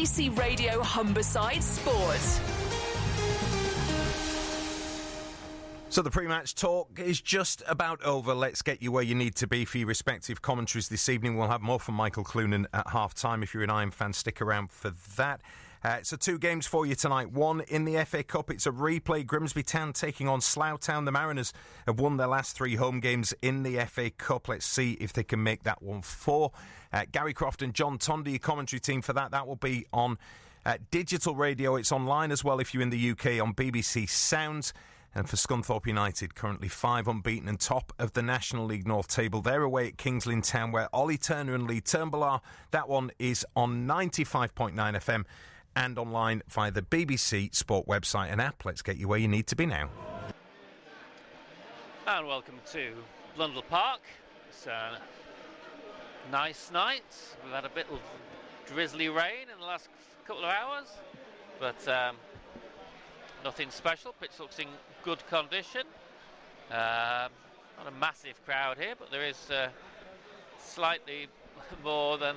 BBC Radio Humberside Sport. So the pre-match talk is just about over. Let's get you where you need to be for your respective commentaries this evening. We'll have more from Michael Clunan at half-time. If you're an Iron fan, stick around for that. So 2 games for you tonight. One in the FA Cup. It's a replay. Grimsby Town taking on Slough Town. The Mariners have won their last 3 home games in the FA Cup. Let's see if they can make that one 4. Gary Croft and John Tondy, your commentary team for that. That will be on digital radio. It's online as well if you're in the UK on BBC Sounds. And for Scunthorpe United, currently 5 unbeaten and top of the National League North table. They're away at Kings Lynn Town, where Ollie Turner and Lee Turnbull are. That one is on 95.9 FM and online via the BBC Sport website and app. Let's get you where you need to be now. And welcome to Blundell Park. It's a nice night. We've had a bit of drizzly rain in the last couple of hours, but nothing special. Pitch looks in good condition. Not a massive crowd here, but there is slightly more than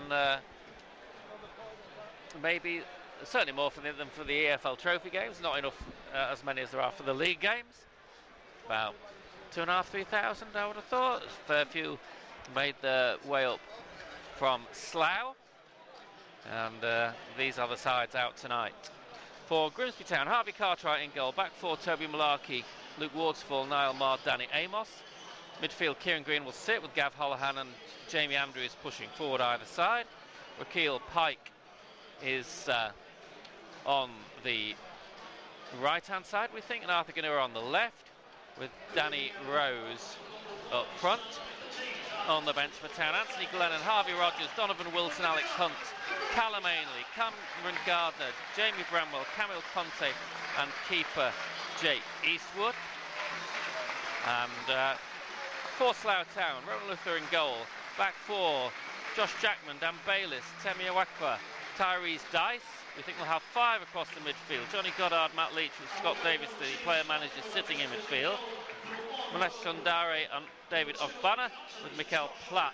certainly more than for the EFL Trophy games. Not enough, as many as there are for the league games. About 2,500-3,000, I would have thought. A fair few made their way up from Slough, and these are the sides out tonight. For Grimsby Town, Harvey Cartwright in goal. Back 4, Toby Malarkey, Luke Waterfall, Niall Marr, Danny Amos. Midfield, Kieran Green will sit with Gav Holohan and Jamie Andrews pushing forward either side. Rakeel Pike is on the right-hand side, we think, and Arthur Ganua on the left, with Danny Rose up front. On the bench for Town, Anthony Glennon, Harvey Rogers, Donovan Wilson, Alex Hunt, Callum Ainley, Cameron Gardner, Jamie Bramwell, Camille Conte and keeper Jake Eastwood. And for Slough Town, Rowan Luther in goal. Back 4, Josh Jackman, Dan Bayliss, Temi Awakwa, Tyrese Dice. We think we'll have 5 across the midfield. Johnny Goddard, Matt Leach with Scott Davis, the player manager, sitting in midfield. Manesh Sundare and David Ogbonna with Mikael Platt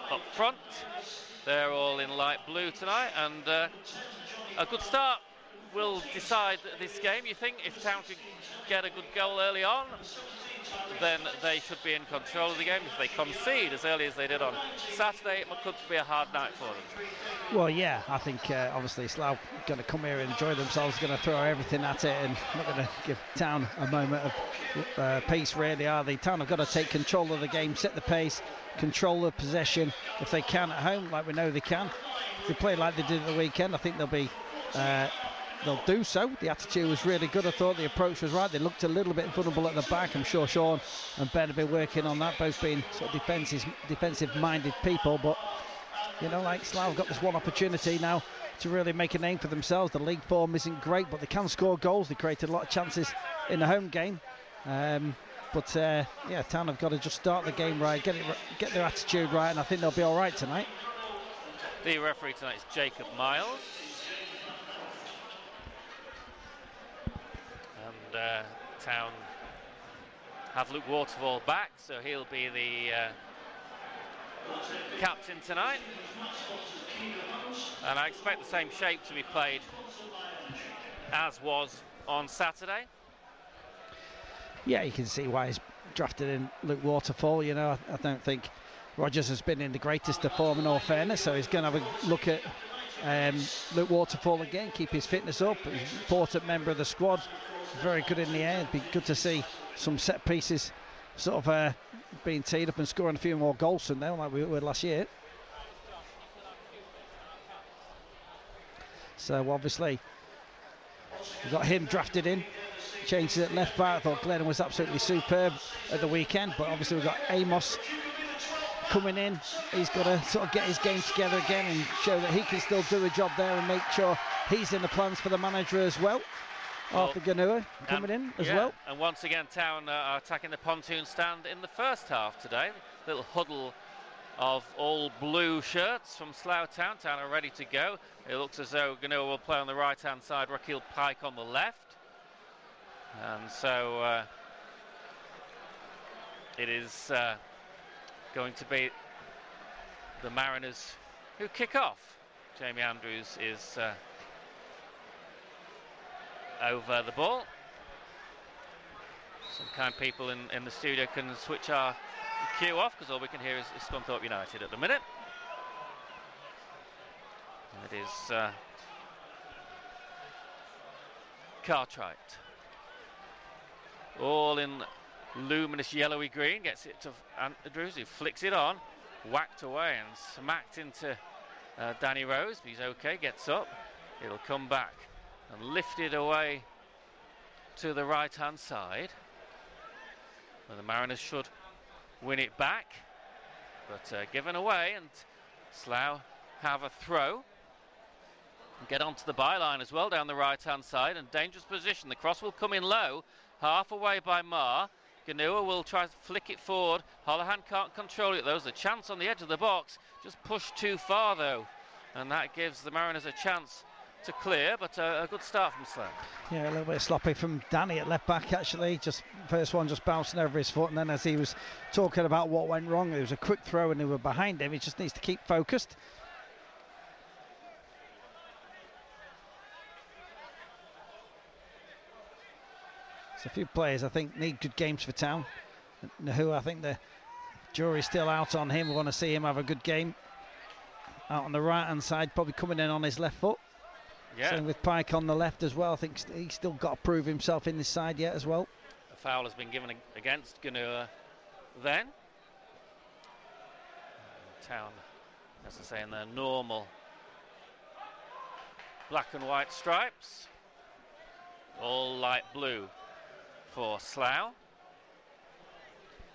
up front. They're all in light blue tonight, and a good start will decide this game. You think if Town could get a good goal early on, then they should be in control of the game. If they concede as early as they did on Saturday, it could be a hard night for them. Well, yeah, I think obviously Slough are going to come here and enjoy themselves, going to throw everything at it, and not going to give Town a moment of peace, really, are they? Town have got to take control of the game, set the pace, control the possession if they can at home, like we know they can. If they play like they did at the weekend, I think they'll do so. The attitude was really good. I thought the approach was right. They looked a little bit vulnerable at the back. I'm sure Sean and Ben have been working on that, both being sort of defensive-minded people. But, you know, like Slough have got this one opportunity now to really make a name for themselves. The league form isn't great, but they can score goals. They created a lot of chances in the home game. Town have got to just start the game right, get their attitude right, and I think they'll be all right tonight. The referee tonight is Jacob Miles. And Town have Luke Waterfall back, so he'll be the captain tonight. And I expect the same shape to be played as was on Saturday. Yeah, you can see why he's drafted in Luke Waterfall. You know, I don't think Rogers has been in the greatest of form, in all fairness, so he's going to have a look at Luke Waterfall again, keep his fitness up. He's an important member of the squad, very good in the air. It'd be good to see some set pieces sort of being teed up and scoring a few more goals from there, like we were last year. So obviously we've got him drafted in, changes at left back. I thought Glennon was absolutely superb at the weekend, but obviously we've got Amos coming in. He's got to sort of get his game together again and show that he can still do a job there and make sure he's in the plans for the manager as well. Arthur Ganua coming in as well. And once again, Town are attacking the pontoon stand in the first half today. Little huddle of all blue shirts from Slough Town. Town are ready to go. It looks as though Ganua will play on the right hand side, Rakeel Pike on the left. And so it is going to be the Mariners who kick off. Jamie Andrews is over the ball. Some kind people in the studio can switch our cue off, because all we can hear is Scunthorpe United at the minute. It is Cartwright, all in luminous yellowy green, gets it to Andrews, who flicks it on, whacked away and smacked into Danny Rose, but he's okay, gets up, it'll come back and lifted away to the right hand side, where the Mariners should win it back, but given away, and Slough have a throw and get onto the byline as well down the right hand side, and dangerous position. The cross will come in low, half away by Marr. Ganua will try to flick it forward. Holohan can't control it though. There's a chance on the edge of the box, just pushed too far though, and that gives the Mariners a chance to clear, but a good start from Slough. Yeah, a little bit sloppy from Danny at left back actually. Just first one just bouncing over his foot, and then as he was talking about what went wrong, there was a quick throw and they were behind him. He just needs to keep focused. A few players I think need good games for Town. Who I think the jury's still out on him. We want to see him have a good game. Out on the right hand side, probably coming in on his left foot. Yeah. Same with Pike on the left as well. I think he's still got to prove himself in this side yet as well. A foul has been given against Ganua then. Town, as I say, in their normal black and white stripes. All light blue for Slough,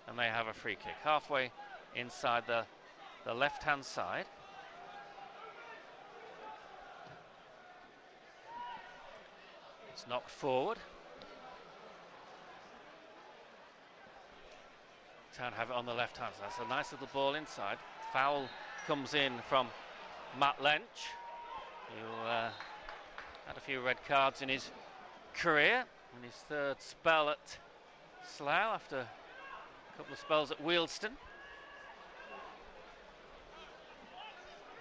and they have a free kick halfway inside the left hand side. It's knocked forward. Town have it on the left hand side. That's a nice little ball inside. Foul comes in from Matt Lench, who had a few red cards in his career, in his third spell at Slough after a couple of spells at Wealdstone.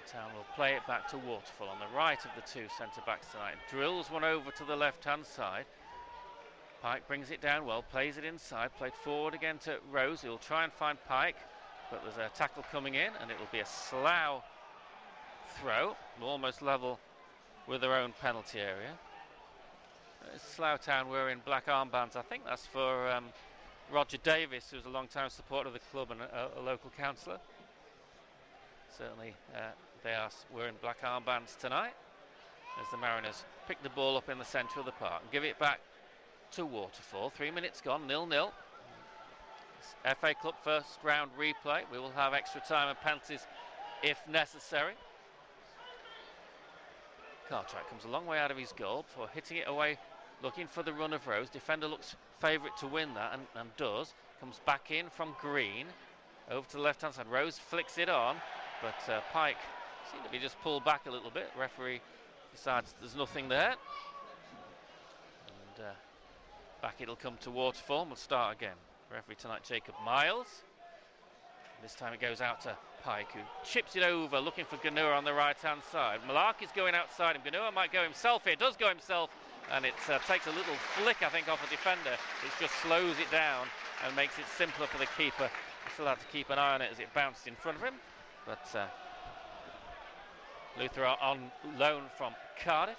Town will play it back to Waterfall on the right of the two centre-backs tonight. Drills one over to the left-hand side. Pike brings it down well, plays it inside, played forward again to Rose. He'll try and find Pike, but there's a tackle coming in, and it will be a Slough throw, almost level with their own penalty area. Slough Town were in black armbands. I think that's for Roger Davis, who's a long-time supporter of the club and a local councillor. Certainly they were in black armbands tonight, as the Mariners pick the ball up in the centre of the park and give it back to Waterfall. 3 minutes gone, 0-0. FA Cup first round replay. We will have extra time and penalties if necessary. Cartwright comes a long way out of his goal before hitting it away, looking for the run of Rose. Defender looks favourite to win that, and does. Comes back in from Green, over to the left hand side. Rose flicks it on, but Pike seemed to be just pulled back a little bit. Referee decides there's nothing there, and back it'll come to Waterfall. We'll start again. Referee tonight, Jacob Miles. This time it goes out to Pike, who chips it over, looking for Ganua on the right-hand side. Malark is going outside him. Ganua might go himself here. Does go himself, and it takes a little flick, I think, off the defender. It just slows it down and makes it simpler for the keeper. He still had to keep an eye on it as it bounced in front of him. But Luther on loan from Cardiff.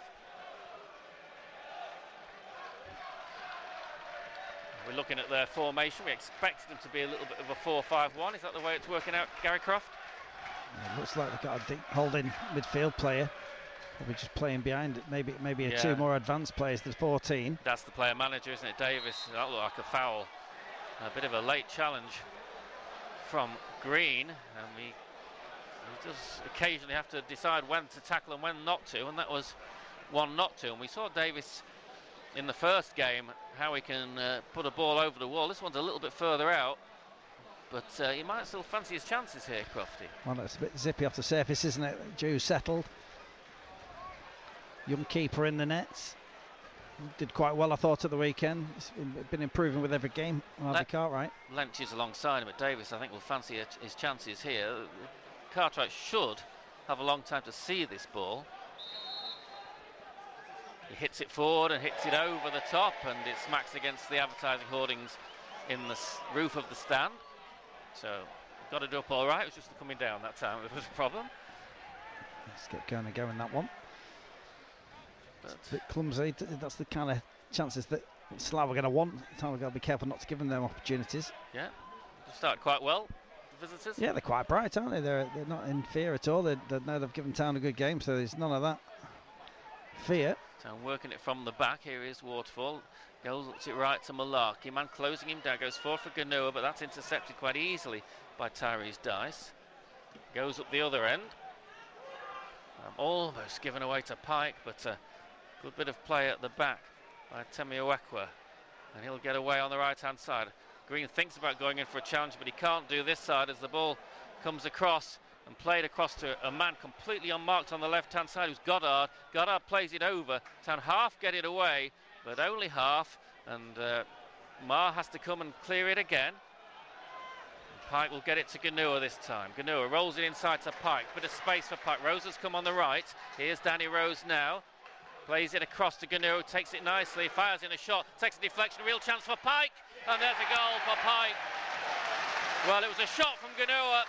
We're looking at their formation. We expected them to be a little bit of a 4-5-1. Is that the way it's working out, Gary Croft? It looks like they've got a deep holding midfield player. Probably just playing behind it. Maybe two more advanced players than 14. That's the player manager, isn't it, Davis? That looked like a foul. A bit of a late challenge from Green, and we does occasionally have to decide when to tackle and when not to, and that was one not to. And we saw Davis in the first game how he can put a ball over the wall. This one's a little bit further out, but he might still fancy his chances here, Crofty. Well, it's a bit zippy off the surface, isn't it? Jew settled. Young keeper in the nets. Did quite well, I thought, at the weekend. He's been improving with every game. Cartwright. Lynch is alongside him, but Davis, I think, will fancy his chances here. Cartwright should have a long time to see this ball. He hits it forward and hits it over the top, and it smacks against the advertising hoardings in the roof of the stand. So got it up all right. It was just the coming down that time that was a problem. Let's get going again in that one. But it's a bit clumsy. That's the kind of chances that Slough are going to want. We've got to be careful not to give them opportunities. Yeah, they started quite well, the visitors. Yeah, they're quite bright, aren't they? They're not in fear at all. They know they've given Town a good game, so there's none of that fear. Town working it from the back. Here is Waterfall. Goes it right to Malarkey. Man closing him down. Goes forward for Ganua, but that's intercepted quite easily by Tyrese Dice. Goes up the other end. Almost given away to Pike, but a good bit of play at the back by Temi Owekwa. And he'll get away on the right-hand side. Green thinks about going in for a challenge, but he can't do this side as the ball comes across and played across to a man completely unmarked on the left-hand side, who's Goddard. Goddard plays it over. Town half get it away, but only half. And Marr has to come and clear it again. Pike will get it to Ganua this time. Ganua rolls it inside to Pike. Bit of space for Pike. Rose has come on the right. Here's Danny Rose now. Plays it across to Ganua. Takes it nicely. Fires in a shot. Takes a deflection. Real chance for Pike. And there's a goal for Pike. Well, it was a shot from Ganua.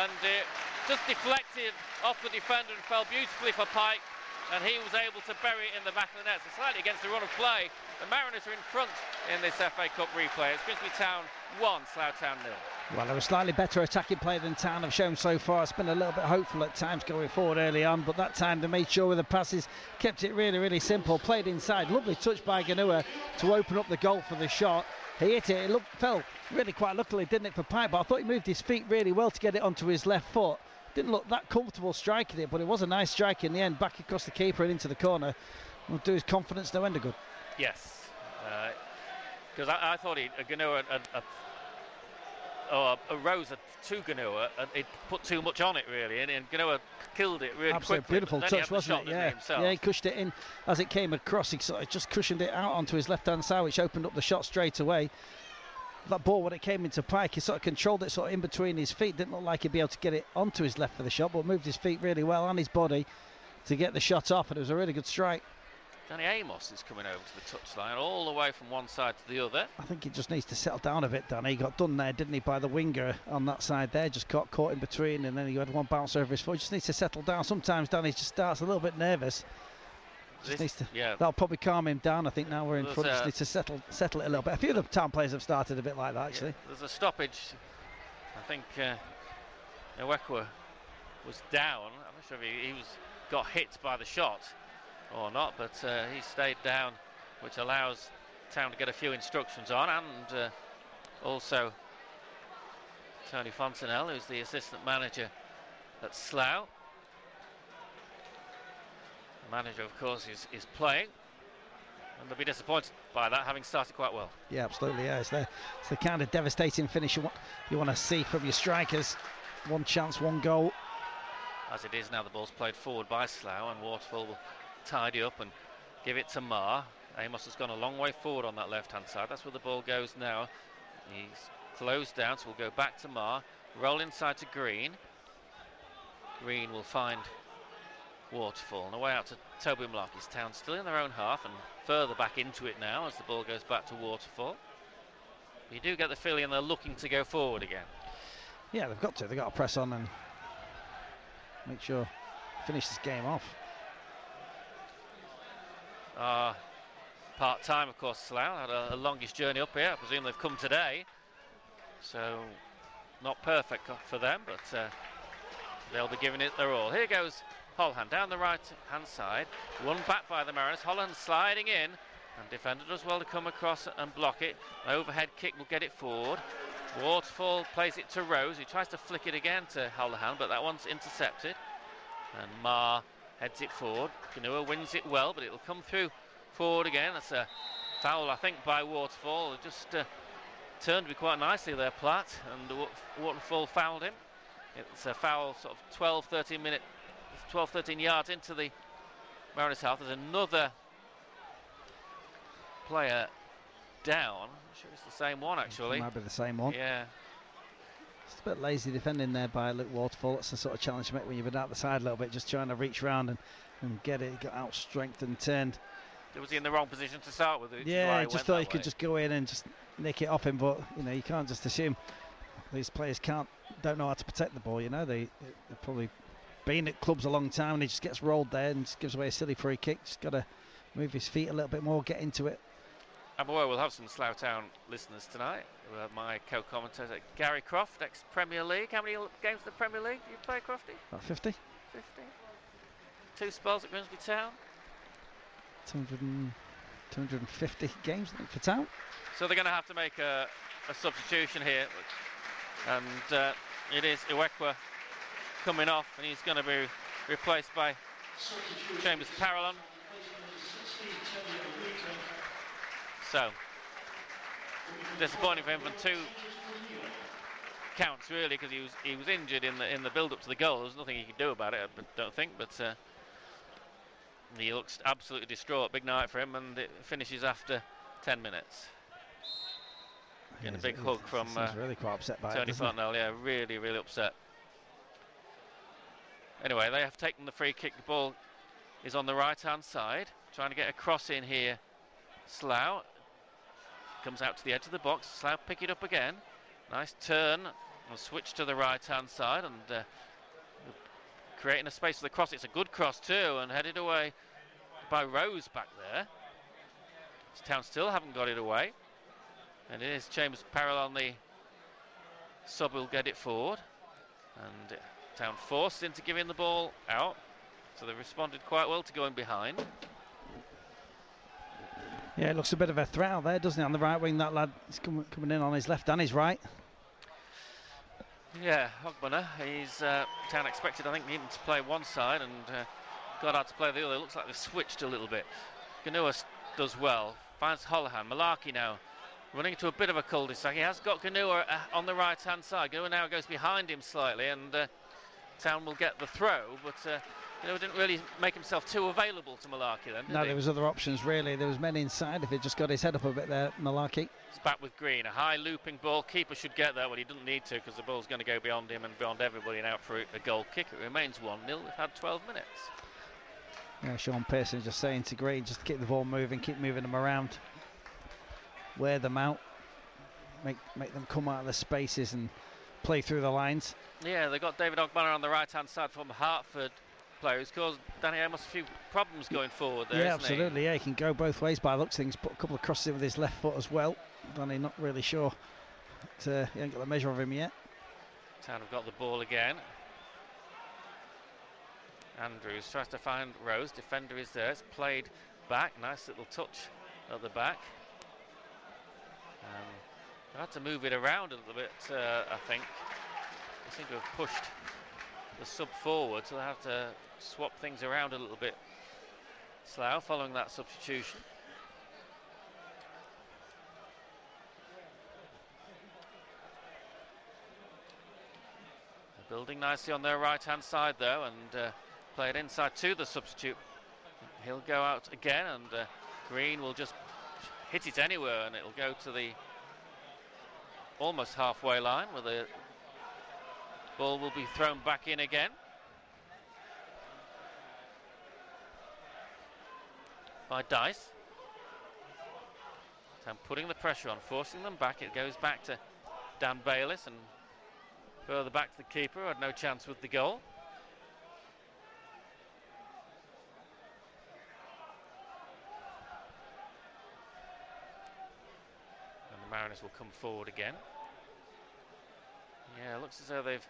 And it just deflected off the defender and fell beautifully for Pike. And he was able to bury it in the back of the net. So slightly against the run of play. The Mariners are in front in this FA Cup replay. It's Grimsby Town 1, Slough Town 0. Well, they were slightly better attacking play than Town have shown so far. It's been a little bit hopeful at times going forward early on, but that time they made sure with the passes, kept it really, really simple. Played inside. Lovely touch by Ganua to open up the goal for the shot. He hit it. It fell really quite luckily, didn't it, for Pike? But I thought he moved his feet really well to get it onto his left foot. Didn't look that comfortable striking it, but it was a nice strike in the end, back across the keeper and into the corner. Will do his confidence no end of good. Yes, because I thought Ganua Rose to Ganua, and it put too much on it really, and Ganua killed it really absolutely quickly. Beautiful touch, wasn't it? Yeah, he cushed it in as it came across. He sort of just cushioned it out onto his left-hand side, which opened up the shot straight away. That ball, when it came into Pike, he sort of controlled it sort of in between his feet. Didn't look like he'd be able to get it onto his left for the shot, but moved his feet really well and his body to get the shot off, and it was a really good strike. Danny Amos is coming over to the touchline, all the way from one side to the other. I think he just needs to settle down a bit, Danny. He got done there, didn't he, by the winger on that side there, just caught in between, and then he had one bounce over his foot. He just needs to settle down. Sometimes Danny just starts a little bit nervous. That'll probably calm him down. I think now we're in front. Just need to settle it a little bit. A few of the Town players have started a bit like that, actually. Yeah, there's a stoppage. I think Owekwa was down. I'm not sure if he got hit by the shot or not, but he stayed down, which allows Town to get a few instructions on, and also Tony Fontenelle, who's the assistant manager at Slough. The manager, of course, is playing, and they'll be disappointed by that, having started quite well. Yeah, absolutely. Yeah, it's the kind of devastating finish you want to see from your strikers. One chance, one goal. As it is now, the ball's played forward by Slough, and Waterfall will tidy up and give it to Marr. Amos has gone a long way forward on that left-hand side. That's where the ball goes now. He's closed down, so we'll go back to Marr. Roll inside to Green. Green will find Waterfall, and away out to Toby Malarkey's. Town still in their own half and further back into it now as the ball goes back to Waterfall. You do get the feeling they're looking to go forward again. Yeah, they've got to press on and make sure finish this game off. Part-time, of course. Slough had a longish journey up here. I presume they've come today, so not perfect for them, but they'll be giving it their all. Here goes Holland down the right-hand side, won back by the Mariners. Holland sliding in, and defender does well to come across and block it. An overhead kick will get it forward. Waterfall plays it to Rose, who tries to flick it again to Holland, but that one's intercepted. And Marr heads it forward. Ganua wins it well, but it'll come through forward again. That's a foul, I think, by Waterfall. It just turned to be quite nicely there, Platt, and Waterfall fouled him. It's a foul sort of 12-13 yards into the Mariners' half. There's another player down. I'm sure it's the same one, actually. It might be the same one. Yeah. Just a bit lazy defending there by Luke Waterfall. That's the sort of challenge you make when you've been out the side a little bit, just trying to reach round and get it. Got out strength and turned. Was he in the wrong position to start with? Yeah, I just thought he could just go in and just nick it off him, but you can't just assume these players don't know how to protect the ball. They've probably been at clubs a long time, and he just gets rolled there and just gives away a silly free kick. Just got to move his feet a little bit more, get into it. I'm aware we'll have some Slough Town listeners tonight. My co-commentator Gary Croft, ex-Premier League. How many games in the Premier League do you play, Crofty? About 50. 50. 2 spells at Grimsby Town. 250 games, I think, for Town. So they're going to have to make a substitution here, and it is Iwekwa coming off, and he's going to be replaced by Chambers Parallon. So disappointing for him from 2 counts, really, because he was injured in the build-up to the goal. There's nothing he could do about it, I don't think, but he looks absolutely distraught. Big night for him, and it finishes after 10 minutes. Getting a big hug from really quite upset by Tony Fontenelle. Yeah, really, really upset. Anyway, they have taken the free kick. The ball is on the right-hand side, trying to get a cross in here. Slough comes out to the edge of the box. Slough pick it up again. Nice turn and switch to the right-hand side, and creating a space for the cross. It's a good cross too, and headed away by Rose back there. Town still haven't got it away, and it is Chambers Parallel, the sub, will get it forward, and Town forced into giving the ball out, so they responded quite well to going behind. Yeah, it looks a bit of a threat out there, doesn't it, on the right wing? That lad is coming in on his left and his right. Yeah, Hogbunner, he's Town expected, I think, him to play one side and got out to play the other. It looks like they've switched a little bit. Ganua does well, finds Holohan. Malarkey now running into a bit of a cul-de-sac. He has got Ganua on the right-hand side. Ganua now goes behind him slightly, and Town will get the throw, but didn't really make himself too available to Malarkey then, did he? There was other options, really. There was men inside if he just got his head up a bit there, Malarkey. It's back with Green, a high looping ball. Keeper should get that, well, he doesn't need to, because the ball's going to go beyond him and beyond everybody and out for a goal kick. It remains 1-0. We've had 12 minutes. Yeah, Sean Pearson just saying to Green, just keep the ball moving, keep moving them around, wear them out, make them come out of the spaces and play through the lines. Yeah, they've got David Ogbanner on the right-hand side from Hertford player, who's caused Danny Amos a few problems going forward there, yeah, absolutely. Yeah, he can go both ways by the looks of things. Put a couple of crosses in with his left foot as well. Danny not really sure, but he ain't got the measure of him yet. Town have got the ball again. Andrews tries to find Rose. Defender is there. It's played back. Nice little touch at the back. They had to move it around a little bit, I think. They seem to have pushed the sub forward, so they have to swap things around a little bit. Slough following that substitution. They're building nicely on their right-hand side, though, and play it inside to the substitute. He'll go out again, and Green will just hit it anywhere, and it'll go to the almost halfway line, where the ball will be thrown back in again. By Dice. And putting the pressure on, forcing them back. It goes back to Dan Bayliss, and further back to the keeper, who had no chance with the goal. Mariners will come forward again. Yeah, it looks as though they've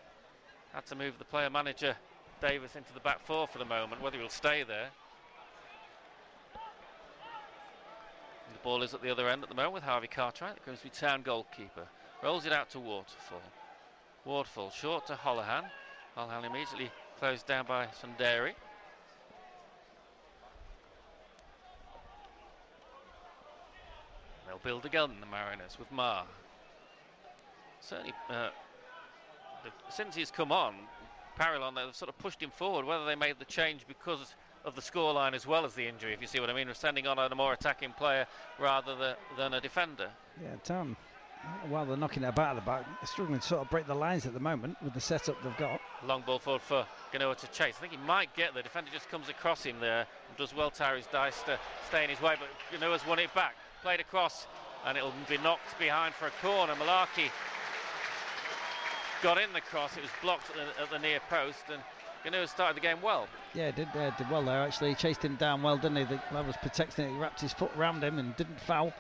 had to move the player manager Davis into the back four for the moment, whether he'll stay there. And the ball is at the other end at the moment with Harvey Cartwright, the Grimsby Town goalkeeper. Rolls it out to Waterfall. Waterfall short to Holohan. Holohan immediately closed down by Sundari. They'll build again, the Mariners, with Marr. Certainly, since he's come on, Parallon, they've sort of pushed him forward. Whether they made the change because of the scoreline as well as the injury, if you see what I mean, of sending on a more attacking player rather than a defender. Yeah, Town while they're knocking it about at the back, they're struggling to sort of break the lines at the moment with the setup they've got. Long ball forward for Ganoa to chase. I think he might get the defender, just comes across him there and does well tire his dice to stay in his way, but Ganoa's won it back, played across, and it'll be knocked behind for a corner. Malarkey got in the cross, it was blocked at the near post, and Ganoa started the game well. Yeah, did well there actually. He chased him down well, didn't he? The lad was protecting it, he wrapped his foot around him and didn't foul.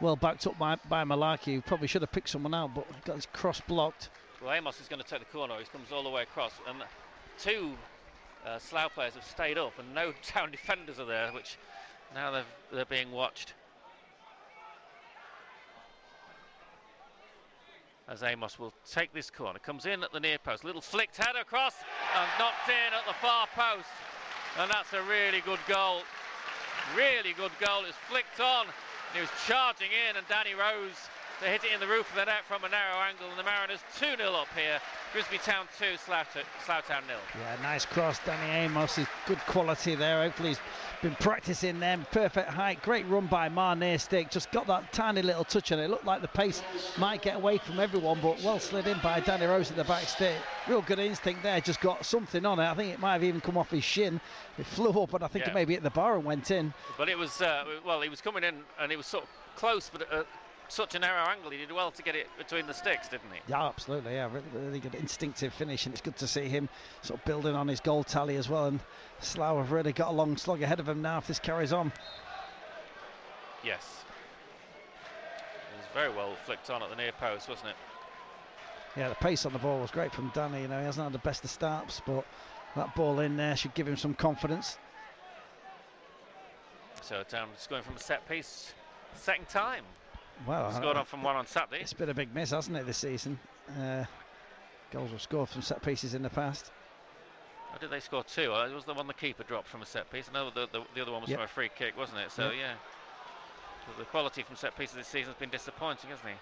Well backed up by Malarkey, who probably should have picked someone out, but got his cross blocked. Well, Amos is going to take the corner, he comes all the way across, and two Slough players have stayed up, and no Town defenders are there, which now they're being watched. As Amos will take this corner, comes in at the near post, little flicked header across and knocked in at the far post, and that's a really good goal. Really good goal. It was flicked on, and he was charging in, and Danny Rose to hit it in the roof of the net from a narrow angle, and the Mariners 2-0 up here. Grimsby Town 2, Slough Town 0. Yeah, nice cross, Danny Amos. Is good quality there. Hopefully he's been practicing them. Perfect height. Great run by Mar near stick. Just got that tiny little touch on it. Looked like the pace might get away from everyone, but well slid in by Danny Rose at the back stick. Real good instinct there. Just got something on it. I think it might have even come off his shin. It flew up, and I think it maybe hit the bar and went in. But it was, well, he was coming in, and he was sort of close, but such a narrow angle, he did well to get it between the sticks, didn't he? Yeah, absolutely, yeah, really good instinctive finish, and it's good to see him sort of building on his goal tally as well, and Slough have really got a long slog ahead of him now if this carries on. Yes. It was very well flicked on at the near post, wasn't it? Yeah, the pace on the ball was great from Danny, you know, he hasn't had the best of starts, but that ball in there should give him some confidence. So Town scoring from a set piece, second time. Well, scored on from one on Saturday. It's been a big miss, hasn't it, this season? Goals were scored from set pieces in the past. Or did they score two? It was the one the keeper dropped from a set piece. I know the other one was from a free kick, wasn't it? So yeah. The quality from set pieces this season has been disappointing, hasn't he?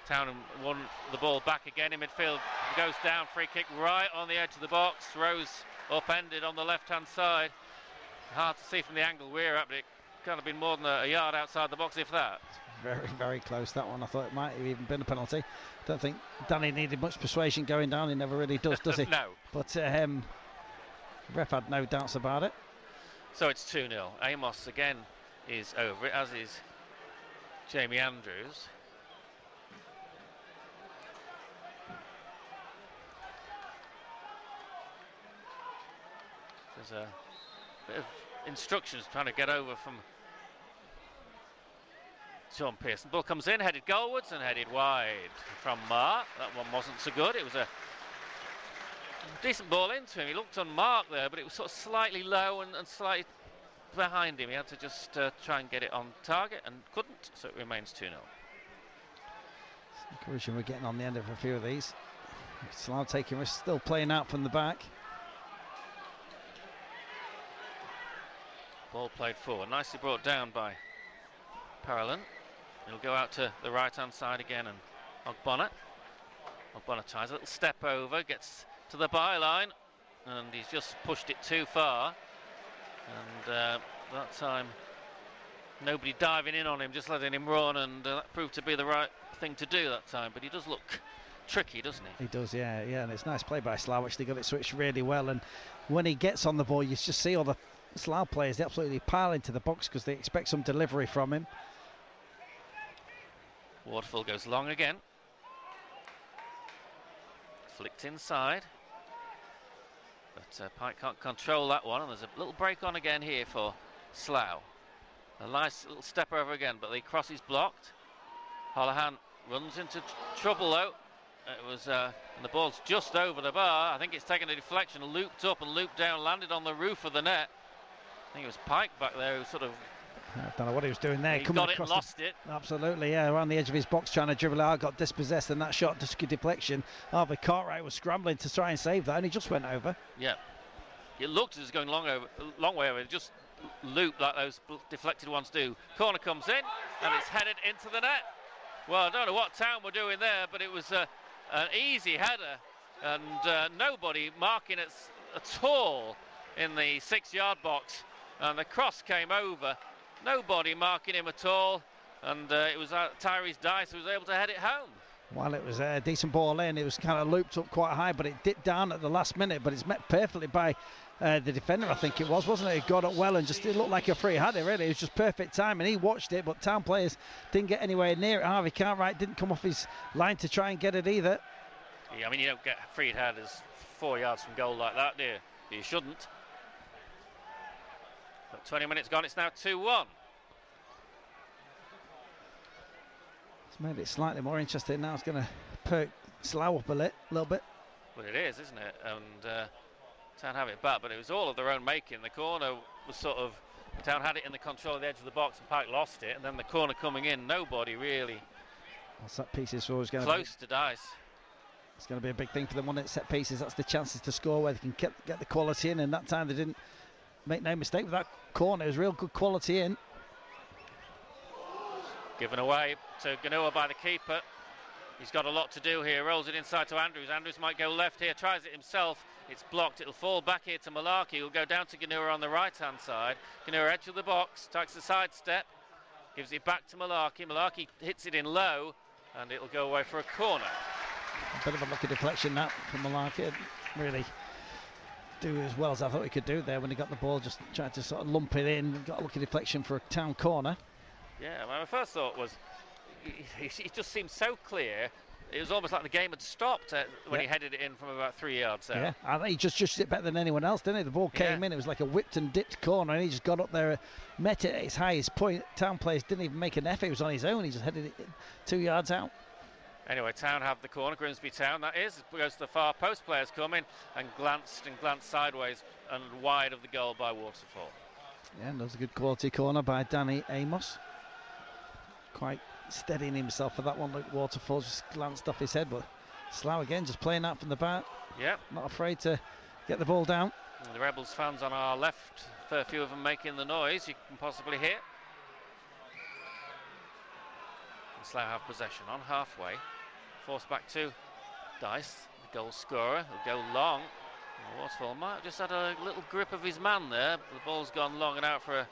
Town won the ball back again in midfield. Goes down, free kick right on the edge of the box. Rose upended on the left-hand side. Hard to see from the angle we're at, but it can't have been more than a yard outside the box, if that. Very, very close, that one. I thought it might have even been a penalty. Don't think Danny needed much persuasion going down. He never really does he? No. But ref had no doubts about it. So it's 2-0. Amos again is over it, as is Jamie Andrews. There's a bit of instructions trying to get over from John Pearson. Ball comes in, headed goalwards and headed wide from Mark. That one wasn't so good. It was a decent ball into him. He looked on Mark there, but it was sort of slightly low and slightly behind him. He had to just try and get it on target and couldn't, so it remains 2-0. Encouraging, we're getting on the end of a few of these. Slough taking risks, still playing out from the back. Ball played forward, nicely brought down by Parolin. He'll go out to the right-hand side again, and Ogbonna tries a little step over, gets to the byline, and he's just pushed it too far. And that time, nobody diving in on him, just letting him run, and that proved to be the right thing to do that time. But he does look tricky, doesn't he? He does, yeah, and it's nice play by Slough. Actually got it switched really well, and when he gets on the ball, you just see all the Slough players, they absolutely pile into the box because they expect some delivery from him. Waterfall goes long again. Flicked inside. But Pike can't control that one, and there's a little break on again here for Slough. A nice little step over again, but the cross is blocked. Holohan runs into trouble though. It was, and the ball's just over the bar. I think it's taken a deflection, looped up and looped down, landed on the roof of the net. I think it was Pike back there who sort of... I don't know what he was doing there. He got it, lost it. Absolutely, yeah, around the edge of his box trying to dribble out, got dispossessed, and that shot just a deflection. Harvey Cartwright was scrambling to try and save that, and he just went over. Yeah, it looked as it was going long way over. It just looped like those deflected ones do. Corner comes in, and it's headed into the net. Well, I don't know what Town were doing there, but it was an easy header, and nobody marking it at all in the 6-yard box, and the cross came over. Nobody marking him at all, and it was Tyrese Dice who was able to head it home. Well, it was a decent ball in. It was kind of looped up quite high, but it dipped down at the last minute. But it's met perfectly by the defender, I think it was, wasn't it? It got up well and just it looked like a free header, really. It was just perfect time, and he watched it, but Town players didn't get anywhere near it. Harvey Cartwright didn't come off his line to try and get it either. Yeah, I mean, you don't get free headers 4 yards from goal like that, do you? You shouldn't. But 20 minutes gone, it's now 2-1. It's made it slightly more interesting now. It's going to perk Slough up a little bit. Well, it is, isn't it? And Town have it back, but it was all of their own making. The corner was sort of, Town had it in the control of the edge of the box, and Pike lost it, and then the corner coming in, nobody really set pieces always going close to Dice. It's going to be a big thing for them, wasn't it? Set pieces, that's the chances to score where they can get the quality in, and that time they didn't make no mistake with that corner. It was real good quality in. Given away to Ganua by the keeper. He's got a lot to do here. Rolls it inside to Andrews. Andrews might go left here, tries it himself. It's blocked. It'll fall back here to Malarkey. He'll go down to Ganua on the right-hand side. Ganua edge of the box, takes a side step, gives it back to Malarkey. Malarkey hits it in low, and it'll go away for a corner. A bit of a lucky deflection that from Malarkey. Really do as well as I thought he could do there when he got the ball. Just tried to sort of lump it in. Got a lucky deflection for a Town corner. Yeah, my first thought was it just seemed so clear. It was almost like the game had stopped when he headed it in from about 3 yards out. Yeah, I think he just judged it better than anyone else, didn't he? The ball came in, it was like a whipped and dipped corner, and he just got up there, met it at its highest point. Town players didn't even make an effort. It was on his own. He just headed it 2 yards out. Anyway, Town have the corner, Grimsby Town, that is. It goes to the far post, players come in and glanced sideways and wide of the goal by Waterfall. Yeah, and that was a good quality corner by Danny Amos. Quite steadying himself for that one. Like Waterfall just glanced off his head, but Slough again just playing out from the back. Yep. Not afraid to get the ball down. And the Rebels fans on our left, a fair few of them making the noise you can possibly hear. And Slough have possession on halfway. Forced back to Dice, the goal scorer. He'll go long. And Waterfall might have just had a little grip of his man there. The ball's gone long and out for a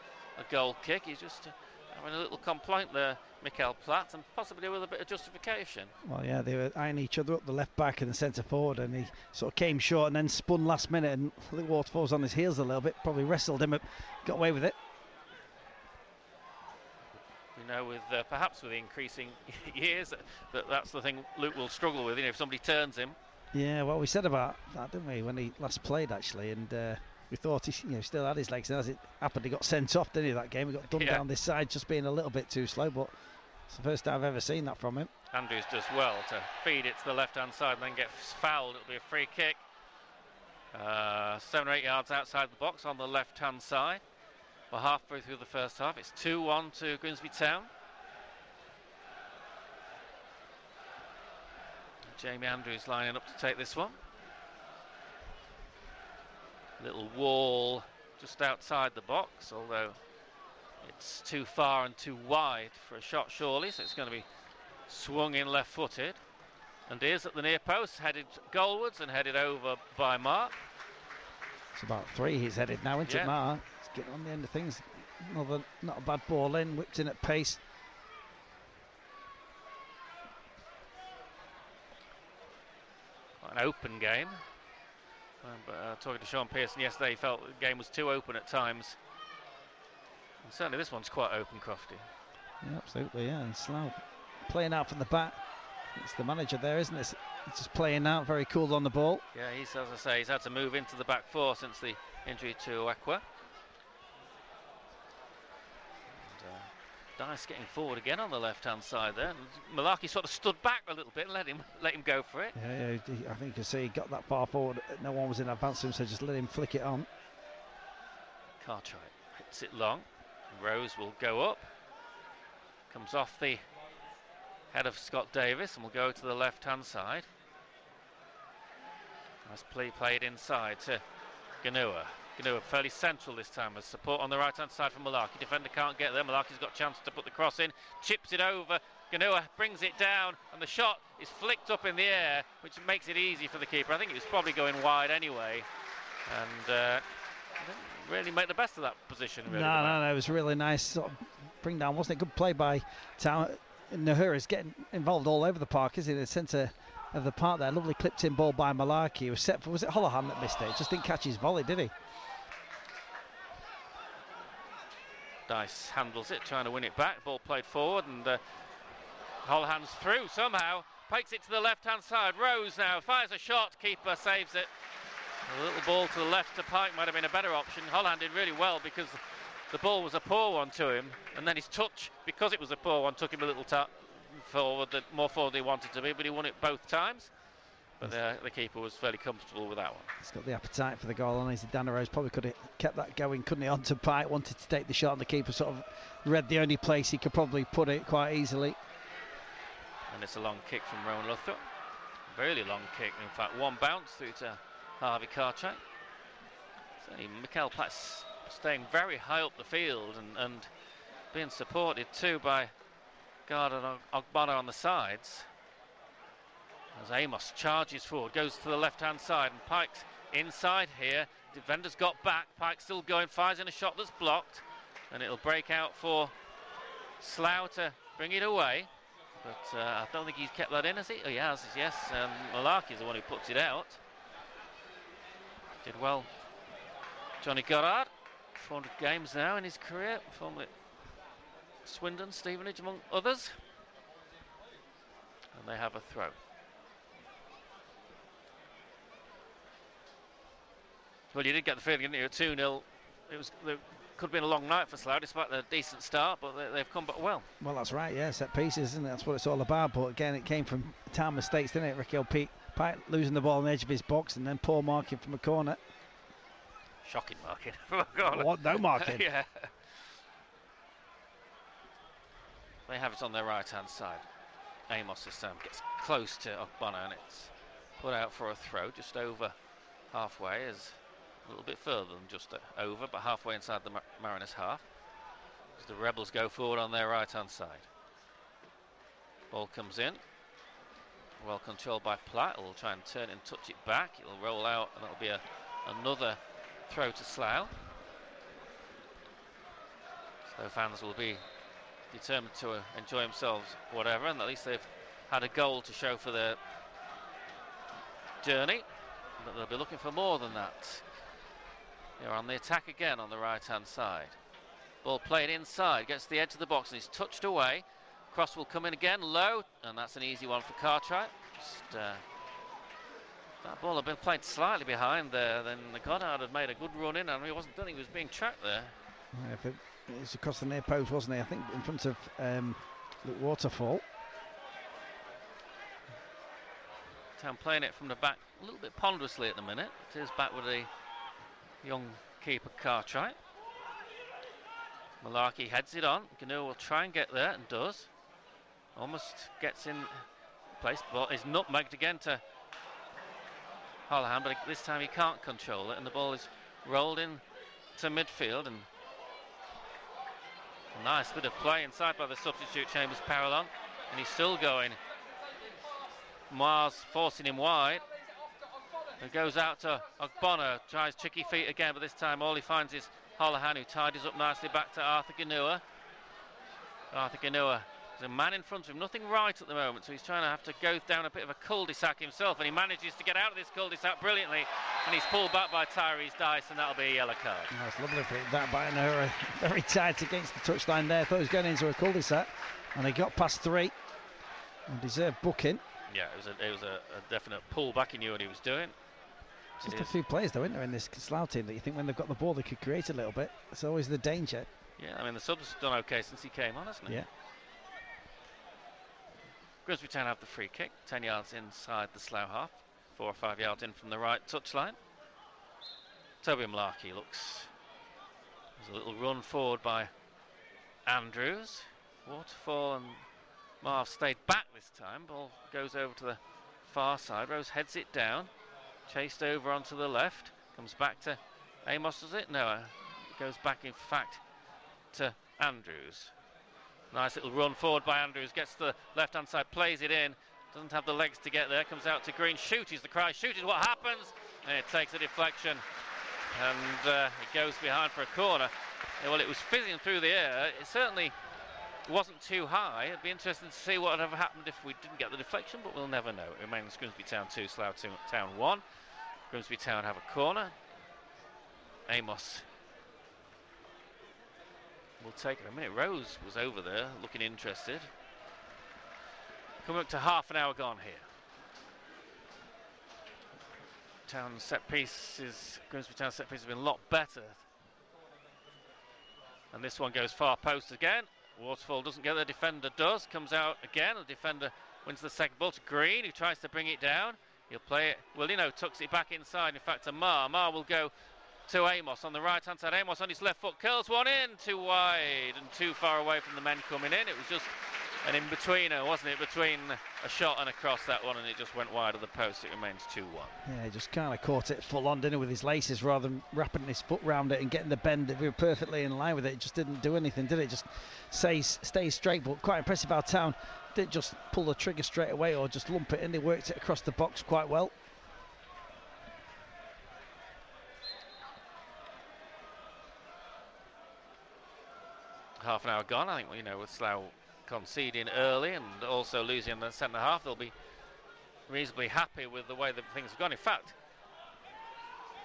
goal kick. He's just having a little complaint there, Mikael Platt, and possibly with a bit of justification. Well, yeah, they were eyeing each other up, the left back and the centre forward, and he sort of came short and then spun last minute, and I think Waterfall was on his heels a little bit, probably wrestled him, got away with it. You know, with perhaps with increasing years, that's the thing Luke will struggle with, you know, if somebody turns him. Yeah, well, we said about that, didn't we, when he last played, actually, and we thought he still had his legs, and as it happened, he got sent off, didn't he, that game? He got done down this side, just being a little bit too slow, but it's the first time I've ever seen that from him. Andrews does well to feed it to the left-hand side and then gets fouled. It'll be a free kick. 7 or 8 yards outside the box on the left-hand side. We're halfway through the first half. It's 2-1 to Grimsby Town. Jamie Andrews lining up to take this one. Little wall just outside the box, although it's too far and too wide for a shot, surely, so it's going to be swung in left-footed. And is at the near post, headed goalwards and headed over by Mark. It's about 3 he's headed now, isn't it, Mark? He's getting on the end of things. Not a bad ball in, whipped in at pace. Quite an open game. But talking to Sean Pearson yesterday, he felt the game was too open at times. And certainly this one's quite open, Crofty. Yeah, absolutely, yeah. And Slough playing out from the back. It's the manager there, isn't it? He's just playing out, very cool on the ball. Yeah, as I say, he's had to move into the back four since the injury to Aqua. Dice getting forward again on the left-hand side there. And Malarkey sort of stood back a little bit and let him go for it. Yeah, I think you see he got that far forward. No one was in advance of him, so just let him flick it on. Cartwright hits it long. Rose will go up. Comes off the head of Scott Davis and will go to the left-hand side. Nice play played inside to Ganua. Ganua fairly central this time as support on the right-hand side from Malarkey. Defender can't get there. Malarkey's got a chance to put the cross in. Chips it over. Ganua brings it down and the shot is flicked up in the air, which makes it easy for the keeper. I think it was probably going wide anyway. And didn't really make the best of that position. Really, no, it was really nice sort of bring down, wasn't it? Good play by Town. Nahura's getting involved all over the park, isn't he? The centre of the park there. Lovely clipped in ball by Malarkey. He was set for, was it Holohan that missed it? Just didn't catch his volley, did he? Dice handles it, trying to win it back. Ball played forward, and Holohan's through somehow. Pikes it to the left-hand side. Rose now fires a shot. Keeper saves it. A little ball to the left to Pike might have been a better option. Holohan did really well because the ball was a poor one to him, and then his touch, because it was a poor one, took him a little forward, more forward than he wanted to be, but he won it both times. But the keeper was fairly comfortable with that one. He's got the appetite for the goal, and Dana Rose probably could have kept that going, couldn't he? Onto Pike, wanted to take the shot, and the keeper sort of read the only place he could probably put it quite easily. And it's a long kick from Rowan Luther. Really long kick, in fact, one bounce through to Harvey Cartwright. So Mikel Pat's staying very high up the field and being supported too by Gard and Ogbonna on the sides. As Amos charges forward, goes to the left-hand side, and Pike's inside here. Defender's got back. Pike still going, fires in a shot that's blocked, and it'll break out for Slough to bring it away. But I don't think he's kept that in, has he? Oh, he has, yes. Malarkey is the one who puts it out. Did well. Johnny Goddard, 400 games now in his career, formerly Swindon, Stevenage, among others. And they have a throw. Well, you did get the feeling, didn't you, at 2-0. It could have been a long night for Slough, despite the decent start, but they've come back well. Well, that's right, yeah, set pieces, isn't it? That's what it's all about. But again, it came from town mistakes, didn't it? Ricky Pike losing the ball on the edge of his box, and then poor marking from a corner. Shocking marking from a corner. What? No marking? Yeah. They have it on their right-hand side. Amos this time gets close to Ogbonna, and it's put out for a throw, just over halfway, is a little bit further than just over, but halfway inside the Mariners half. As the Rebels go forward on their right-hand side. Ball comes in. Well controlled by Platt. Will try and turn and touch it back. It'll roll out, and it'll be another throw to Slough. So fans will be determined to enjoy themselves, whatever, and at least they've had a goal to show for their journey. But they'll be looking for more than that. They're on the attack again on the right-hand side. Ball played inside, gets to the edge of the box, and he's touched away. Cross will come in again, low, and that's an easy one for Cartwright. That ball had been played slightly behind there, then the Goddard had made a good run in, and I don't think he was being tracked there. Yeah, it was across the near post, wasn't he? I think in front of Waterfall. Town playing it from the back a little bit ponderously at the minute. It is back with the young keeper Cartwright. Malarkey heads it on. Gnu will try and get there, and does. Almost gets in place, but is nutmegged again to Holohan, but this time he can't control it, and the ball is rolled in to midfield, and a nice bit of play inside by the substitute Chambers Parallon, and he's still going. Mars forcing him wide. It goes out to Ogbonna, tries tricky feet again, but this time all he finds is Holohan, who tidies up nicely back to Arthur Ganua. Arthur Ganua, there's a man in front of him, nothing right at the moment, so he's trying to have to go down a bit of a cul-de-sac himself, and he manages to get out of this cul-de-sac brilliantly, and he's pulled back by Tyrese Dice, and that'll be a yellow card. That's lovely for that by Nahura. Very tight against the touchline there. Thought he was going into a cul-de-sac, and he got past 3 and deserved booking. Yeah, it was a definite pull back. He knew what he was doing. Just a few players though, isn't there, in this Slough team that you think when they've got the ball they could create a little bit. It's always the danger. Yeah, I mean the sub's done okay since he came on, hasn't he? Yeah. Grimsby Town have the free kick, 10 yards inside the Slough half, 4 or 5 yards in from the right touchline. Toby Malarkey looks. There's a little run forward by Andrews. Waterfall and Marv stayed back this time. Ball goes over to the far side. Rose heads it down. Chased over onto the left. Comes back to Amos, does it? No, it goes back in fact to Andrews. Nice little run forward by Andrews. Gets to the left hand side, plays it in. Doesn't have the legs to get there. Comes out to Green. Shoot is the cry. Shoot is what happens. And it takes a deflection. And it goes behind for a corner. Well, it was fizzing through the air. It certainly wasn't too high. It'd be interesting to see what would have happened if we didn't get the deflection, but we'll never know. It remains Grimsby Town 2, Slough Town 1. Grimsby Town have a corner. Amos will take it. A minute. Rose was over there looking interested. Coming up to half an hour gone here. Town set pieces, Grimsby Town set piece has been a lot better. And this one goes far post again. Waterfall doesn't get the defender, does. Comes out again. The defender wins the second ball to Green, who tries to bring it down. He'll play it. Well, tucks it back inside. In fact, to Mar. Mar will go to Amos on the right hand side. Amos on his left foot curls one in, too wide and too far away from the men coming in. It was just an in-betweener, wasn't it? Between a shot and a cross, that one, and it just went wide of the post. It remains 2-1. Yeah, he just kind of caught it full on, didn't he, with his laces, rather than wrapping his foot round it and getting the bend. If we were perfectly in line with it, it just didn't do anything, did it? Just stays straight, but quite impressive how Town didn't just pull the trigger straight away or just lump it in. They worked it across the box quite well. Half an hour gone, I think, with Slough conceding early and also losing the centre half, they'll be reasonably happy with the way that things have gone. In fact,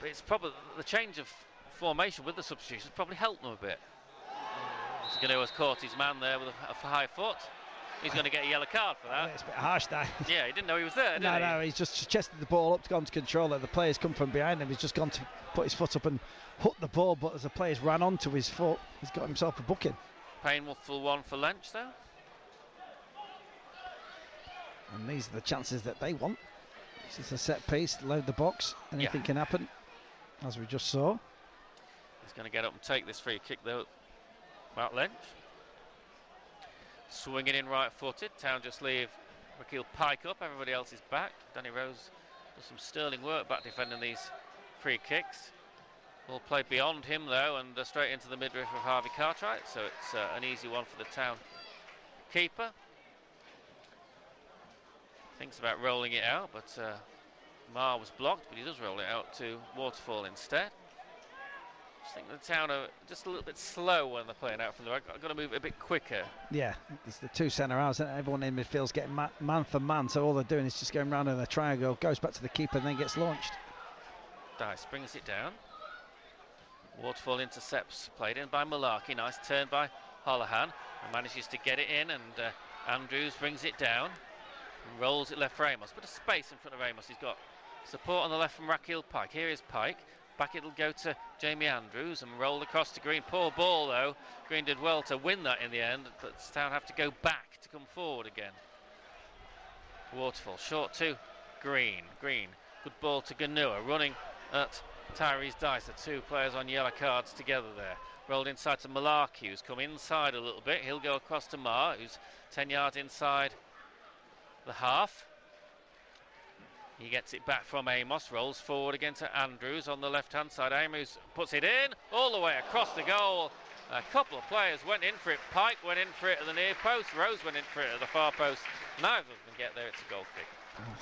it's probably the change of formation with the substitutions probably helped them a bit. Ganu has caught his man there with a high foot. He's going to get a yellow card for that. It's a bit harsh, that. Yeah, he didn't know he was there, did he? No, he's just chested the ball up to go on to control it. The players come from behind him. He's just gone to put his foot up and hook the ball, but as the players ran onto his foot, he's got himself a booking. Painful one for Lench, though. And these are the chances that they want. This is a set piece, load the box. Anything can happen, as we just saw. He's going to get up and take this free kick, though. Matt Lench. Swinging in right-footed. Town just leave Rakeel Pike up. Everybody else is back. Danny Rose does some sterling work back defending these free kicks. Ball played beyond him, though, and straight into the midriff of Harvey Cartwright. So it's an easy one for the Town keeper. Thinks about rolling it out, but Mar was blocked, but he does roll it out to Waterfall instead. I just think the Town are just a little bit slow when they're playing out from the right. I've got to move a bit quicker. Yeah, it's the two centre halves, and everyone in midfield's getting man for man, so all they're doing is just going round in a triangle, goes back to the keeper and then gets launched. Dice brings it down. Waterfall intercepts, played in by Malarkey. Nice turn by Holohan, and manages to get it in, and Andrews brings it down. Rolls it left for Amos, but a space in front of Amos. He's got support on the left from Rakeel Pike. Here is Pike. Back it'll go to Jamie Andrews and roll across to Green. Poor ball, though. Green did well to win that in the end, but Town have to go back to come forward again. Waterfall short to Green. Green, good ball to Ganua, running at Tyrese Dice. The two players on yellow cards together there. Rolled inside to Malarkey, who's come inside a little bit. He'll go across to Mar, who's 10 yards inside the half. He gets it back from Amos, rolls forward again to Andrews on the left hand side. Amos puts it in all the way across the goal. A couple of players went in for it. Pike went in for it at the near post. Rose went in for it at the far post. Neither of them get there. It's a goal kick.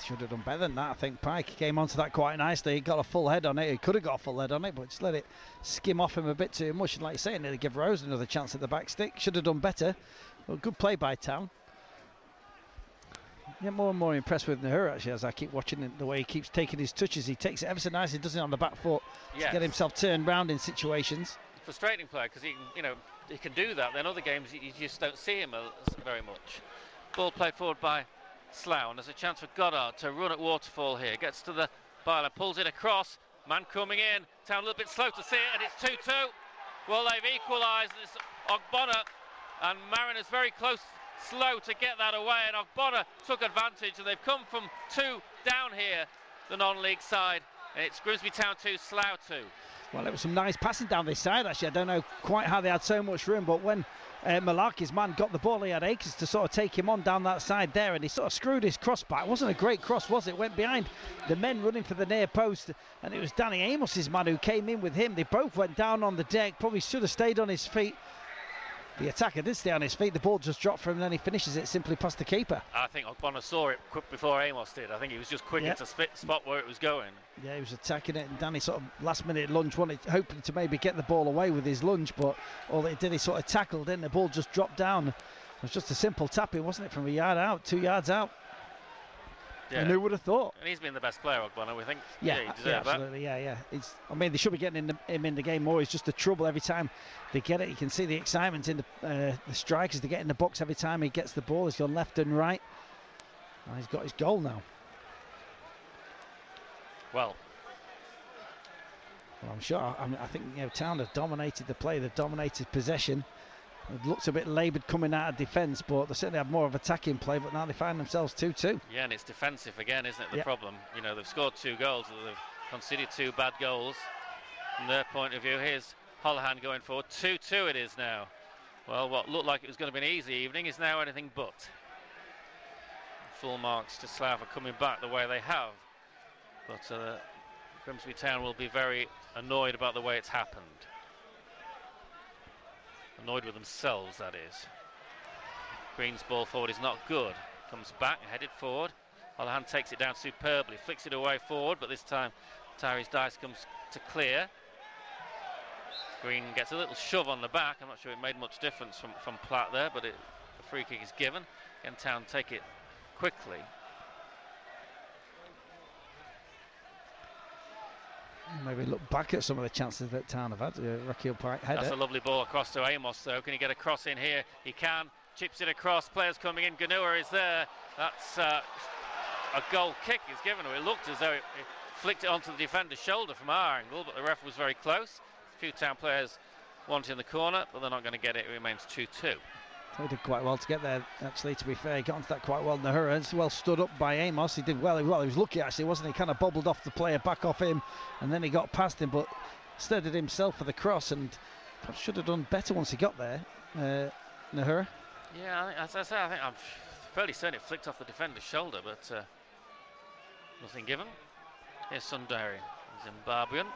Should have done better than that. I think Pike came onto that quite nicely. He got a full head on it. He could have got a full head on it, but just let it skim off him a bit too much. And like you say, nearly give Rose another chance at the back stick. Should have done better. Well, good play by Town. Yeah, more and more impressed with Nahur, actually, as I keep watching the way he keeps taking his touches. He takes it ever so nicely, does it on the back foot to get himself turned round in situations. Frustrating player, because he can do that. Then other games you just don't see him very much. Ball played forward by Slough, and there's a chance for Goddard to run at Waterfall here. Gets to the byline, pulls it across. Man coming in. Town a little bit slow to see it, and it's 2-2. Well, they've equalised. It's Ogbonna, and Mariners very close. Slow to get that away, and Ogbonna took advantage, and they've come from 2 down here, the non-league side, and it's Grimsby Town 2, Slough 2. Well, it was some nice passing down this side, actually. I don't know quite how they had so much room, but when Malarkey's man got the ball, he had Akers to sort of take him on down that side there, and he sort of screwed his cross back. It wasn't a great cross, was it? Went behind the men running for the near post, and it was Danny Amos's man who came in with him. They both went down on the deck, probably should have stayed on his feet. The attacker did stay on his feet. The ball just dropped from him, and then he finishes it simply past the keeper. I think Ogbonna saw it quick before Amos did. I think he was just quicker to spot where it was going. Yeah, he was attacking it, and Danny sort of last-minute lunge, hoping to maybe get the ball away with his lunge, but all he did, he sort of tackled in. The ball just dropped down It was just a simple tapping, wasn't it, from a yard out, 2 yards out. Yeah. And who would have thought? And he's been the best player, Ogbonna, we think. Yeah, he deserved absolutely, yeah. They should be getting him in the game more. It's just the trouble every time they get it. You can see the excitement in the strikers. They get in the box every time he gets the ball. He's gone left and right. And he's got his goal now. Well, I'm sure. I think Town have dominated the play. They've dominated possession. It looked a bit laboured coming out of defence, but they certainly had more of attacking play. But now they find themselves 2-2. Yeah, and it's defensive again, isn't it? The problem. They've scored 2 goals. They've conceded 2 bad goals. From their point of view, here's Holohan going forward. 2-2 it is now. Well, what looked like it was going to be an easy evening is now anything but. Full marks to Slough for coming back the way they have. But Grimsby Town will be very annoyed about the way it's happened. Annoyed with themselves, that is. Green's ball forward is not good. Comes back, headed forward. Holohan takes it down superbly, flicks it away forward, but this time Tyrese Dice comes to clear. Green gets a little shove on the back. I'm not sure it made much difference from Platt there, but the free kick is given. Again, Town take it quickly. Maybe look back at some of the chances that Town have had. Raquel Pike header. That's a lovely ball across to Amos, though. Can he get a cross in here? He can. Chips it across. Players coming in. Ganua is there. That's a goal kick is given. It looked as though it flicked it onto the defender's shoulder from our angle, but the ref was very close. A few Town players want in the corner, but they're not going to get it. It remains 2-2. He did quite well to get there, actually, to be fair. He got onto that quite well. Nahura, well stood up by Amos. He did well. He was lucky, actually, wasn't he? Kind of bobbled off the player, back off him, and then he got past him, but steadied himself for the cross, and should have done better once he got there, Nahura. Yeah, as I say, I think I'm fairly certain it flicked off the defender's shoulder, but nothing given. Here's Sundari, Zimbabwean,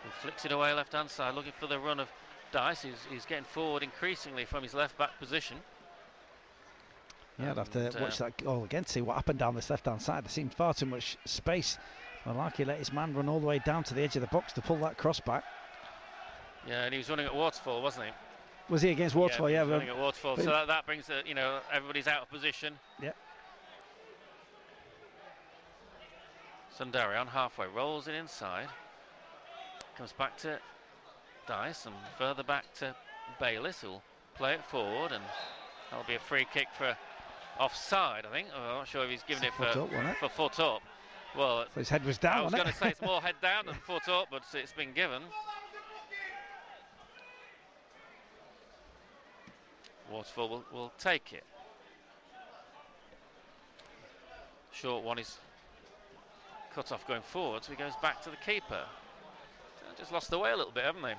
who flicks it away left-hand side, looking for the run of Dice. He's getting forward increasingly from his left-back position. Yeah, I'd have to watch that goal again to see what happened down this left-hand side. There seemed far too much space. Malaki let his man run all the way down to the edge of the box to pull that cross back. Yeah, and he was running at Waterfall, wasn't he? Was he against Waterfall? Yeah, he was running at Waterfall. So that brings everybody's out of position. Yeah. Sundarian halfway, rolls it inside. Comes back to Dice and further back to Bayliss, who'll play it forward, and that'll be a free kick for offside, I think. I'm not sure if he's given it for foot up. Well, so his head was down. I was going to say it's more head down than foot up, but it's been given. Waterfall will take it. Short one is cut off going forward, so he goes back to the keeper. Just lost the way a little bit, haven't they?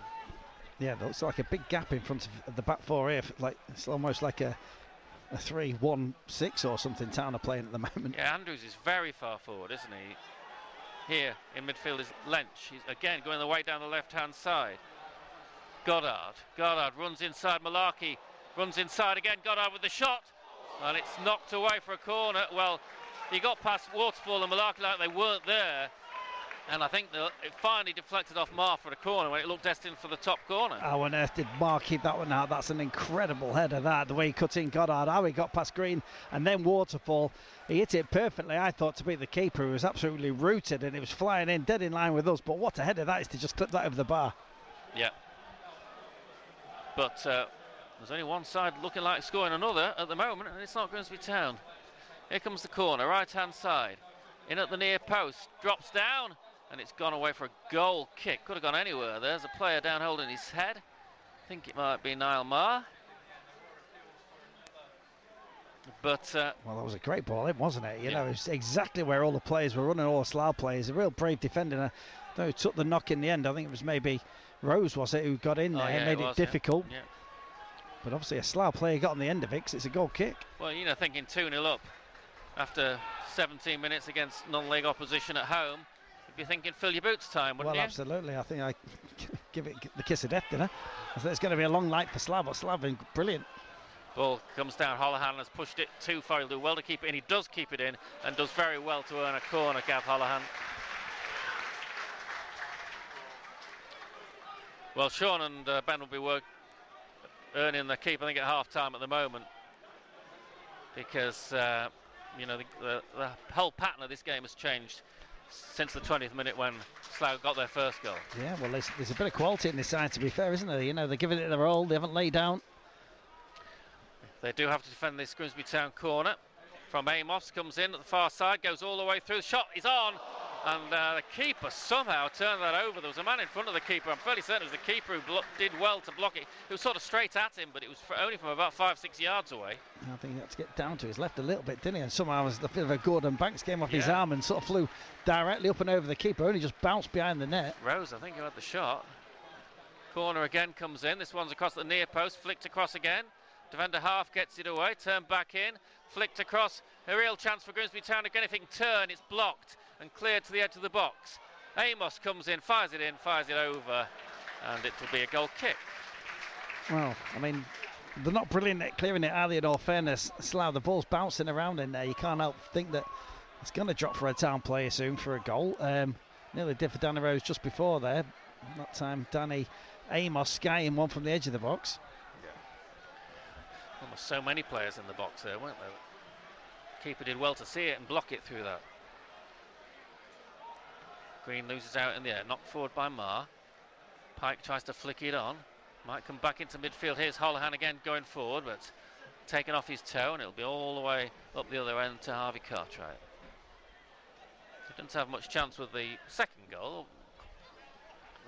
Yeah, it looks like a big gap in front of the back four here. Like it's almost like a 3-1-6 or something Town are playing at the moment. Yeah, Andrews is very far forward, isn't he? Here in midfield is Lench. He's again going the way down the left-hand side. Goddard runs inside. Malarkey runs inside again. Goddard with the shot, and it's knocked away for a corner. Well, he got past Waterfall and Malarkey like they weren't there. And I think it finally deflected off Marr for the corner when it looked destined for the top corner. How on earth did Marr keep that one out? That's an incredible header, that. The way he cut in Goddard, how he got past Green, and then Waterfall. He hit it perfectly, I thought, to beat the keeper, who was absolutely rooted, and it was flying in, dead in line with us. But what a header that is to just clip that over the bar. Yeah. But there's only one side looking like scoring another at the moment, and it's not Grimsby Town. Here comes the corner, right-hand side. In at the near post, drops down. And it's gone away for a goal kick. Could have gone anywhere. There's a player down holding his head. I think it might be Niall Marr. But well, that was a great ball, wasn't it? You know, it was exactly where all the players were running, all the Slough players. A real brave defender. Though he took the knock in the end. I think it was maybe Rose, was it, who got in there and made it difficult. Yeah. But obviously a Slough player got on the end of it because it's a goal kick. Well, thinking 2-0 up after 17 minutes against non-league opposition at home. You'd be thinking fill your boots time, wouldn't you? Well, absolutely. I think I give it the kiss of death, didn't I? I think it's going to be a long night for Slough, but Slough been brilliant. Ball comes down. Holohan has pushed it too far. He'll do well to keep it in. He does keep it in and does very well to earn a corner, Gav Holohan. Well, Sean and Ben will be earning the keep, I think, at half-time at the moment. because you know the whole pattern of this game has changed since the 20th minute when Slough got their first goal. Yeah, well, there's a bit of quality in this side, to be fair, isn't there? You know, they're giving it their all. They haven't laid down. They do have to defend this Grimsby Town corner. From Amos, comes in at the far side, goes all the way through. The shot is on, and the keeper somehow turned that over. There was a man in front of the keeper. I'm fairly certain it was the keeper who did well to block it. It was sort of straight at him, but it was only from about 5-6 yards away. I think he had to get down to his left a little bit, didn't he? And somehow it was a bit of a Gordon Banks game off his arm and sort of flew directly up and over the keeper, only just bounced behind the net. Rose, I think, who had the shot. Corner again comes in. This one's across the near post, flicked across again. Defender half gets it away, turned back in, flicked across. A real chance for Grimsby Town again. If it can turn, it's blocked and cleared to the edge of the box. Amos comes in, fires it over, and it will be a goal kick. Well, I mean, they're not brilliant at clearing it, are they, in all fairness? Slough, the ball's bouncing around in there. You can't help think that it's going to drop for a Town player soon for a goal. Nearly did for Danny Rose just before there. That time, Danny Amos skying one from the edge of the box. Almost so many players in the box there, weren't there? Keeper did well to see it and block it through that. Green loses out in the air, knocked forward by Marr. Pike tries to flick it on. Might come back into midfield. Here's Holohan again going forward, but taken off his toe, and it'll be all the way up the other end to Harvey Cartwright. He didn't have much chance with the second goal.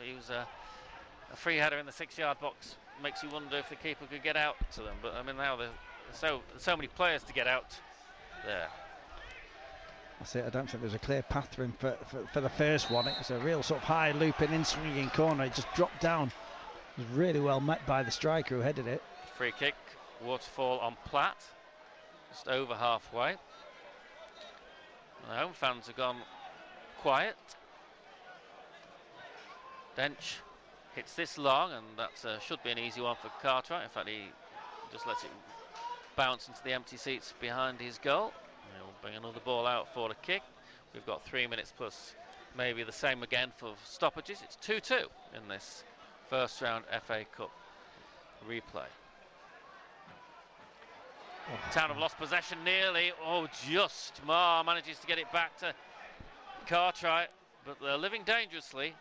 He was a free header in the 6-yard box. Makes you wonder if the keeper could get out to them, but I mean now there's so many players to get out there. That's it. I don't think there's a clear path for him for the first one. It was a real sort of high looping in swinging corner. It just dropped down. It was really well met by the striker who headed it. Free kick, Waterfall on Platt, just over halfway. And the home fans have gone quiet. Dench hits this long, and that should be an easy one for Cartwright. In fact, he just lets it bounce into the empty seats behind his goal. He'll bring another ball out for the kick. We've got 3 minutes plus maybe the same again for stoppages. It's 2-2 in this first round FA Cup replay. Town have lost possession nearly. Oh, just. Marr manages to get it back to Cartwright, but they're living dangerously.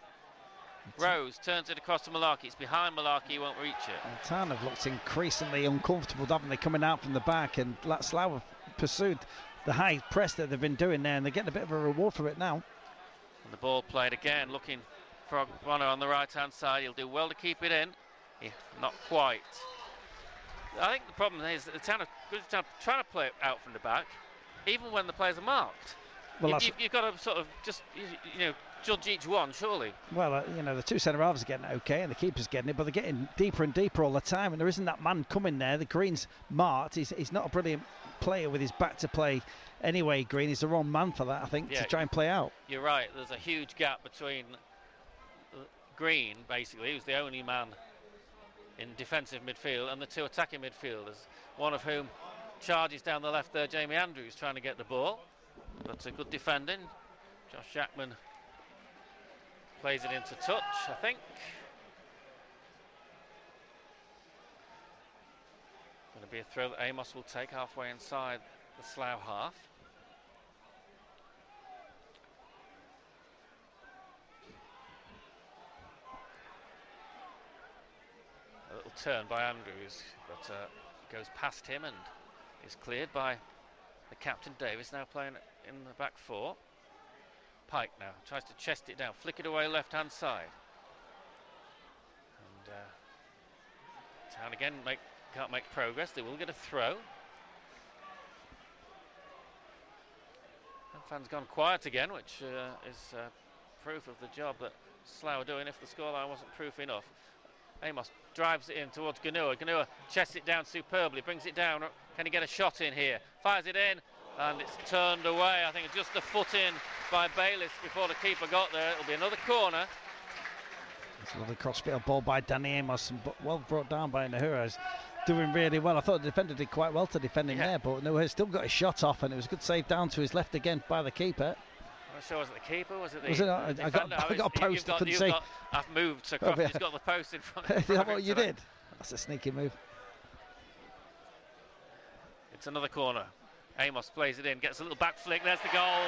Rose turns it across to Malarkey. It's behind Malarkey, he won't reach it. And Town have looked increasingly uncomfortable, haven't they, coming out from the back, and Slough have pursued the high press that they've been doing there, and they're getting a bit of a reward for it now. And the ball played again, looking for Bonner on the right-hand side. He'll do well to keep it in. Not quite. I think the problem is that the Town are trying to play it out from the back, even when the players are marked. Well, you've got to sort of just, you know, judge each one, surely. Well, you know, the two centre-halves are getting it okay, and the keeper's getting it, but they're getting deeper and deeper all the time, and there isn't that man coming there. The Green's marked. He's not a brilliant player with his back to play anyway, Green. He's the wrong man for that, I think, to try and play out. You're right. There's a huge gap between Green, basically, who's the only man in defensive midfield, and the two attacking midfielders, one of whom charges down the left there, Jamie Andrews, trying to get the ball. But a good defending. Josh Jackman plays it into touch, I think. Going to be a throw that Amos will take halfway inside the Slough half. A little turn by Andrews, but goes past him and is cleared by the captain Davis, now playing in the back four. Pike now tries to chest it down, flick it away left hand side, and Town again can't make progress. They will get a throw. And fans gone quiet again, which is proof of the job that Slough are doing if the scoreline wasn't proof enough. Amos drives it in towards Ganua. Ganua chests it down superbly, brings it down. Can he get a shot in here? Fires it in, and it's turned away. I think it's just a foot in by Bayliss before the keeper got there. It'll be another corner. It's a lovely cross-field ball by Danny Amos, and well brought down by Nahuras. Doing really well. I thought the defender did quite well to defend him there, but Nahuras still got his shot off, and it was a good save down to his left again by the keeper. I'm not sure, was it the keeper? Was it the I got a post, I couldn't see. I've moved across, he's got the post in front. Is that what you did? That's a sneaky move. It's another corner. Amos plays it in, gets a little back flick, there's the goal,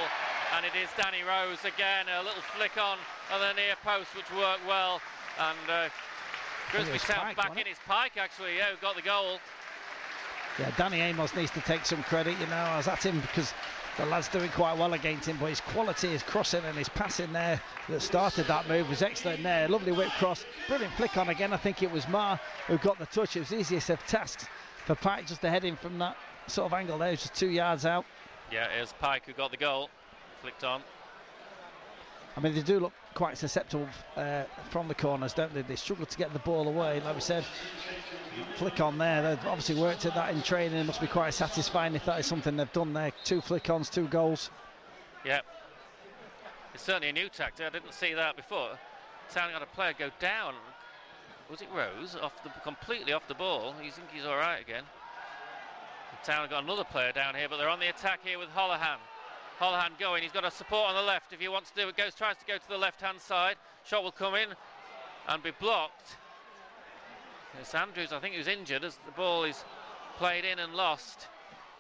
and it is Danny Rose again, a little flick on the near post which worked well, and Grimsby Town back in. It's Pike actually, who got the goal. Yeah, Danny Amos needs to take some credit, I was at him because the lad's doing quite well against him, but his quality, his crossing and his passing there that started that move was excellent there. Lovely whip cross, brilliant flick on again. I think it was Ma who got the touch. It was the easiest of tasks for Pike just to head in from that sort of angle there, just 2 yards out. Yeah, it was Pike who got the goal, flicked on. I mean, they do look quite susceptible from the corners, don't they? They struggle to get the ball away, like we said. Flick on there, they've obviously worked at that in training. It must be quite satisfying if that is something they've done there. 2 flick-ons, 2 goals. Yeah, it's certainly a new tactic. I didn't see that before. Town got a player go down. Was it Rose? Completely off the ball. You think he's all right again? Town have got another player down here, but they're on the attack here with Holohan. Holohan going, he's got a support on the left if he wants to do it. Tries to go to the left-hand side. Shot will come in and be blocked. It's Andrews, I think, who's injured as the ball is played in and lost.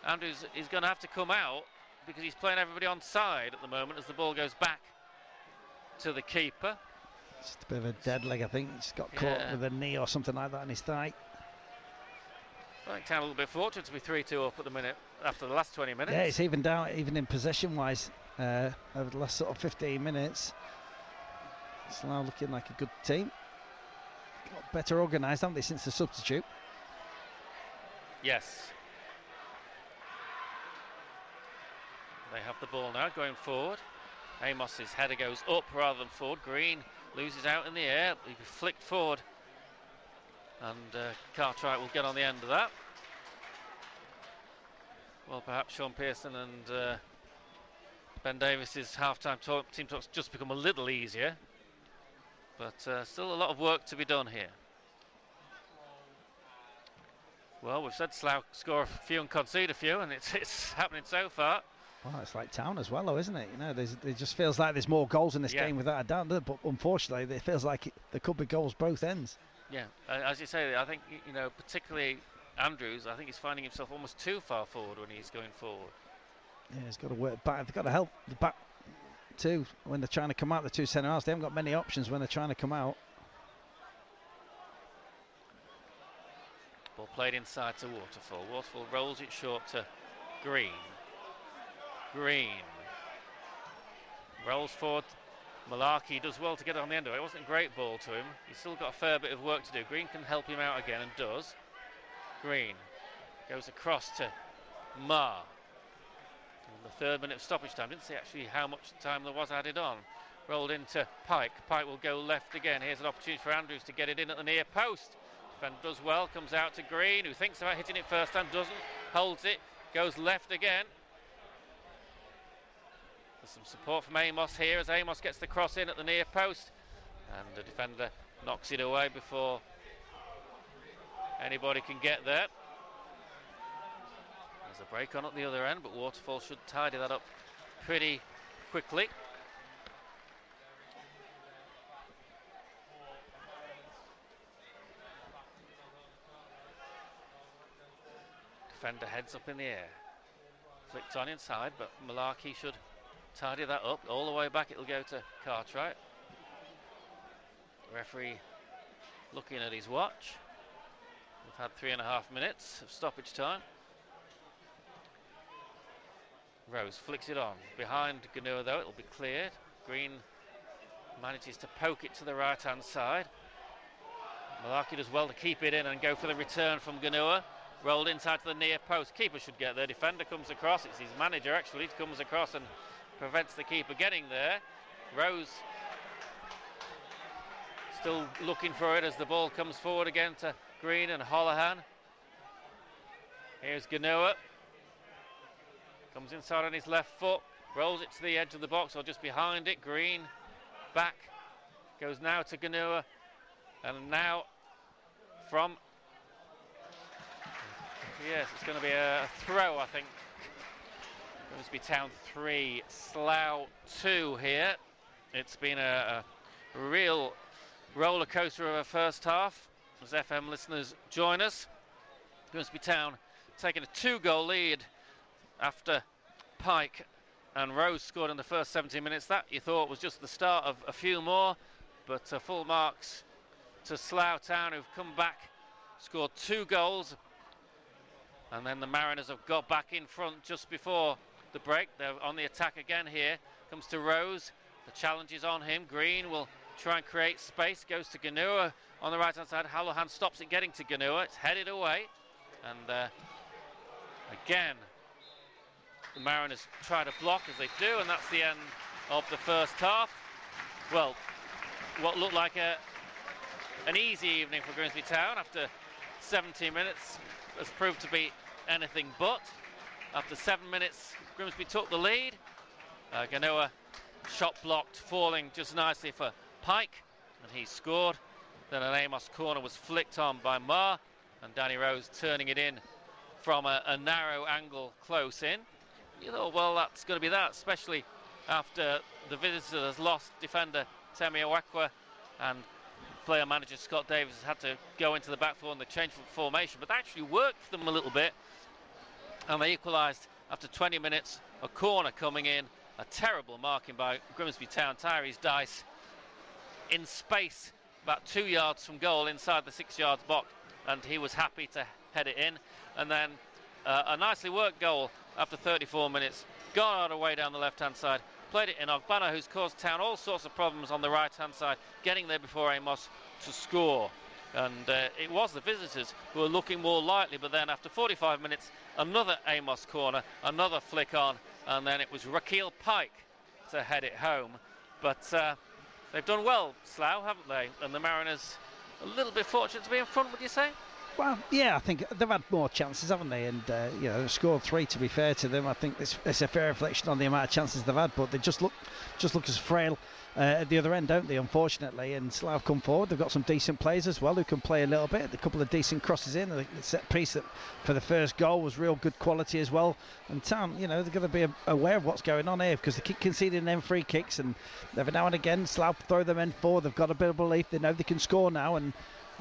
Andrews is going to have to come out because he's playing everybody on side at the moment as the ball goes back to the keeper. Just a bit of a dead leg, I think. He's got caught with a knee or something like that in his thigh. I think Town a little bit fortunate to be 3-2 up at the minute after the last 20 minutes. Yeah, it's even down, even in possession-wise, over the last sort of 15 minutes. Slough looking like a good team. Got better organised, haven't they, since the substitute? Yes. They have the ball now, going forward. Amos's header goes up rather than forward. Green loses out in the air. He flicked forward. And Cartwright will get on the end of that. Well, perhaps Sean Pearson and Ben Davis's half-time team talks just become a little easier. But still a lot of work to be done here. Well, we've said Slough score a few and concede a few, and it's happening so far. Well, it's like Town as well, though, isn't it? It just feels like there's more goals in this game without a doubt. But unfortunately, it feels like there could be goals both ends. Yeah, as you say, I think, particularly Andrews, I think he's finding himself almost too far forward when he's going forward. Yeah, he's got to work back. They've got to help the back too when they're trying to come out, the 2 centre halves. They haven't got many options when they're trying to come out. Ball played inside to Waterfall. Waterfall rolls it short to Green. Green rolls forward. Malarkey does well to get on the end of it. It wasn't a great ball to him. He's still got a fair bit of work to do. Green can help him out again and does. Green goes across to Ma. In the 3rd minute of stoppage time. Didn't see actually how much time there was added on. Rolled into Pike. Pike will go left again. Here's an opportunity for Andrews to get it in at the near post. Defender does well. Comes out to Green, who thinks about hitting it first time. Doesn't. Holds it. Goes left again. Some support from Amos here as Amos gets the cross in at the near post, and the defender knocks it away before anybody can get there. There's a break on at the other end, but Waterfall should tidy that up pretty quickly. Defender heads up in the air, flicked on inside, but Malarkey should tidy that up. All the way back it'll go to Cartwright. Referee looking at his watch. We've had 3.5 minutes of stoppage time. Rose flicks it on. Behind Ganua though, it'll be cleared. Green manages to poke it to the right hand side. Malarkey does well to keep it in and go for the return from Ganua. Rolled inside to the near post. Keeper should get there. Defender comes across. It's his manager actually. Comes across and prevents the keeper getting there. Rose still looking for it as the ball comes forward again to Green and Holohan. Here's Ganua. Comes inside on his left foot. Rolls it to the edge of the box or just behind it. Green back. Goes now to Ganua. And now from... Yes, it's going to be a throw, I think. Grimsby Town 3, Slough 2 here. It's been a real roller coaster of a first half as FM listeners join us. Grimsby Town taking a 2-goal lead after Pike and Rose scored in the first 17 minutes. That you thought was just the start of a few more, but full marks to Slough Town, who've come back, scored 2 goals, and then the Mariners have got back in front just before the break. They're on the attack again here. Comes to Rose. The challenge is on him. Green will try and create space. Goes to Ganua on the right-hand side. Hallohan stops it getting to Ganua. It's headed away. And again, the Mariners try to block as they do, and that's the end of the first half. Well, what looked like an easy evening for Grimsby Town after 17 minutes has proved to be anything but. After 7 minutes, Grimsby took the lead. Ganua shot blocked, falling just nicely for Pike, and he scored. Then an Amos corner was flicked on by Marr, and Danny Rose turning it in from a narrow angle close in. You thought, well, that's going to be that, especially after the visitors lost defender Temi Owekwa, and player manager Scott Davis has had to go into the back four and the change of formation, but that actually worked for them a little bit, and they equalised after 20 minutes. A corner coming in, a terrible marking by Grimsby Town. Tyrese Dice in space about 2 yards from goal inside the 6 yards box, and he was happy to head it in. And then a nicely worked goal after 34 minutes, gone out of way down the left hand side, played it in Ogbonna, who's caused Town all sorts of problems on the right hand side, getting there before Amos to score. And it was the visitors who were looking more likely, but then after 45 minutes, another Amos corner, another flick on, and then it was Raquel Pike to head it home. But they've done well, Slough, haven't they? And the Mariners a little bit fortunate to be in front, would you say? Well, yeah, I think they've had more chances, haven't they? And they've scored 3. To be fair to them, I think it's a fair reflection on the amount of chances they've had. But they just look as frail at the other end, don't they? Unfortunately, and Slough come forward. They've got some decent players as well who can play a little bit. A couple of decent crosses in. The set piece that for the first goal was real good quality as well. And Town, they're going to be aware of what's going on here, because they keep conceding them free kicks, and every now and again Slough throw them in forward. They've got a bit of belief. They know they can score now, and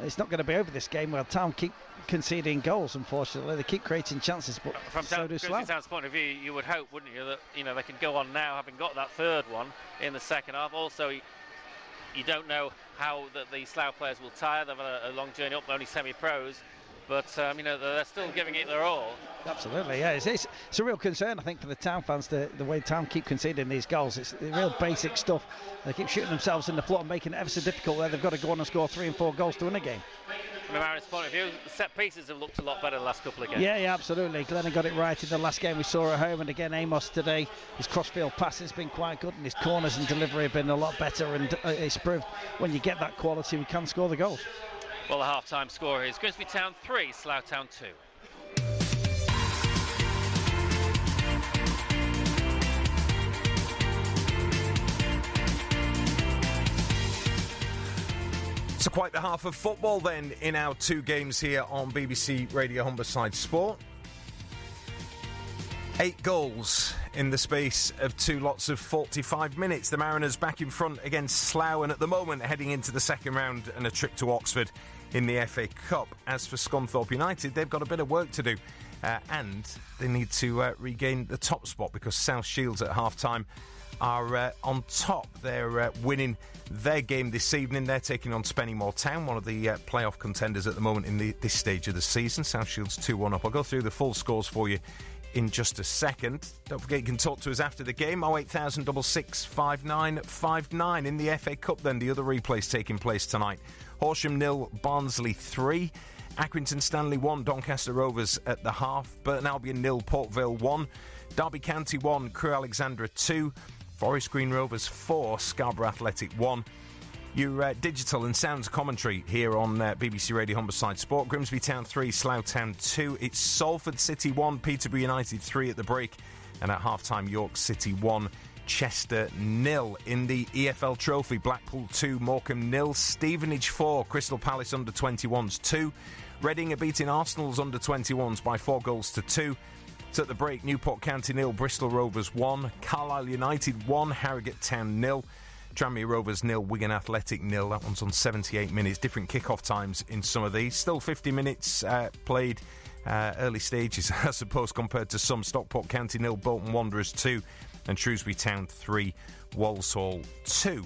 it's not going to be over this game. Well, Town keep conceding goals, unfortunately. They keep creating chances, but from so do Slough. Town's point of view, you would hope, wouldn't you, that they can go on now, having got that third one in the second half. Also, you don't know how the Slough players will tire. They've had a long journey up, only semi-pros, but they're still giving it their all. Absolutely, yeah. It's a real concern, I think, for the Town fans, the way Town keep conceding these goals. It's real basic stuff. They keep shooting themselves in the foot and making it ever so difficult where they've got to go on and score 3 and 4 goals to win a game. From the Mariners' point of view, the set pieces have looked a lot better the last couple of games. Yeah, absolutely. Glennon got it right in the last game we saw at home, and again Amos today, his crossfield passing has been quite good, and his corners and delivery have been a lot better, and it's proved when you get that quality we can score the goals. Well, the half-time score is Grimsby Town 3, Slough Town 2. So quite the half of football then in our 2 games here on BBC Radio Humberside Sport. 8 goals in the space of 2 lots of 45 minutes. The Mariners back in front against Slough, and at the moment heading into the second round and a trip to Oxford in the FA Cup. As for Scunthorpe United, they've got a bit of work to do, and they need to regain the top spot, because South Shields at half-time are on top. They're winning their game this evening. They're taking on Spennymoor Town, one of the playoff contenders at the moment in this stage of the season. South Shields 2-1 up. I'll go through the full scores for you in just a second. Don't forget you can talk to us after the game. 08000 66 5959. In the FA Cup then, the other replays taking place tonight. Horsham 0, Barnsley 3. Accrington Stanley 1, Doncaster Rovers at the half. Burton Albion 0, Port Vale 1. Derby County 1, Crewe Alexandra 2. Forest Green Rovers 4, Scarborough Athletic 1. Your digital and sounds commentary here on BBC Radio Humberside Sport. Grimsby Town 3, Slough Town 2. It's Salford City 1, Peterborough United 3 at the break. And at half-time, York City 1, Chester 0. In the EFL Trophy, Blackpool 2, Morecambe 0. Stevenage 4, Crystal Palace under-21s 2. Reading are beating Arsenal's under-21s by 4 goals to 2. So at the break, Newport County 0, Bristol Rovers 1, Carlisle United 1, Harrogate Town 0, Tranmere Rovers 0, Wigan Athletic 0. That one's on 78 minutes. Different kick-off times in some of these. Still 50 minutes played early stages, I suppose, compared to some. Stockport County 0, Bolton Wanderers 2, and Shrewsbury Town 3, Walsall 2.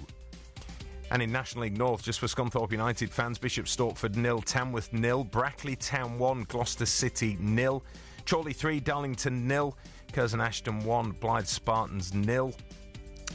And in National League North, just for Scunthorpe United fans, Bishop Stortford 0, Tamworth 0, Brackley Town 1, Gloucester City 0, Chorley 3, Darlington 0, Curzon Ashton 1, Blythe Spartans 0,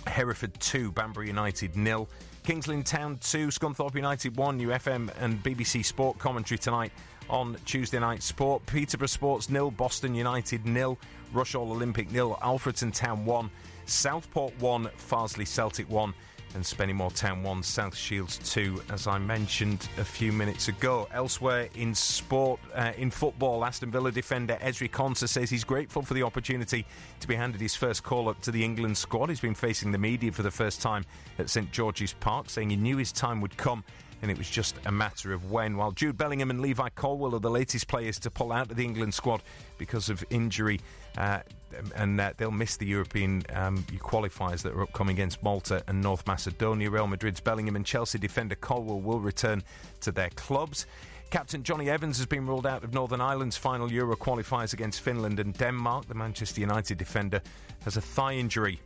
Hereford 2, Banbury United 0, Kings Lynn Town 2, Scunthorpe United 1, New FM and BBC Sport commentary tonight on Tuesday Night Sport. Peterborough Sports 0, Boston United 0, Rushall Olympic 0, Alfreton Town 1, Southport 1, Farsley Celtic 1, and Spennymoor Town 1, South Shields 2, as I mentioned a few minutes ago. Elsewhere in sport, in football, Aston Villa defender Ezri Konsa says he's grateful for the opportunity to be handed his first call-up to the England squad. He's been facing the media for the first time at St George's Park, saying he knew his time would come and it was just a matter of when. While Jude Bellingham and Levi Colwill are the latest players to pull out of the England squad because of injury, and they'll miss the European qualifiers that are upcoming against Malta and North Macedonia. Real Madrid's Bellingham and Chelsea defender Colwill will return to their clubs. Captain Johnny Evans has been ruled out of Northern Ireland's final Euro qualifiers against Finland and Denmark. The Manchester United defender has a thigh injury.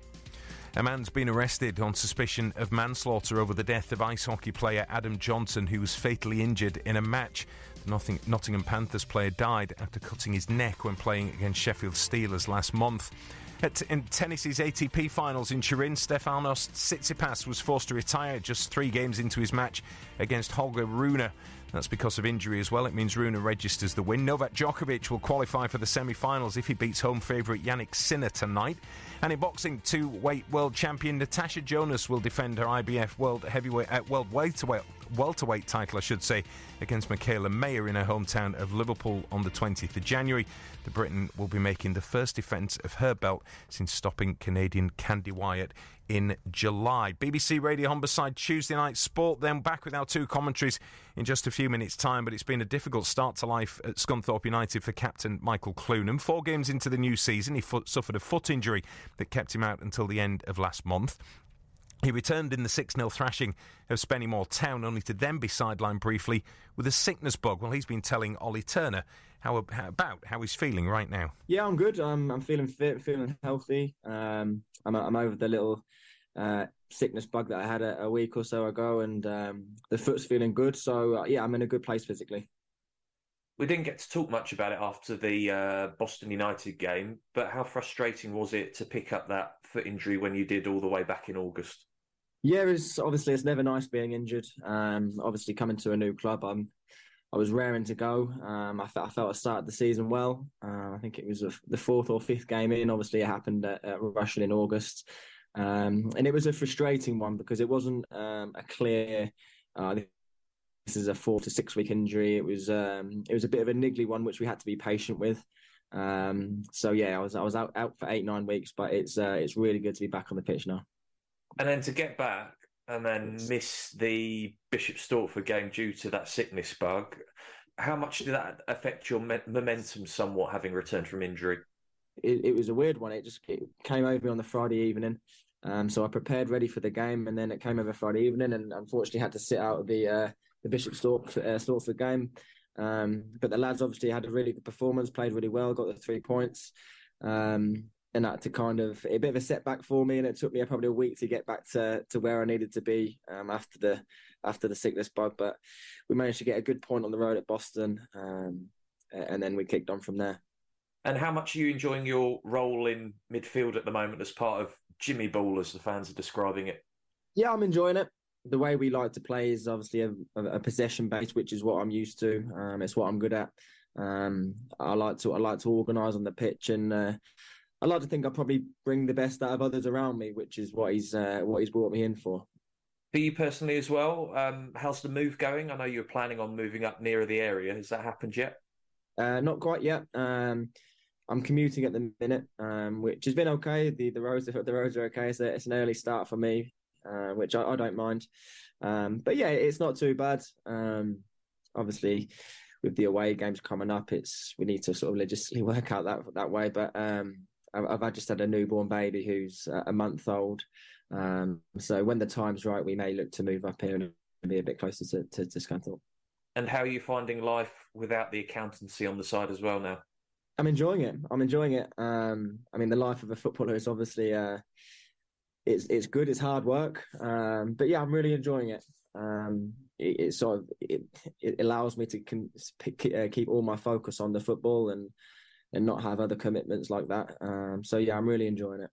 A man's been arrested on suspicion of manslaughter over the death of ice hockey player Adam Johnson, who was fatally injured in a match. The Nottingham Panthers player died after cutting his neck when playing against Sheffield Steelers last month. In tennis's ATP finals in Turin, Stefanos Tsitsipas was forced to retire just 3 games into his match against Holger Rune. That's because of injury as well. It means Rune registers the win. Novak Djokovic will qualify for the semi-finals if he beats home favourite Yannick Sinner tonight. And in boxing, 2-weight world champion Natasha Jonas will defend her IBF welterweight title, against Michaela Mayer in her hometown of Liverpool on the 20th of January. The Briton will be making the first defence of her belt since stopping Canadian Candy Wyatt in July. BBC Radio Humberside Tuesday Night Sport, then back with our 2 commentaries in just a few minutes' time. But it's been a difficult start to life at Scunthorpe United for captain Michael Clunham. 4 games into the new season, he suffered a foot injury that kept him out until the end of last month. He returned in the 6-0 thrashing of Spennymoor Town, only to then be sidelined briefly with a sickness bug. Well, he's been telling Ollie Turner how he's feeling right now. Yeah, I'm good. I'm feeling fit, feeling healthy. I'm over the little sickness bug that I had a week or so ago, and the foot's feeling good. So, yeah, I'm in a good place physically. We didn't get to talk much about it after the Boston United game, but how frustrating was it to pick up that foot injury when you did all the way back in August? Yeah, it's never nice being injured. Obviously, coming to a new club, I was raring to go. I felt I started the season well. I think it was the 4th or 5th game in. Obviously, it happened at Rushall in August. And it was a frustrating one because it wasn't a clear, this is a 4 to 6 week injury. It was a bit of a niggly one, which we had to be patient with. So yeah, I was out for 8-9 weeks, but it's really good to be back on the pitch now. And then to get back and then miss the Bishop Stortford game due to that sickness bug, how much did that affect your momentum somewhat, having returned from injury? It was a weird one. It came over me on the Friday evening. So I prepared ready for the game, and then it came over Friday evening, and unfortunately had to sit out of the Bishop Stortford game. But the lads obviously had a really good performance, played really well, got the 3 points. And that to kind of a bit of a setback for me, and it took me probably a week to get back to where I needed to be after the sickness bug. But we managed to get a good point on the road at Boston, and then we kicked on from there. And how much are you enjoying your role in midfield at the moment as part of Jimmy Ball, as the fans are describing it? Yeah, I'm enjoying it. The way we like to play is obviously a possession base, which is what I'm used to. It's what I'm good at. I like to organise on the pitch, and I like to think I probably bring the best out of others around me, which is what he's brought me in for. For you personally as well, how's the move going? I know you were planning on moving up nearer the area. Has that happened yet? Not quite yet. I'm commuting at the minute, which has been okay. The roads are okay. So it's an early start for me, which I don't mind. But yeah, it's not too bad. Obviously, with the away games coming up, we need to sort of logistically work out that way. But I've just had a newborn baby who's a month old. So when the time's right, we may look to move up here and be a bit closer to Scunthorpe. And how are you finding life without the accountancy on the side as well now? I'm enjoying it. I mean, the life of a footballer is obviously it's good. It's hard work, but yeah, I'm really enjoying it. It allows me to keep all my focus on the football and not have other commitments like that. So yeah, I'm really enjoying it.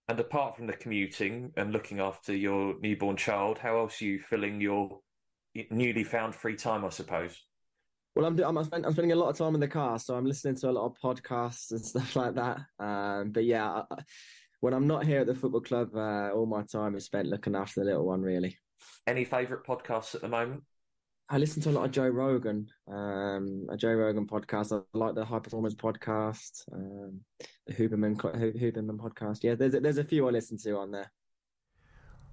And apart from the commuting and looking after your newborn child, how else are you filling your newly found free time, I suppose? Well, I'm spending a lot of time in the car, so I'm listening to a lot of podcasts and stuff like that. But yeah, when I'm not here at the football club, all my time is spent looking after the little one, really. Any favourite podcasts at the moment? I listen to a lot of Joe Rogan, a Joe Rogan podcast. I like the High Performance podcast, the Huberman podcast. Yeah, there's a few I listen to on there.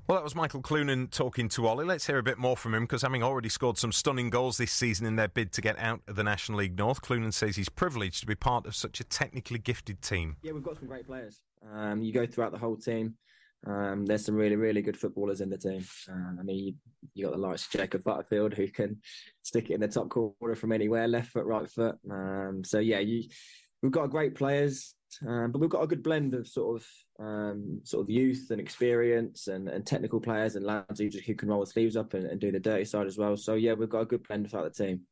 Well, that was Michael Clunan talking to Ollie. Let's hear a bit more from him, because having already scored some stunning goals this season in their bid to get out of the National League North, Clunan says he's privileged to be part of such a technically gifted team. Yeah, we've got some great players. You go throughout the whole team. There's some really, really good footballers in the team. I mean, you got the likes of Jacob Butterfield, who can stick it in the top corner from anywhere, left foot, right foot. So yeah, we've got great players, but we've got a good blend of sort of youth and experience and technical players and lads who can roll the sleeves up and do the dirty side as well. So yeah, we've got a good blend throughout the team.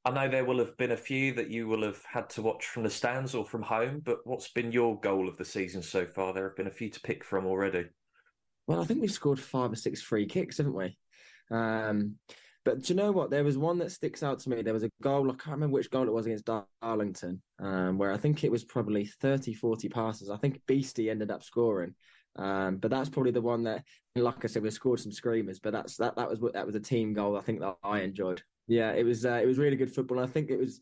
I know there will have been a few that you will have had to watch from the stands or from home, but what's been your goal of the season so far? There have been a few to pick from already. Well, I think we've scored 5 or 6 free kicks, haven't we? But do you know what? There was one that sticks out to me. There was a goal, I can't remember which goal it was against Darlington, where I think it was probably 30, 40 passes. I think Beastie ended up scoring. But that's probably the one that, like I said, we scored some screamers, but that was a team goal I think that I enjoyed. Yeah, it was really good football. And I think it was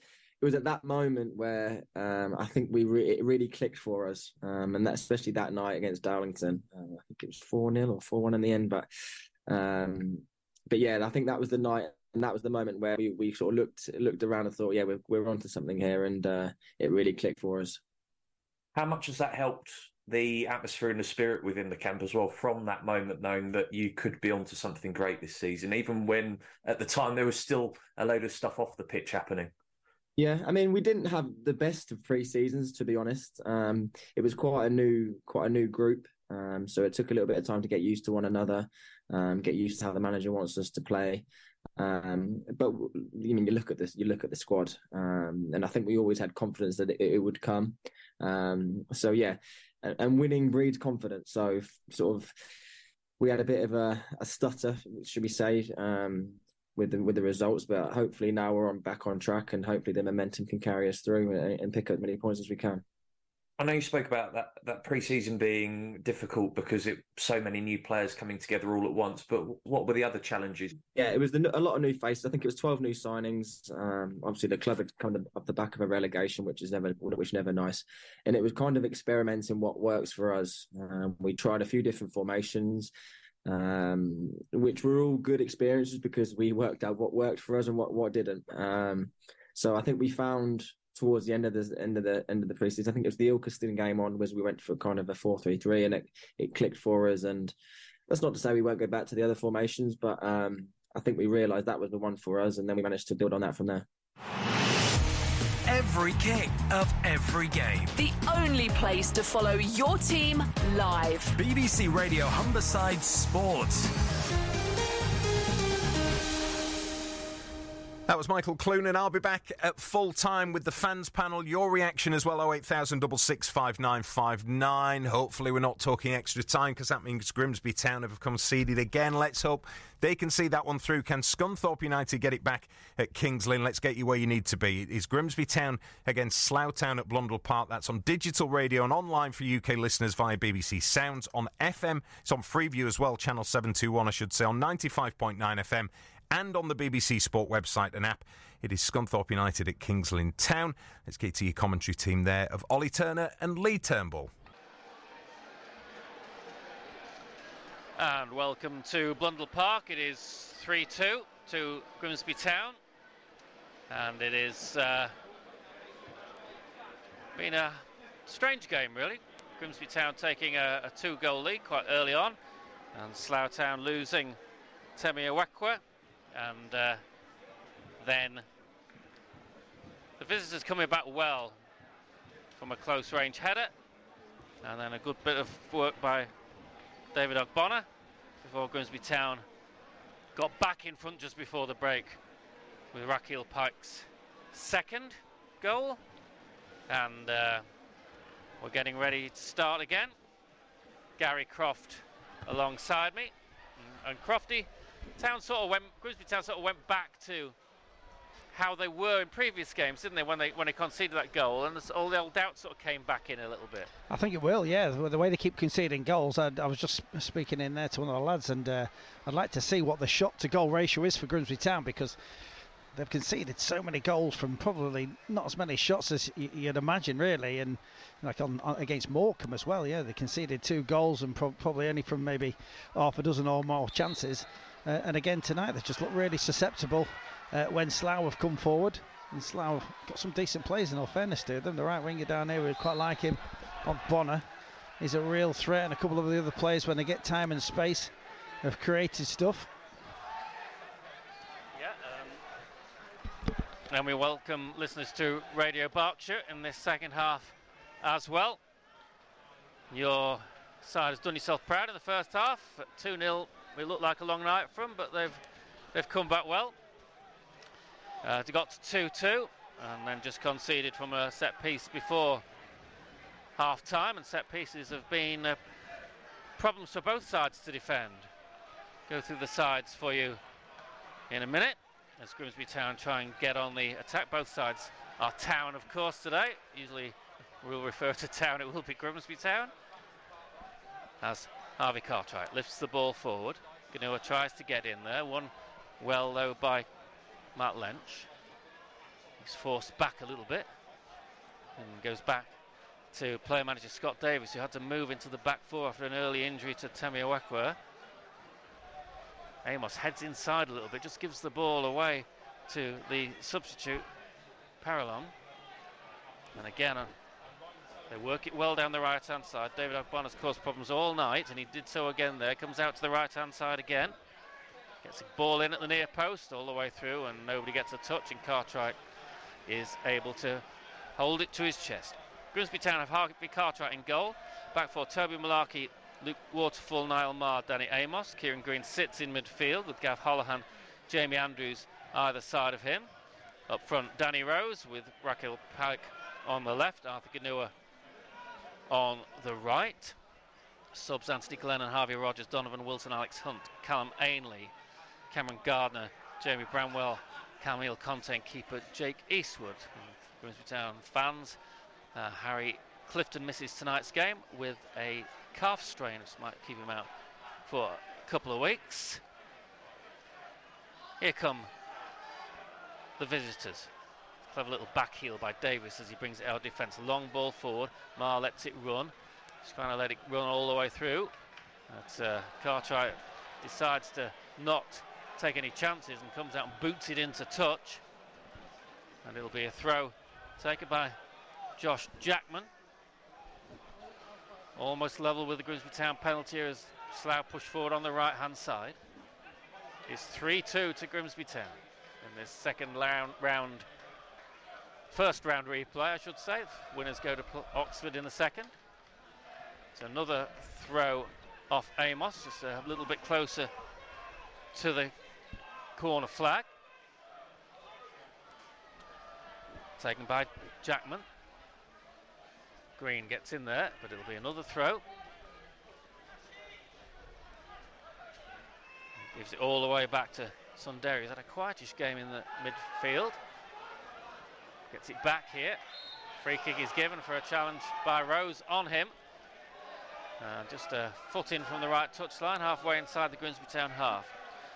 at that moment where I think it really clicked for us, and that especially that night against Darlington. I think it was 4-0 or 4-1 in the end, but yeah, I think that was the night, and that was the moment where we sort of looked around and thought, yeah, we're onto something here, and it really clicked for us. How much has that helped the atmosphere and the spirit within the camp as well, from that moment, knowing that you could be onto something great this season, even when at the time there was still a load of stuff off the pitch happening? Yeah, I mean, we didn't have the best of pre-seasons, to be honest. It was quite a new group, so it took a little bit of time to get used to one another, get used to how the manager wants us to play. But you look at the squad, and I think we always had confidence that it would come. So yeah, and winning breeds confidence. So sort of, we had a bit of a stutter, should we say, with the results, but hopefully now we're back on track, and hopefully the momentum can carry us through and pick up as many points as we can. I know you spoke about that pre-season being difficult because so many new players coming together all at once, but what were the other challenges? Yeah, it was a lot of new faces. I think it was 12 new signings. Obviously, the club had come up the back of a relegation, which is never nice, and it was kind of experimenting what works for us. We tried a few different formations, which were all good experiences because we worked out what worked for us and what didn't. So I think we found towards the end of the pre-season, I think it was the Ilkeston game on, was we went for kind of a 4-3-3, and it clicked for us. And that's not to say we won't go back to the other formations, but I think we realised that was the one for us, and then we managed to build on that from there. Every kick of every game. The only place to follow your team live. BBC Radio Humberside Sports. That was Michael Clunan. I'll be back at full time with the fans panel. Your reaction as well, 08000 665959. Hopefully we're not talking extra time, because that means Grimsby Town have conceded again. Let's hope they can see that one through. Can Scunthorpe United get it back at Kings Lynn? Let's get you where you need to be. It is Grimsby Town against Slough Town at Blundell Park. That's on digital radio and online for UK listeners via BBC Sounds. On FM, it's on Freeview as well, channel 721 I should say, on 95.9 FM. And on the BBC Sport website and app. It is Scunthorpe United at Kings Lynn Town. Let's get to your commentary team there of Ollie Turner and Lee Turnbull. And welcome to Blundell Park. It is 3-2 to Grimsby Town. And it is been a strange game, really. Grimsby Town taking a 2-goal lead quite early on. And Slough Town losing Temi Awekwa. And then the visitors coming back well from a close range header, and then a good bit of work by David Ogbonna before Grimsby Town got back in front just before the break with Raquel Pike's second goal. And we're getting ready to start again. Gary Croft alongside me, and Crofty. Grimsby Town sort of went back to how they were in previous games, didn't they? When they conceded that goal, and all the old doubts sort of came back in a little bit. I think it will, yeah. The way they keep conceding goals. I was just speaking in there to one of the lads, and I'd like to see what the shot-to-goal ratio is for Grimsby Town, because they've conceded so many goals from probably not as many shots as you'd imagine, really. And like on against Morecambe as well, yeah, they conceded 2 goals and probably only from maybe half a dozen or more chances. And again tonight, they just look really susceptible when Slough have come forward. And Slough got some decent players, in all fairness to them. The right winger down here, we quite like him, Bonner. He's a real threat, and a couple of the other players, when they get time and space, have created stuff. And we welcome listeners to Radio Berkshire in this second half as well. Your side has done yourself proud in the first half. At 2-0, it looked like a long night for them, but they've come back well. They got to 2-2 and then just conceded from a set piece before half time, and set pieces have been problems for both sides to defend. Go through the sides for you in a minute as Grimsby Town try and get on the attack. Both sides are Town, of course, today. Usually we'll refer to Town, it will be Grimsby Town. As Harvey Cartwright lifts the ball forward. Ganua tries to get in there. Won well, though, by Matt Lynch. He's forced back a little bit and goes back to player manager Scott Davis, who had to move into the back four after an early injury to Temi Awekwa. Amos heads inside a little bit, just gives the ball away to the substitute, Paralon. And again, they work it well down the right-hand side. David Ogbonna's caused problems all night, and he did so again there. Comes out to the right-hand side again. Gets the ball in at the near post all the way through, and nobody gets a touch, and Cartwright is able to hold it to his chest. Grimsby Town have Harvey Cartwright in goal. Back for Toby Malarkey, Luke Waterfall, Niall Marr, Danny Amos. Kieran Green sits in midfield with Gav Holohan, Jamie Andrews either side of him. Up front, Danny Rose with Raquel Pike on the left, Arthur Ganua on the right. Subs Anthony Glenn and Harvey Rogers, Donovan Wilson, Alex Hunt, Callum Ainley, Cameron Gardner, Jamie Bramwell, Camille Conte, and keeper Jake Eastwood. And Grimsby Town fans, Harry Clifton misses tonight's game with a calf strain, which might keep him out for a couple of weeks. Here come the visitors. Clever little back heel by Davis as he brings it out of defence. Long ball forward. Marr lets it run. Just trying to let it run all the way through. But Cartwright decides to not take any chances and comes out and boots it into touch. And it'll be a throw taken by Josh Jackman. Almost level with the Grimsby Town penalty as Slough push forward on the right hand side. It's 3-2 to Grimsby Town in this first round replay, I should say. Winners go to Oxford in the second. It's another throw off Amos, just a little bit closer to the corner flag. Taken by Jackman. Green gets in there, but it'll be another throw. Gives it all the way back to Sundari. He's had a quietish game in the midfield. Gets it back here. Free kick is given for a challenge by Rose on him. Just a foot in from the right touchline, halfway inside the Grimsby Town half.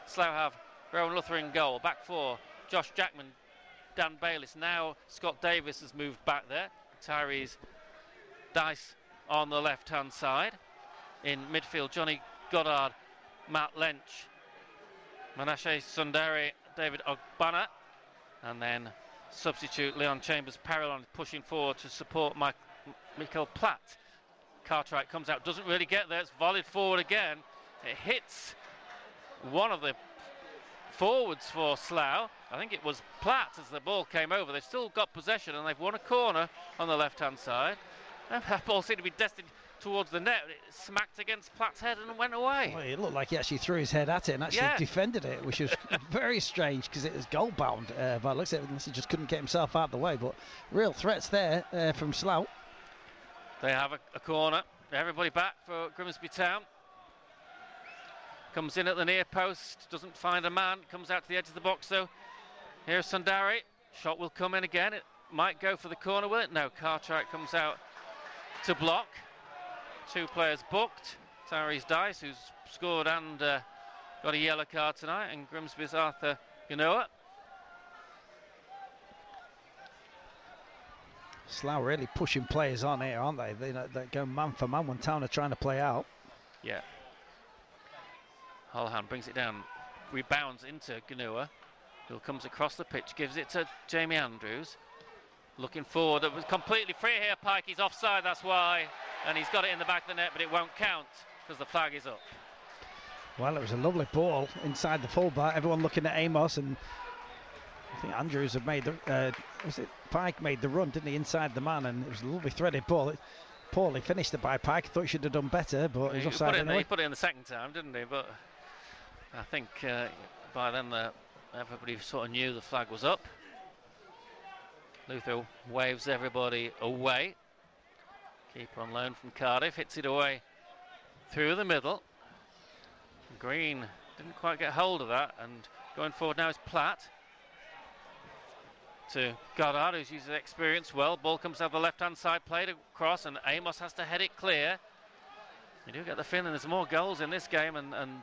Slough have Rowan Luther in goal. Back four, Josh Jackman, Dan Bayliss. Now Scott Davis has moved back there. Tyrese Dice on the left-hand side. In midfield, Johnny Goddard, Matt Lynch, Menashe Sundari, David Ogbonna, and then substitute Leon Chambers Paralon pushing forward to support Michael Platt. Cartwright comes out, doesn't really get there, it's volleyed forward again. It hits one of the forwards for Slough. I think it was Platt as the ball came over. They've still got possession and they've won a corner on the left-hand side. And that ball seemed to be destined towards the net. It smacked against Platt's head and went away. Well, it looked like he actually threw his head at it and actually defended it, which was very strange because it was goal-bound. But it looks like he just couldn't get himself out of the way. But real threats there from Slough. They have a corner. Everybody back for Grimsby Town. Comes in at the near post, doesn't find a man, comes out to the edge of the box though. Here's Sundari, shot will come in again, it might go for the corner, will it? No, Cartwright comes out to block. 2 players booked, Tyrese Dice, who's scored and got a yellow card tonight, and Grimsby's Arthur Ganoa. Slough really pushing players on here, aren't they? They go man for man when Town are trying to play out. Yeah. Holohan brings it down, rebounds into Ganoa, who comes across the pitch, gives it to Jamie Andrews. Looking forward, it was completely free here, Pike, he's offside, that's why. And he's got it in the back of the net, but it won't count because the flag is up. Well, it was a lovely ball inside the fullback, everyone looking at Amos, and I think Andrews had made the, Pike made the run, didn't he, inside the man, and it was a lovely threaded ball. Poorly finished it by Pike, thought he should have done better, but he was offside anyway. He put it in the second time, didn't he? But I think by then everybody sort of knew the flag was up. Luther waves everybody away. Keeper on loan from Cardiff, hits it away through the middle. Green didn't quite get hold of that, and going forward now is Platt. To Goddard, who's used his experience well. Ball comes out the left-hand side, played across, and Amos has to head it clear. You do get the feeling there's more goals in this game, and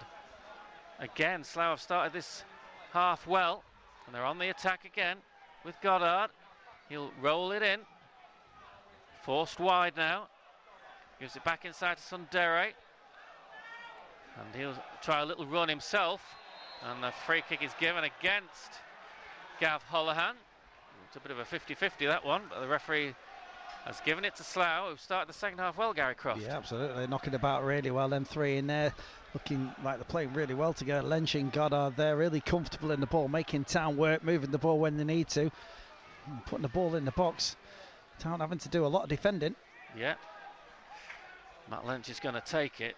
again, Slough have started this half well, and they're on the attack again with Goddard. He'll roll it in. Forced wide now. Gives it back inside to Sundere. And he'll try a little run himself. And the free kick is given against Gav Holohan. It's a bit of a 50-50 that one, but the referee has given it to Slough, who started the second half well, Gary Croft. Yeah, absolutely. Knocking about really well. Them 3 in there, looking like they're playing really well together. Lynch and Goddard there, really comfortable in the ball, making Town work, moving the ball when they need to, putting the ball in the box. Town having to do a lot of defending. Yeah. Matt Lynch is going to take it.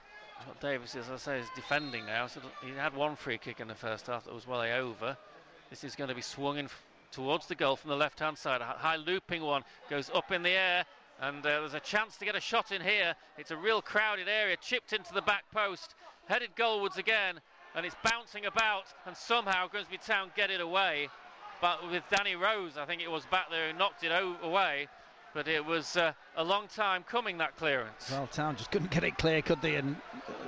What Davis, as I say, is defending now. So he had 1 free kick in the first half that was well over. This is going to be swung in towards the goal from the left-hand side. A high looping one goes up in the air, and there's a chance to get a shot in here. It's a real crowded area, chipped into the back post, headed goalwards again, and it's bouncing about, and somehow Grimsby Town get it away. But with Danny Rose, I think it was back there, who knocked it away. But it was a long time coming, that clearance. Well, Town just couldn't get it clear, could they? And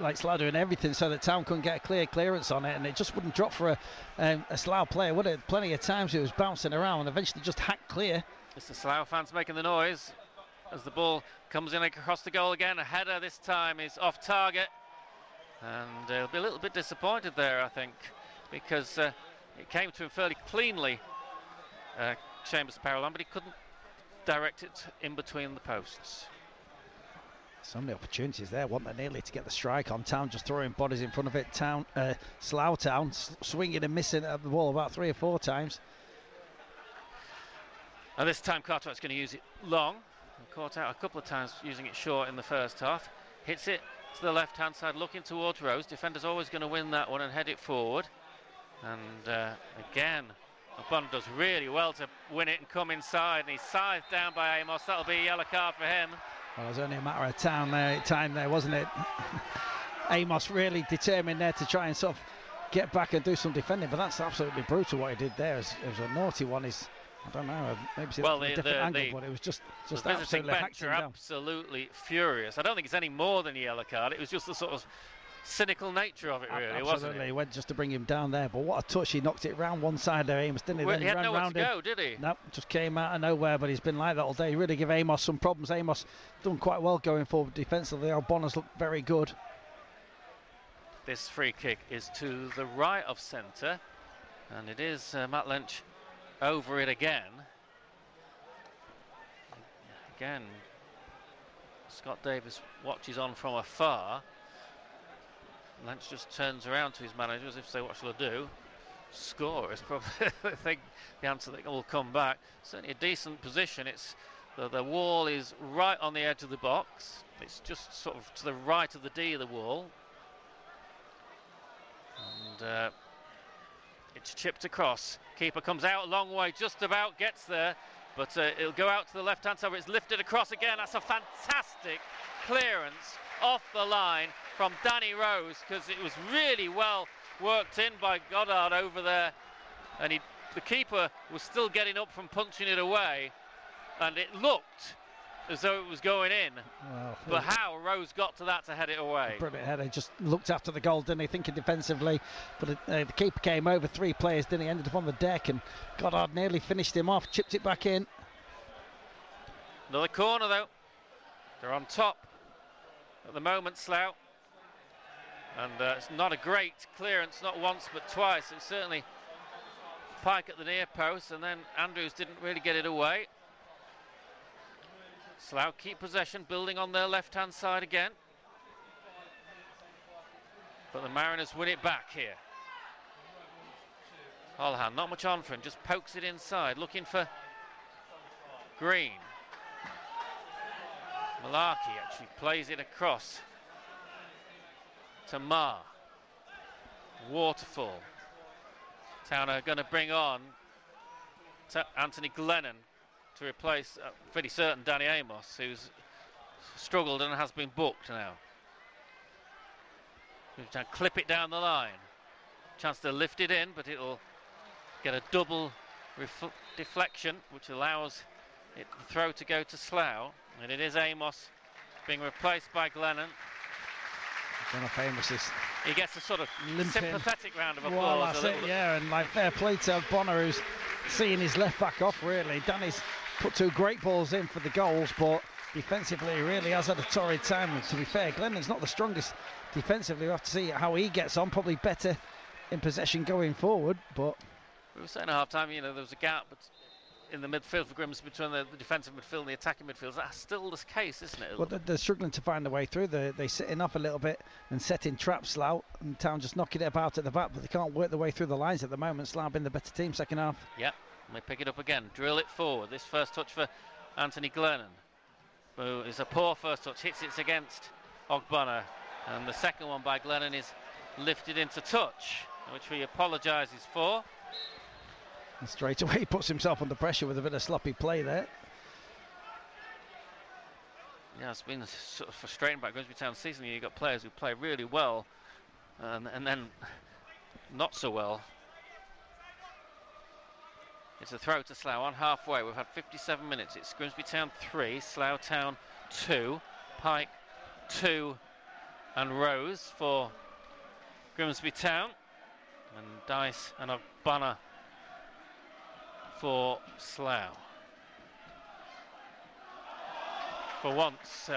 like Slough doing everything so that Town couldn't get a clear clearance on it, and it just wouldn't drop for a Slough player, would it? Plenty of times it was bouncing around and eventually just hacked clear. It's the Slough fans making the noise as the ball comes in across the goal again. A header this time is off target, and they'll be a little bit disappointed there, I think, because it came to him fairly cleanly, Chambers Parolan, but he couldn't direct it in between the posts. So many opportunities there, wasn't there, nearly to get the strike on. Town just throwing bodies in front of it. Slough Town swinging and missing at the ball about 3 or 4 times. And this time Cartwright's going to use it long. He caught out a couple of times using it short in the first half. Hits it to the left-hand side, looking towards Rose. Defender's always going to win that one and head it forward. And again, Bond does really well to win it and come inside, and he's scythed down by Amos. That'll be a yellow card for him. Well, it was only a matter of time there, wasn't it? Amos really determined there to try and sort of get back and do some defending, but that's absolutely brutal what he did there. It was a naughty one. I don't know, maybe it's a different angle, but it was just absolutely hacked him down. Absolutely furious. I don't think it's any more than a yellow card. It was just the sort of cynical nature of it, really, absolutely, wasn't it? He went just to bring him down there, but what a touch. He knocked it round one side there, Amos, didn't he? Well, then he had ran nowhere round to go, did he? Nope, just came out of nowhere, but he's been like that all day. He really give Amos some problems. Amos done quite well going forward defensively. Bonner's looked very good. This free kick is to the right of centre, and it is Matt Lynch over it again. Again, Scott Davis watches on from afar. Lynch just turns around to his manager as if to say, what shall I do? score is probably I think the answer that will come back. Certainly a decent position. It's the wall is right on the edge of the box. It's just sort of to the right of the D of the wall, and it's chipped across. Keeper comes out a long way, just about gets there, but it'll go out to the left hand side where it's lifted across again. That's a fantastic clearance off the line from Danny Rose, because it was really well worked in by Goddard over there, and the keeper was still getting up from punching it away, and it looked as though it was going in. Well, but how Rose got to that to head it away. Brilliant header, just looked after the goal, didn't he, thinking defensively, but the keeper came over 3 players, didn't he, ended up on the deck, and Goddard nearly finished him off, chipped it back in. Another corner though. They're on top at the moment, Slough. And it's not a great clearance, not once but twice. It's certainly Pike at the near post, and then Andrews didn't really get it away. Slough keep possession, building on their left-hand side again. But the Mariners win it back here. Holohan, not much on for him, just pokes it inside, looking for Green. Malarkey actually plays it across to Marr. Waterfall. Town are going to bring on Anthony Glennon to replace, pretty certain, Danny Amos, who's struggled and has been booked now. We've to clip it down the line. Chance to lift it in, but it'll get a double deflection, which allows the throw to go to Slough, and it is Amos being replaced by Glennon. He gets a sort of sympathetic round of applause. Well, that's it, yeah, and like fair play to Bonner, who's seeing his left back off, really. Danny's put 2 great balls in for the goals, but defensively he really has had a torrid time. And to be fair, Glennon's not the strongest defensively. We'll have to see how he gets on, probably better in possession going forward, but... We were saying at half-time, there was a gap in the midfield for Grimsby between the defensive midfield and the attacking midfield. That's still the case, isn't it? Well, they're struggling to find a way through. They're sitting up a little bit and setting traps, Slough, and Town just knocking it about at the back, but they can't work their way through the lines at the moment. Slough been the better team second half. Yep, and they pick it up again, drill it forward. This first touch for Anthony Glennon, who is a poor first touch, hits it against Ogbonna, and the second one by Glennon is lifted into touch, which he apologises for. And straight away he puts himself under pressure with a bit of sloppy play there. Yeah, it's been sort of frustrating about Grimsby Town season. You've got players who play really well and then not so well. It's a throw to Slough on halfway. We've had 57 minutes. It's Grimsby Town 3, Slough Town 2, Pike 2 and Rose for Grimsby Town, and Dice and Ogbonna for Slough. For once,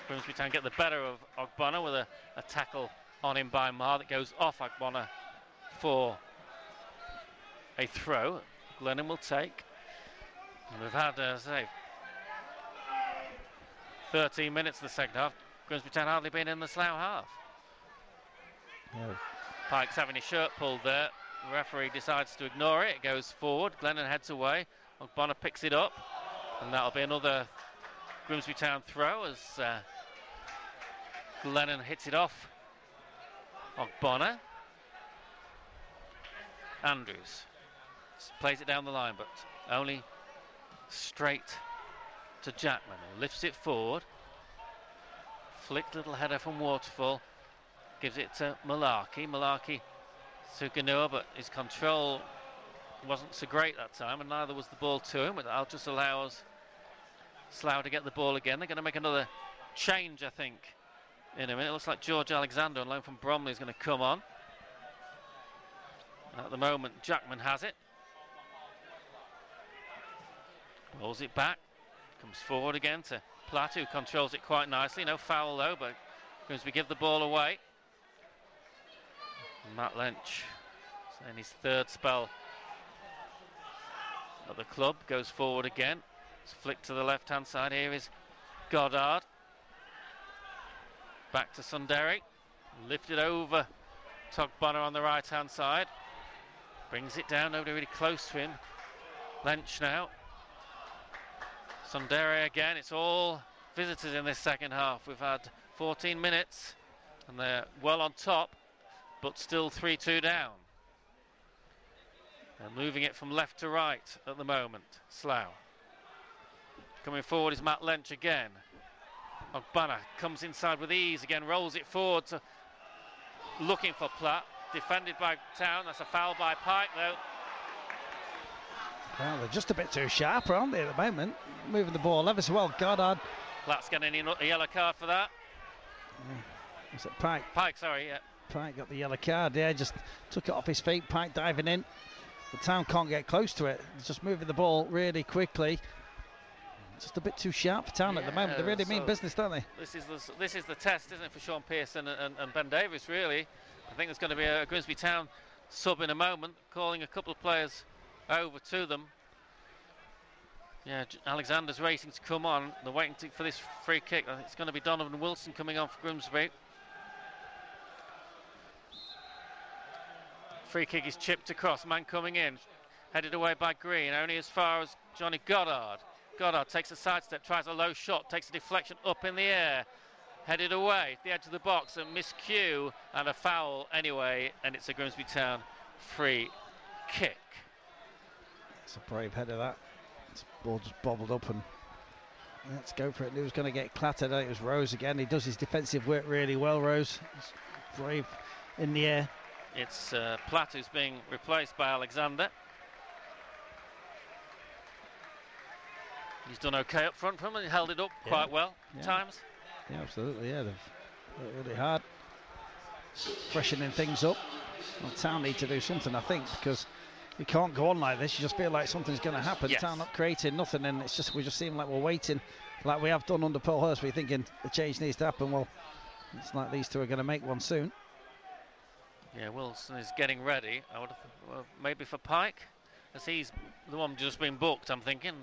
Grimsby Town get the better of Ogbonna with a tackle on him by Marr that goes off Ogbonna for a throw. Glennon will take. And we've had, 13 minutes of the second half. Grimsby Town hardly been in the Slough half. Yeah. Pike's having his shirt pulled there. The referee decides to ignore it. It goes forward. Glennon heads away. Ogbonna picks it up, and that'll be another Grimsby Town throw as Glennon hits it off Ogbonna. Andrews plays it down the line, but only straight to Jackman, who lifts it forward. Flicked little header from Waterfall. Gives it to Malarkey. Malarkey to Ganua, but his control wasn't so great that time, and neither was the ball to him. But that'll just allow us Slough to get the ball again. They're going to make another change, I think, in a minute. It looks like George Alexander on loan from Bromley is going to come on. At the moment, Jackman has it. Rolls it back. Comes forward again to Platt, who controls it quite nicely. No foul though, but Grimsby give the ball away. Matt Lynch, in his third spell at the club, goes forward again. It's flicked to the left-hand side. Here is Goddard. Back to Sundari. Lifted over Ogbonna on the right-hand side. Brings it down, nobody really close to him. Lench now. Sundere again. It's all visitors in this second half. We've had 14 minutes and they're well on top, but still 3-2 down. They're moving it from left to right at the moment. Slough. Coming forward is Matt Lench again. Ogbonna comes inside with ease again, rolls it forward to looking for Platt. Defended by Town. That's a foul by Pike though. Well, they're just a bit too sharp, aren't they, at the moment? Moving the ball ever so well. Goddard. Platt's getting a yellow card for that. Was it Pike? Pike, sorry, yeah. Pike got the yellow card, yeah, just took it off his feet. Pike diving in. The Town can't get close to it. It's just moving the ball really quickly. Just a bit too sharp for Town at the moment. They really mean business, don't they? This is the test, isn't it, for Sean Pearson and Ben Davis, really. I think there's going to be a Grimsby Town sub in a moment, calling a couple of players over to them. Yeah, Alexander's racing to come on. They're waiting for this free kick. I think it's going to be Donovan Wilson coming on for Grimsby. Free kick is chipped across. Man coming in. Headed away by Green. Only as far as Johnny Goddard. Goddard takes a sidestep, tries a low shot, takes a deflection up in the air. Headed away, the edge of the box, a miscue and a foul anyway, and it's a Grimsby Town free kick. It's a brave header, that. This ball just bobbled up and let's go for it. He was going to get clattered. It was Rose again. He does his defensive work really well, Rose. He's brave in the air. It's Platt who's being replaced by Alexander. He's done okay up front for him and he held it up quite well at times. Yeah, absolutely, yeah. They've worked really hard. Freshening things up. Well, Town need to do something, I think, because we can't go on like this. You just feel like something's going to happen. Yes. Town not creating nothing, and it's just we just seem like we're waiting, like we have done under Paul Hurst. We're thinking the change needs to happen. Well, it's like these two are going to make one soon. Yeah, Wilson is getting ready. I would have, maybe for Pike, as he's the one just been booked. I'm thinking.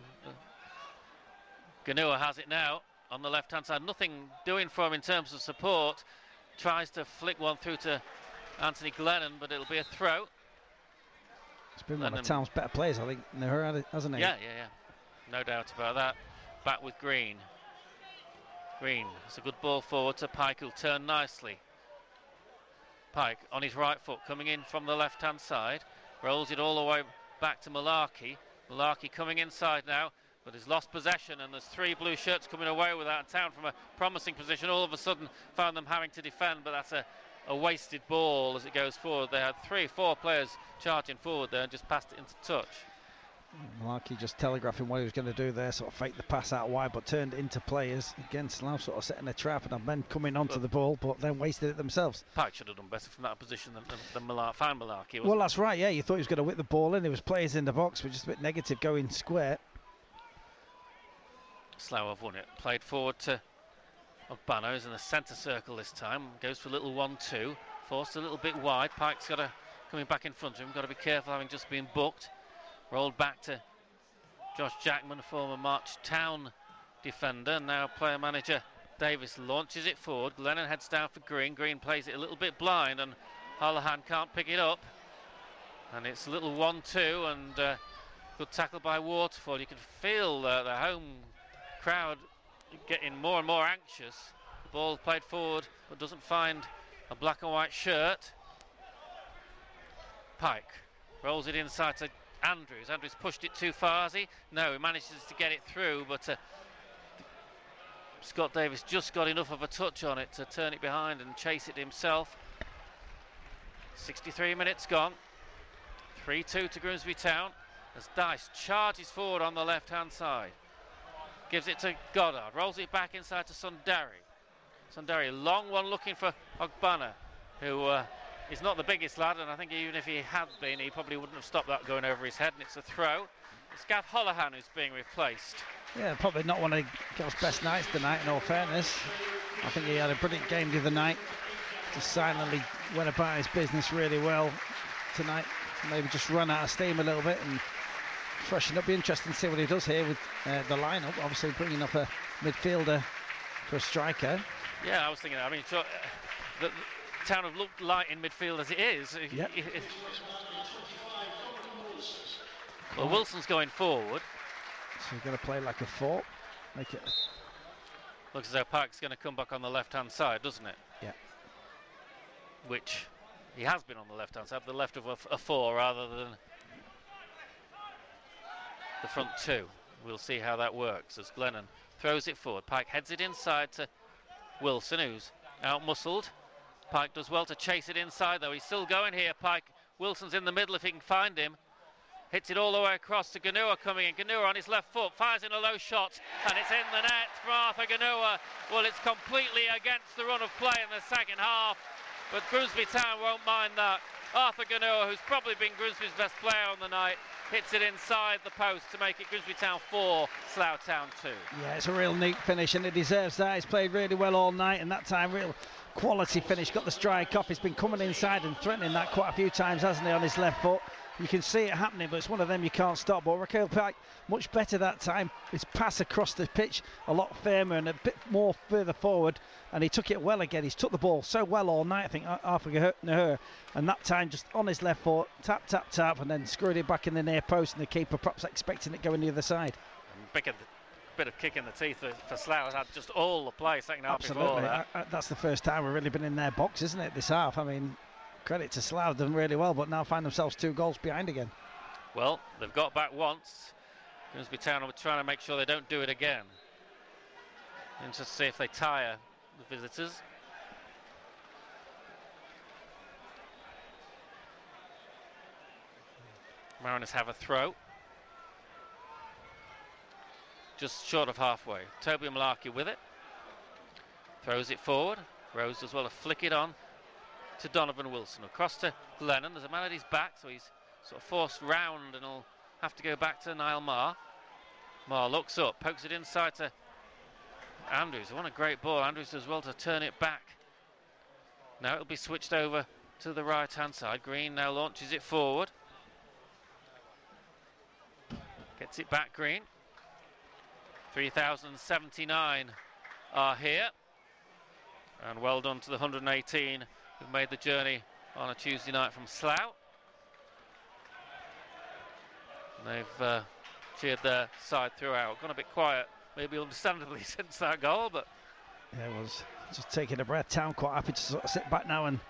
Ganua has it now on the left-hand side. Nothing doing for him in terms of support. Tries to flick one through to Anthony Glennon, but it'll be a throw. It's been one of Town's better players, I think, hasn't he? Yeah. No doubt about that. Back with Green. Green, it's a good ball forward to Pike, who'll turn nicely. Pike on his right foot, coming in from the left-hand side. Rolls it all the way back to Malarkey. Malarkey coming inside now, but has lost possession, and there's three blue shirts coming away with that. Town from a promising position all of a sudden found them having to defend, but that's a wasted ball as it goes forward. They had 3-4 players charging forward there and just passed it into touch. Malarkey just telegraphing what he was going to do there, sort of faked the pass out wide, but turned into players. Again, Slough sort of setting a trap and have men coming onto the ball, but then wasted it themselves. Pike should have done better from that position than Malarkey. Well, that's right, yeah. You thought he was going to whip the ball in. There was players in the box, but just a bit negative going square. Slough have won it. Played forward to Ogbonna, who's in the centre circle this time. Goes for a little 1-2. Forced a little bit wide. Pike's got coming back in front of him. Got to be careful, having just been booked. Rolled back to Josh Jackman, former March Town defender. Now player manager Davis launches it forward. Glennon heads down for Green. Green plays it a little bit blind, and Holohan can't pick it up. And it's a little 1-2, and good tackle by Waterford. You can feel the home crowd getting more and more anxious. The ball played forward, but doesn't find a black and white shirt. Pike rolls it inside to Andrews. Andrews pushed it too far, has he? No, he manages to get it through, but Scott Davis just got enough of a touch on it to turn it behind and chase it himself. 63 minutes gone. 3-2 to Grimsby Town as Dice charges forward on the left-hand side. Gives it to Goddard, rolls it back inside to Sundari. Sundari, long one looking for Ogbonna, who is not the biggest lad, and I think even if he had been, he probably wouldn't have stopped that going over his head, and it's a throw. It's Gav Holohan who's being replaced. Yeah, probably not one of Gav's best nights tonight, in all fairness. I think he had a brilliant game the other night. Just silently went about his business really well tonight. Maybe just run out of steam a little bit and freshen up. Be interesting to see what he does here with the lineup. Obviously bringing up a midfielder for a striker. Yeah, I was thinking that. I mean, Town have looked light in midfield as it is. Yep. Well, Wilson's going forward. So you're going to play like a 4. Make it. Looks as though Pike's going to come back on the left-hand side, doesn't it? Yeah. Which he has been on the left-hand side, the left of a 4 rather than the front 2. We'll see how that works as Glennon throws it forward. Pike heads it inside to Wilson, who's out-muscled. Pike does well to chase it inside, though. He's still going here, Pike. Wilson's in the middle if he can find him. Hits it all the way across to Ganua coming in. Ganua on his left foot, fires in a low shot, and it's in the net from Arthur Ganua. Well, it's completely against the run of play in the second half, but Grimsby Town won't mind that. Arthur Ganua, who's probably been Grimsby's best player on the night, hits it inside the post to make it Grimsby Town 4, Slough Town 2. Yeah, it's a real neat finish, and it deserves that. He's played really well all night, and that time, real quality finish. Got the strike off. He's been coming inside and threatening that quite a few times, hasn't he, on his left foot? You can see it happening, but it's one of them you can't stop. But Raquel Pike, much better that time. His pass across the pitch, a lot firmer and a bit more further forward, and he took it well again. He's took the ball so well all night, I think, Arthur Nahur, and that time just on his left foot, tap, tap, tap, and then screwed it back in the near post, and the keeper perhaps expecting it going the other side. Bit of kick in the teeth for Slough. Had just all the play second half. Absolutely. Before that. That's the first time we've really been in their box, isn't it, this half? I mean, credit to Slough, done really well, but now find themselves 2 goals behind again. Well, they've got back once. Grimsby Town are trying to make sure they don't do it again. And just see if they tire the visitors. Mariners have a throw. Just short of halfway. Toby Malarkey with it. Throws it forward. Rose does well to flick it on to Donovan Wilson. Across to Glennon. There's a man at his back, so he's sort of forced round and he'll have to go back to Niall Marr. Marr looks up, pokes it inside to Andrews. What a great ball. Andrews does well to turn it back. Now it'll be switched over to the right-hand side. Green now launches it forward. Gets it back, Green. 3,079 are here. And well done to the 118 who've made the journey on a Tuesday night from Slough. They've cheered their side throughout. Gone a bit quiet, maybe understandably, since that goal, but... Yeah, it was just taking a breath. Town quite happy to sort of sit back now and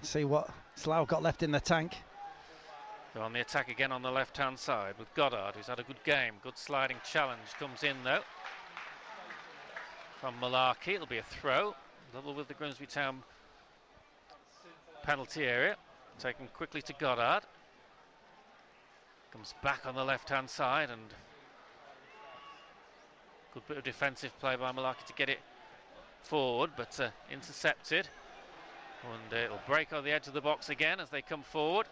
see what Slough got left in the tank. They're on the attack again on the left-hand side with Goddard, who's had a good game. Good sliding challenge comes in, though, from Malarkey. It'll be a throw. Level with the Grimsby Town penalty area. Taken quickly to Goddard. Comes back on the left-hand side, and good bit of defensive play by Malarkey to get it forward, but intercepted. And it'll break on the edge of the box again as they come forward.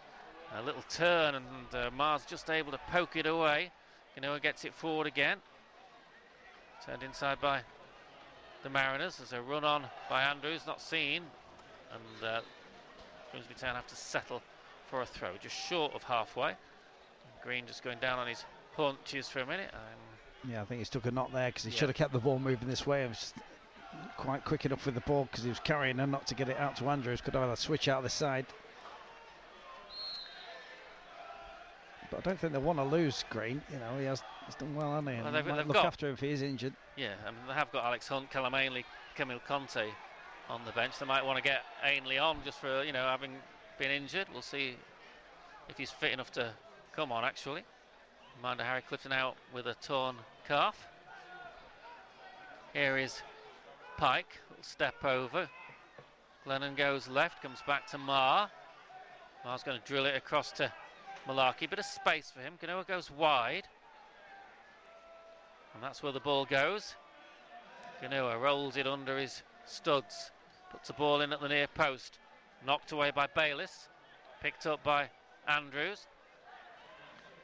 A little turn, and Marr's just able to poke it away. Genoa gets it forward again. Turned inside by the Mariners. There's a run on by Andrews, not seen, and Grimsby Town have to settle for a throw just short of halfway. Green just going down on his haunches for a minute. Yeah, I think he's took a knock there because he should have kept the ball moving this way. He was just quite quick enough with the ball because he was carrying and not to get it out to Andrews. Could either switch out the side. But I don't think they want to lose Green. You know, he's done well, hasn't he? Well, they've look after him if he is injured. Yeah, I mean, they have got Alex Hunt, Callum Ainley, Camille Conte on the bench. They might want to get Ainley on just for, having been injured. We'll see if he's fit enough to come on, actually. Reminder, Harry Clifton out with a torn calf. Here is Pike. Little step over. Glennon goes left, comes back to Marr. Marr's going to drill it across to Malarkey. Bit of space for him. Genoa goes wide. And that's where the ball goes. Genoa rolls it under his studs. Puts the ball in at the near post. Knocked away by Bayliss. Picked up by Andrews.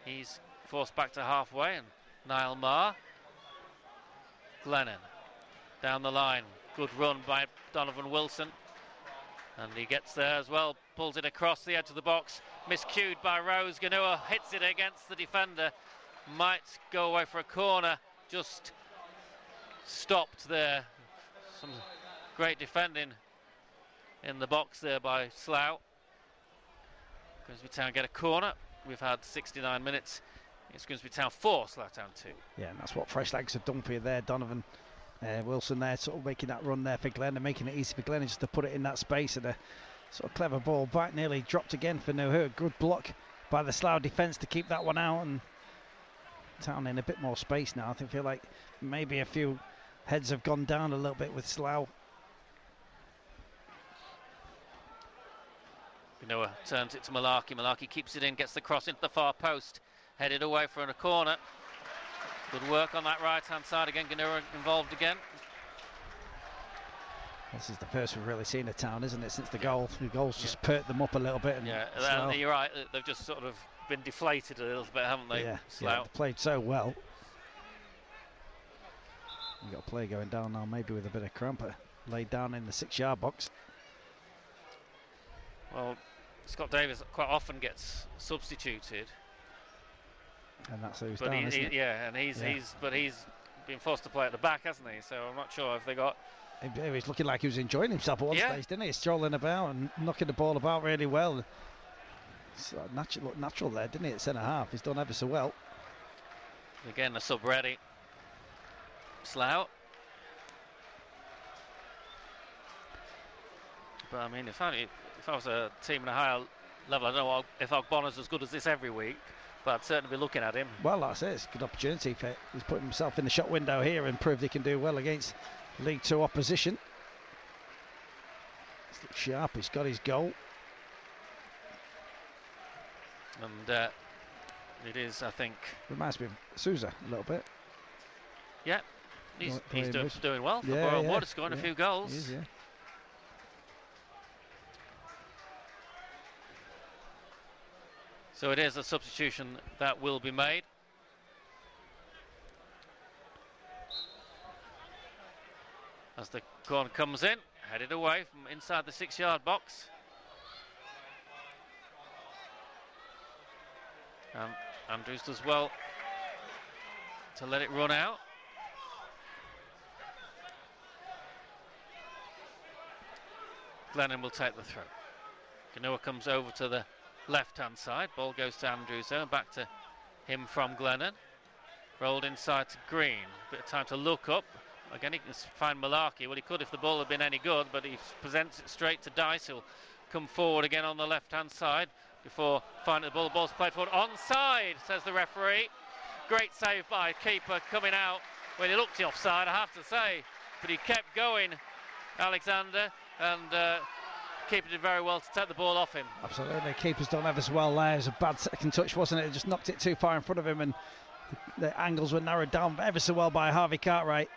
He's forced back to halfway, and Niall Marr. Glennon down the line. Good run by Donovan Wilson. And he gets there as well. Pulls it across the edge of the box. Miscued by Rose. Ganua hits it against the defender. Might go away for a corner. Just stopped there. Some great defending in the box there by Slough. Grimsby Town get a corner. We've had 69 minutes. It's Grimsby Town 4, Slough Town 2. Yeah, and that's what fresh legs have done for you there, Donovan. Wilson there sort of making that run there for Glenn and making it easy for Glenn just to put it in that space, and a sort of clever ball back, nearly dropped again for no hurt. Good block by the Slough defence to keep that one out, and Town in a bit more space now. I feel like maybe a few heads have gone down a little bit with Slough. Noah turns it to Malarkey. Malarkey keeps it in, gets the cross into the far post, headed away from a corner. Good work on that right-hand side again. Ganoa involved again. This is the first we've really seen of Town, isn't it, since the goal? The goals just perked them up a little bit. And yeah, you're right. They've just sort of been deflated a little bit, haven't they? Yeah, Slough. They played so well. We've got a player going down now, maybe with a bit of cramp, laid down in the 6-yard box. Well, Scott Davis quite often gets substituted. And that's who's down, isn't it? Yeah, and he's been forced to play at the back, hasn't he? So I'm not sure if they got... He was looking like he was enjoying himself at one stage, didn't he? Strolling about and knocking the ball about really well. It's looked natural there, didn't he, at centre-half? He's done ever so well. Again, the sub ready. Slough. But I mean, if I was a team at a higher level, I don't know if Ogbonna's as good as this every week, but I'd certainly be looking at him. Well, that's it. It's a good opportunity for he's putting himself in the shot window here and proved he can do well against League 2 opposition. He's sharp. He's got his goal. And it is, I think... Reminds me of Sousa a little bit. Yeah. He's doing well for Borough Water, scoring a few goals. He is, yeah. So it is a substitution that will be made. As the corner comes in, headed away from inside the 6-yard box. And Andrews does well to let it run out. Glennon will take the throw. Ganoa comes over to the left-hand side. Ball goes to Andrews there, and back to him from Glennon. Rolled inside to Green. Bit of time to look up. Again, he can find Malarkey. Well, he could if the ball had been any good, but he presents it straight to Dice. He'll come forward again on the left-hand side before finding the ball. The ball's played forward. Onside, says the referee. Great save by keeper coming out when he looked offside, I have to say. But he kept going, Alexander, and keeper did very well to take the ball off him. Absolutely. Keeper's done ever so well there. It was a bad second touch, wasn't it? It just knocked it too far in front of him, and the angles were narrowed down ever so well by Harvey Cartwright.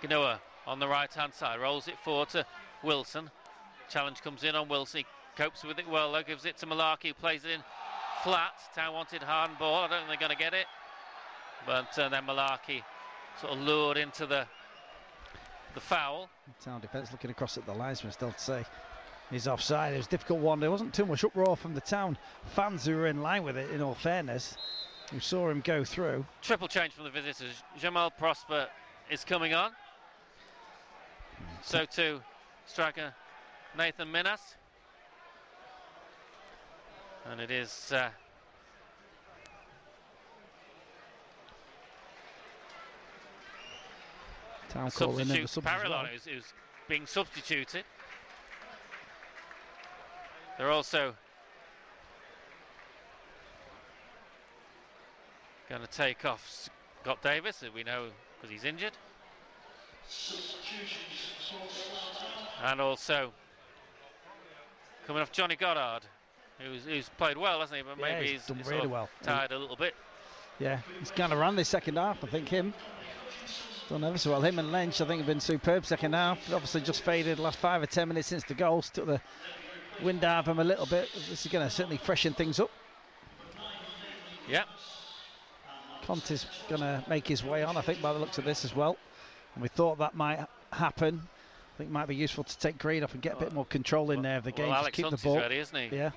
Ganoa on the right-hand side, rolls it forward to Wilson. Challenge comes in on Wilson. He copes with it well, though. Gives it to Malarkey, who plays it in flat. Town wanted hard ball. I don't think they're going to get it. But then Malarkey sort of lured into the foul. Town defence looking across at the linesman still to say he's offside. It was a difficult one. There wasn't too much uproar from the Town fans who were in line with it, in all fairness, who saw him go through. Triple change from the visitors. Jamal Prosper is coming on. So too striker Nathan Minas. And it is Town calling in the subs Parallon well. who's being substituted. They're also going to take off Scott Davis, as we know, because he's injured. And also coming off Johnny Goddard, who's played well, hasn't he? But maybe he's done really well. Tired a little bit. Yeah, he's kind of ran this second half, I think. Done ever so well. Him and Lynch, I think, have been superb second half. Obviously just faded the last 5 or 10 minutes since the goals. Took the wind out of him a little bit. This is going to certainly freshen things up. Yeah. Conte's going to make his way on, I think, by the looks of this as well. And we thought that might happen. I think it might be useful to take Green off and get a bit more control in there of the game. Well, Just Alex keep Hunt the ball. is ready, isn't he? Yeah.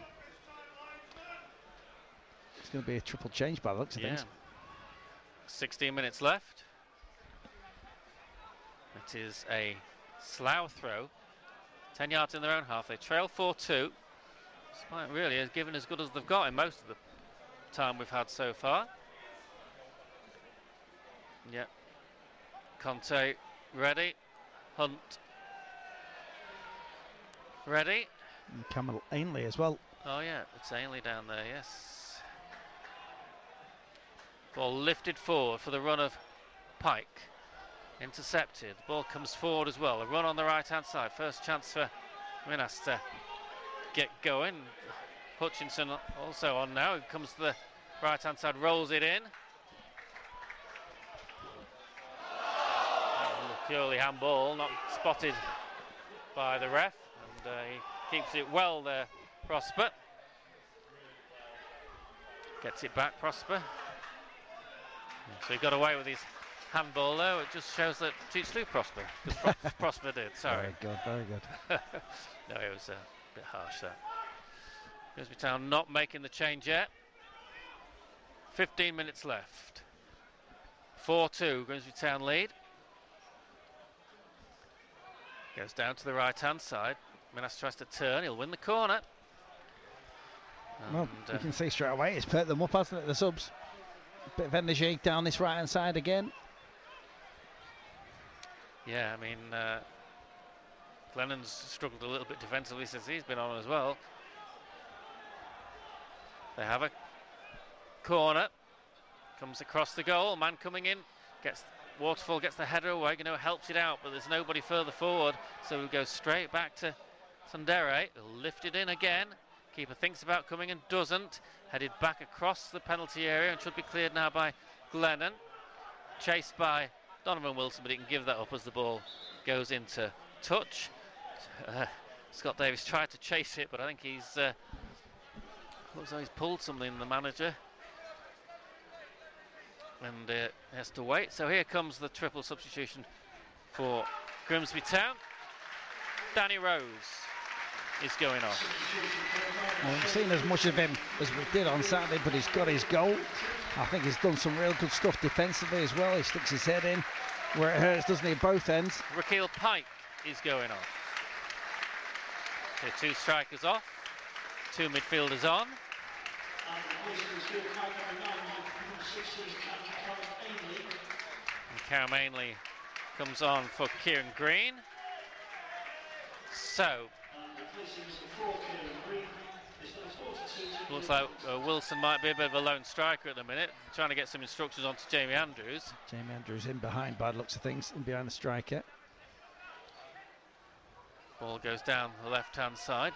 It's going to be a triple change by the looks of things. 16 minutes left. It is a Slough throw. 10 yards in their own half. They trail 4-2. Despite really has given as good as they've got in most of the time we've had so far. Yeah. Conte ready. Hunt ready. And Campbell Ainley as well. Oh yeah, it's Ainley down there, yes. Ball lifted forward for the run of Pike. Intercepted. Ball comes forward as well. A run on the right-hand side. First chance for Minas to get going. Hutchinson also on now. He comes to the right-hand side, rolls it in. Purely handball, not spotted by the ref. And he keeps it well there, Prosper. Gets it back, Prosper. So he got away with his handball though. It just shows that it slew Prosper, because Prosper did, sorry. Very good. No, it was a bit harsh that. Grimsby Town not making the change yet. 15 minutes left. 4-2, Grimsby Town lead. Goes down to the right-hand side. Minas tries to turn, he'll win the corner. Well, you can see straight away it's perked them up, hasn't it, the subs? Bit of energy down this right-hand side again. Yeah, I mean, Glennon's struggled a little bit defensively since he's been on as well. They have a corner. Comes across the goal. Man coming in. Waterfall gets the header away. Helps it out, but there's nobody further forward. So he goes straight back to Sandere. He'll lift it in again. Keeper thinks about coming and doesn't. Headed back across the penalty area and should be cleared now by Glennon. Chased by Donovan Wilson, but he can give that up as the ball goes into touch. Scott Davis tried to chase it, but I think he's looks like he's pulled something, the manager, and he has to wait. So here comes the triple substitution for Grimsby Town. Danny Rose is going off. Well, we've seen as much of him as we did on Saturday, but he's got his goal. I think he's done some real good stuff defensively as well. He sticks his head in where it hurts, doesn't he, both ends. Rakeel Pike is going off. So 2 strikers off, 2 midfielders on. And Cam Ainley comes on for Kieran Green. So looks like Wilson might be a bit of a lone striker at the minute, trying to get some instructions onto Jamie Andrews. Jamie Andrews in behind by the looks of things, in behind the striker. Ball goes down the left-hand side.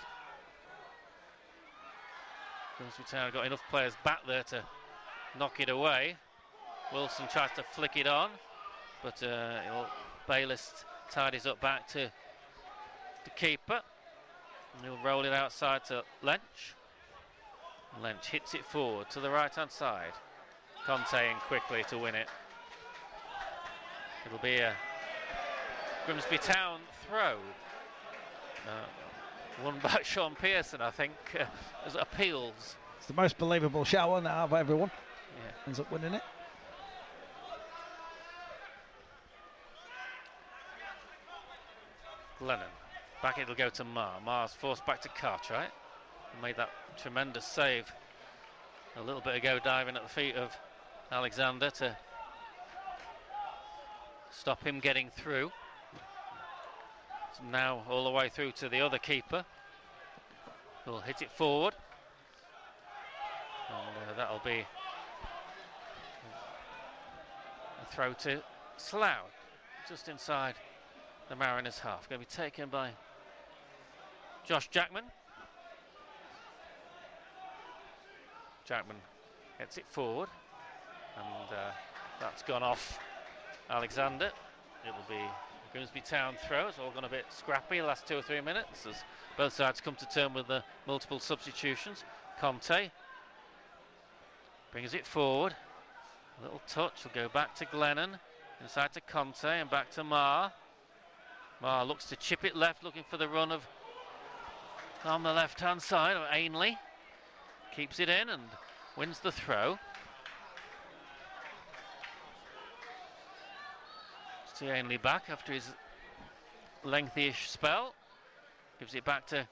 Grimsby Town have got enough players back there to knock it away. Wilson tries to flick it on, but Bayliss tidies up back to the keeper. And he'll roll it outside to Lench. Lench hits it forward to the right-hand side. Conte in quickly to win it. It'll be a Grimsby Town throw. Won by Sean Pearson, I think, as appeals. It's the most believable shot one out of everyone. Yeah. Ends up winning it. Glennon. Back it'll go to Marr. Marr's forced back to Cartwright. Made that tremendous save a little bit ago, diving at the feet of Alexander to stop him getting through. So now all the way through to the other keeper. He'll hit it forward. And that'll be a throw to Slough, just inside the Mariners' half. Going to be taken by Josh Jackman. Jackman gets it forward, and that's gone off Alexander. It'll be a Grimsby Town throw. It's all gone a bit scrappy the last 2 or 3 minutes as both sides come to term with the multiple substitutions. Conte brings it forward. A little touch will go back to Glennon, inside to Conte and back to Marr. Marr looks to chip it left, looking for the run of on the left-hand side of Ainley. Keeps it in and wins the throw. See Ainley back after his lengthy-ish spell. Gives it back to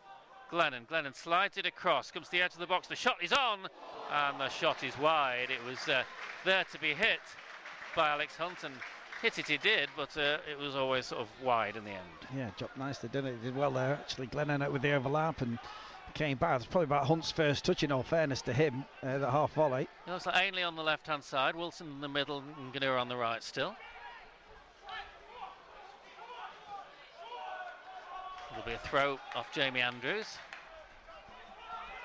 Glennon. Glennon slides it across, comes to the edge of the box. The shot is on, and the shot is wide. It was there to be hit by Alex Hunt, and hit it he did, but it was always sort of wide in the end. Yeah, dropped nicely, didn't it? He did well there, actually. Glennon out with the overlap and came back. It's probably about Hunt's first touch, in all fairness to him, the half volley. It looks like Ainley on the left-hand side, Wilson in the middle, and Ganua on the right still. There'll be a throw off Jamie Andrews.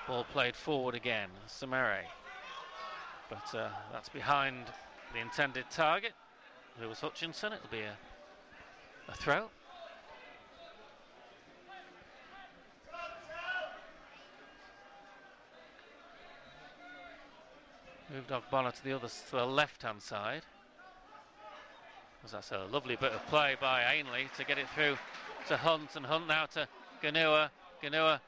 Ball played forward again, Samere. But that's behind the intended target, who was Hutchinson. It'll be a throw. Moved Ogbonna to the left-hand side. That's a lovely bit of play by Ainley to get it through to Hunt, and Hunt now to Ganua. Ganua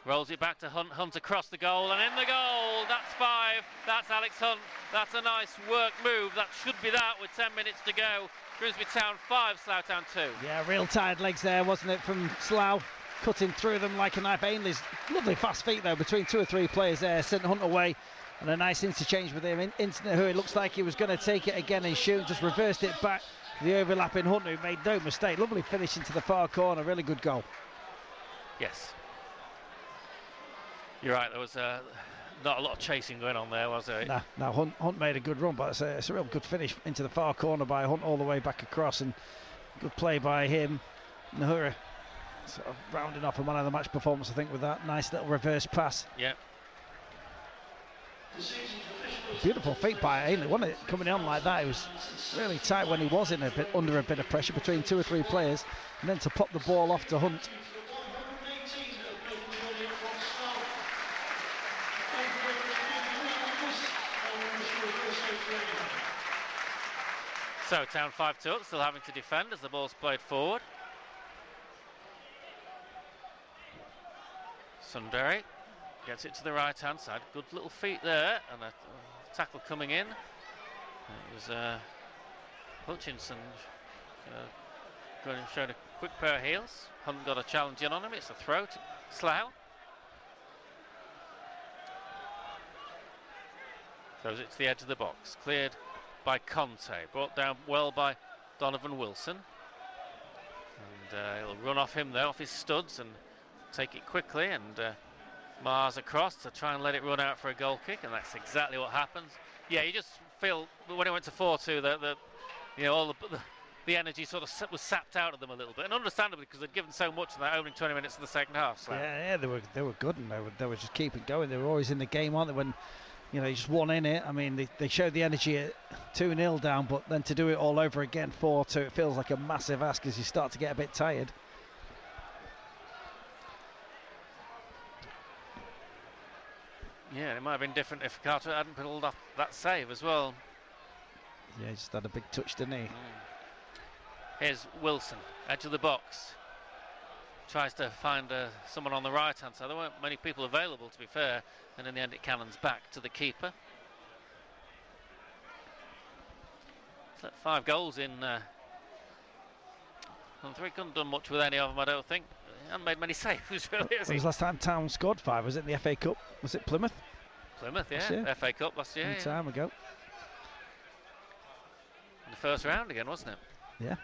rolls it back to Hunt. Hunt across the goal, and in the goal. That's 5. That's Alex Hunt. That's a nice work move. That should be that with 10 minutes to go. Grimsby Town 5, Slough Town 2. Yeah, real tired legs there, wasn't it, from Slough? Cutting through them like a knife. Ainley's lovely fast feet though between 2 or 3 players there. Sent Hunt away, and a nice interchange with him. Instantly, who it looks like he was going to take it again and shoot, just reversed it back. The overlapping Hunt, who made no mistake. Lovely finish into the far corner. Really good goal. Yes. You're right, there was not a lot of chasing going on there, was there? No, Hunt made a good run, but it's a real good finish into the far corner by Hunt all the way back across, and good play by him. Nahura sort of rounding off a man of the match performance, I think, with that nice little reverse pass. Yeah. Beautiful feet by Ainley, wasn't it? Coming on like that, it was really tight when he was in under a bit of pressure between 2 or 3 players, and then to pop the ball off to Hunt. So Town 5-2 still having to defend as the ball's played forward. Sundari gets it to the right hand side. Good little feet there, and a tackle coming in. It was Hutchinson showing a quick pair of heels. Hunt got a challenge in on him. It's a throw to Slough. Throws it to the edge of the box. Cleared by Conte. Brought down well by Donovan Wilson. And he'll run off him there, off his studs, and take it quickly. And Mars across to try and let it run out for a goal kick, and that's exactly what happens. Yeah, you just feel when it went to 4-2 that you know, all the energy sort of was sapped out of them a little bit, and understandably because they'd given so much in that opening 20 minutes of the second half. So. Yeah, they were good, and they were just keeping going. They were always in the game, aren't they? When you know, you just won in it. I mean, they showed the energy at 2-0 down, but then to do it all over again 4-2, it feels like a massive ask as you start to get a bit tired. Yeah, it might have been different if Carter hadn't pulled off that save as well. Yeah, he just had a big touch, didn't he? Here's Wilson, edge of the box. Tries to find someone on the right-hand side. There weren't many people available, to be fair, and in the end it cannons back to the keeper. 5 goals in. Three couldn't have done much with any of them, I don't think. He hasn't made many saves, really, has he? When was the last time Town scored 5? Was it in the FA Cup? Was it Plymouth? Plymouth, yeah. FA Cup last year. Some time ago. In the first round again, wasn't it? Yeah.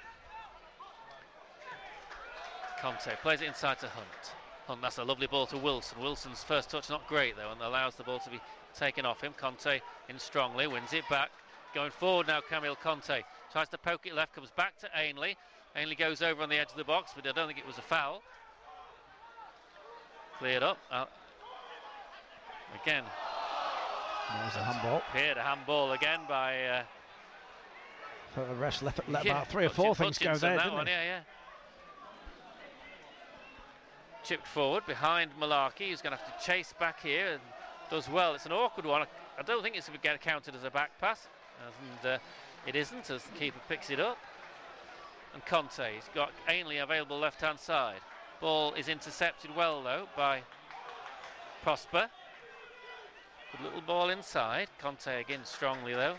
Conte plays it inside to Hunt. Hunt, that's a lovely ball to Wilson. Wilson's first touch not great though, and allows the ball to be taken off him. Conte in strongly, wins it back. Going forward now, Camille Conte. Tries to poke it left, comes back to Ainley. Ainley goes over on the edge of the box, but I don't think it was a foul. Cleared up. Again. There's a handball. Here, the handball again by... the rest let about 3 or 4 things go there, didn't they? Yeah. Chipped forward behind Malarkey, who's going to have to chase back here, and does well. It's an awkward one. I don't think it's going to get counted as a back pass, and it isn't, as the keeper picks it up. And Conte, he's got Ainley available left-hand side. Ball is intercepted well, though, by Prosper. Good little ball inside. Conte again strongly, though.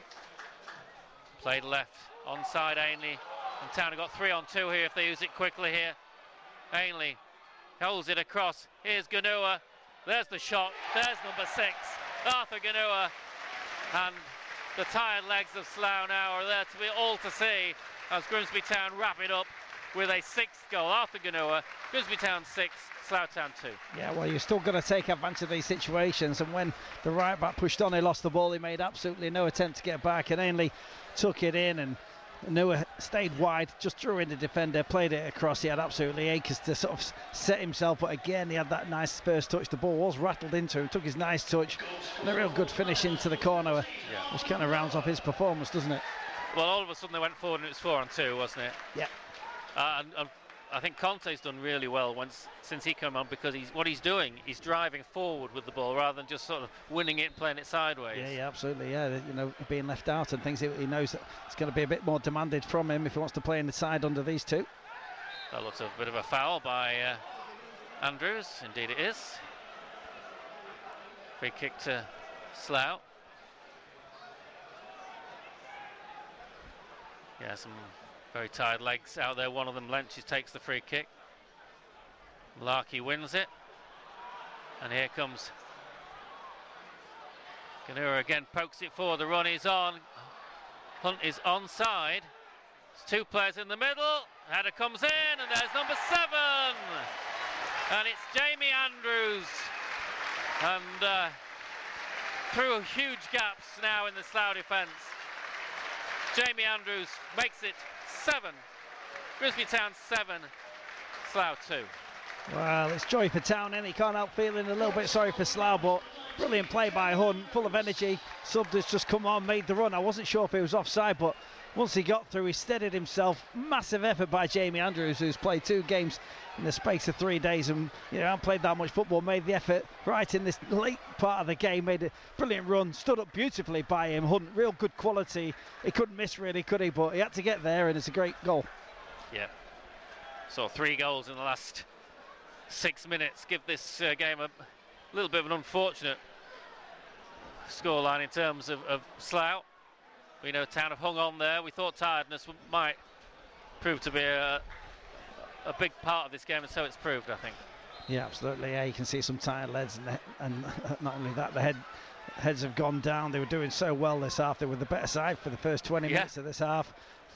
Played left, onside Ainley. And Town have got 3-on-2 here if they use it quickly here. Ainley holds it across. Here's Ganua. There's the shot. There's number 6, Arthur Ganua. And the tired legs of Slough now are there to be all to see as Grimsby Town wrap it up with a 6th goal. Arthur Ganua, Grimsby Town 6, Slough Town 2. Yeah, well, you're still going to take advantage of these situations, and when the right back pushed on, he lost the ball. He made absolutely no attempt to get back and only took it in, and Noah stayed wide, just drew in the defender, played it across. He had absolutely acres to sort of set himself, but again he had that nice first touch. The ball was rattled into him, took his nice touch, and a real good finish into the corner, which kind of rounds off his performance, doesn't it? Well, all of a sudden they went forward and it was 4-on-2, wasn't it? Yeah. And I think Conte's done really well since he came on, because what he's doing, he's driving forward with the ball rather than just sort of winning it and playing it sideways. Yeah, absolutely. Yeah, you know, being left out and things, he knows that it's going to be a bit more demanded from him if he wants to play in the side under these two. That looks a bit of a foul by Andrews. Indeed it is. Free kick to Slough. Yeah, some very tired legs out there. One of them, Lenches, takes the free kick. Larkey wins it. And here comes Ganua again, pokes it forward. The run is on. Hunt is onside. There's 2 players in the middle. Header comes in, and there's number 7. And it's Jamie Andrews. And through huge gaps now in the Slough defence, Jamie Andrews makes it 7. Grimsby Town 7, Slough 2. Well, it's joy for Town, and he can't help feeling a little bit sorry for Slough, but brilliant play by Hunt, full of energy. Sub has just come on, made the run. I wasn't sure if he was offside, but once he got through, he steadied himself. Massive effort by Jamie Andrews, who's played 2 games in the space of 3 days and hasn't played that much football. Made the effort right in this late part of the game, made a brilliant run, stood up beautifully by him. Hunt, real good quality. He couldn't miss really, could he? But he had to get there, and it's a great goal. Yeah. So 3 goals in the last 6 minutes give this game a little bit of an unfortunate scoreline in terms of Slough. We know Town have hung on there. We thought tiredness might prove to be a big part of this game, and so it's proved, I think. Yeah, absolutely. Yeah, you can see some tired legs, and not only that, the heads have gone down. They were doing so well this half. They were the better side for the first 20 minutes of this half.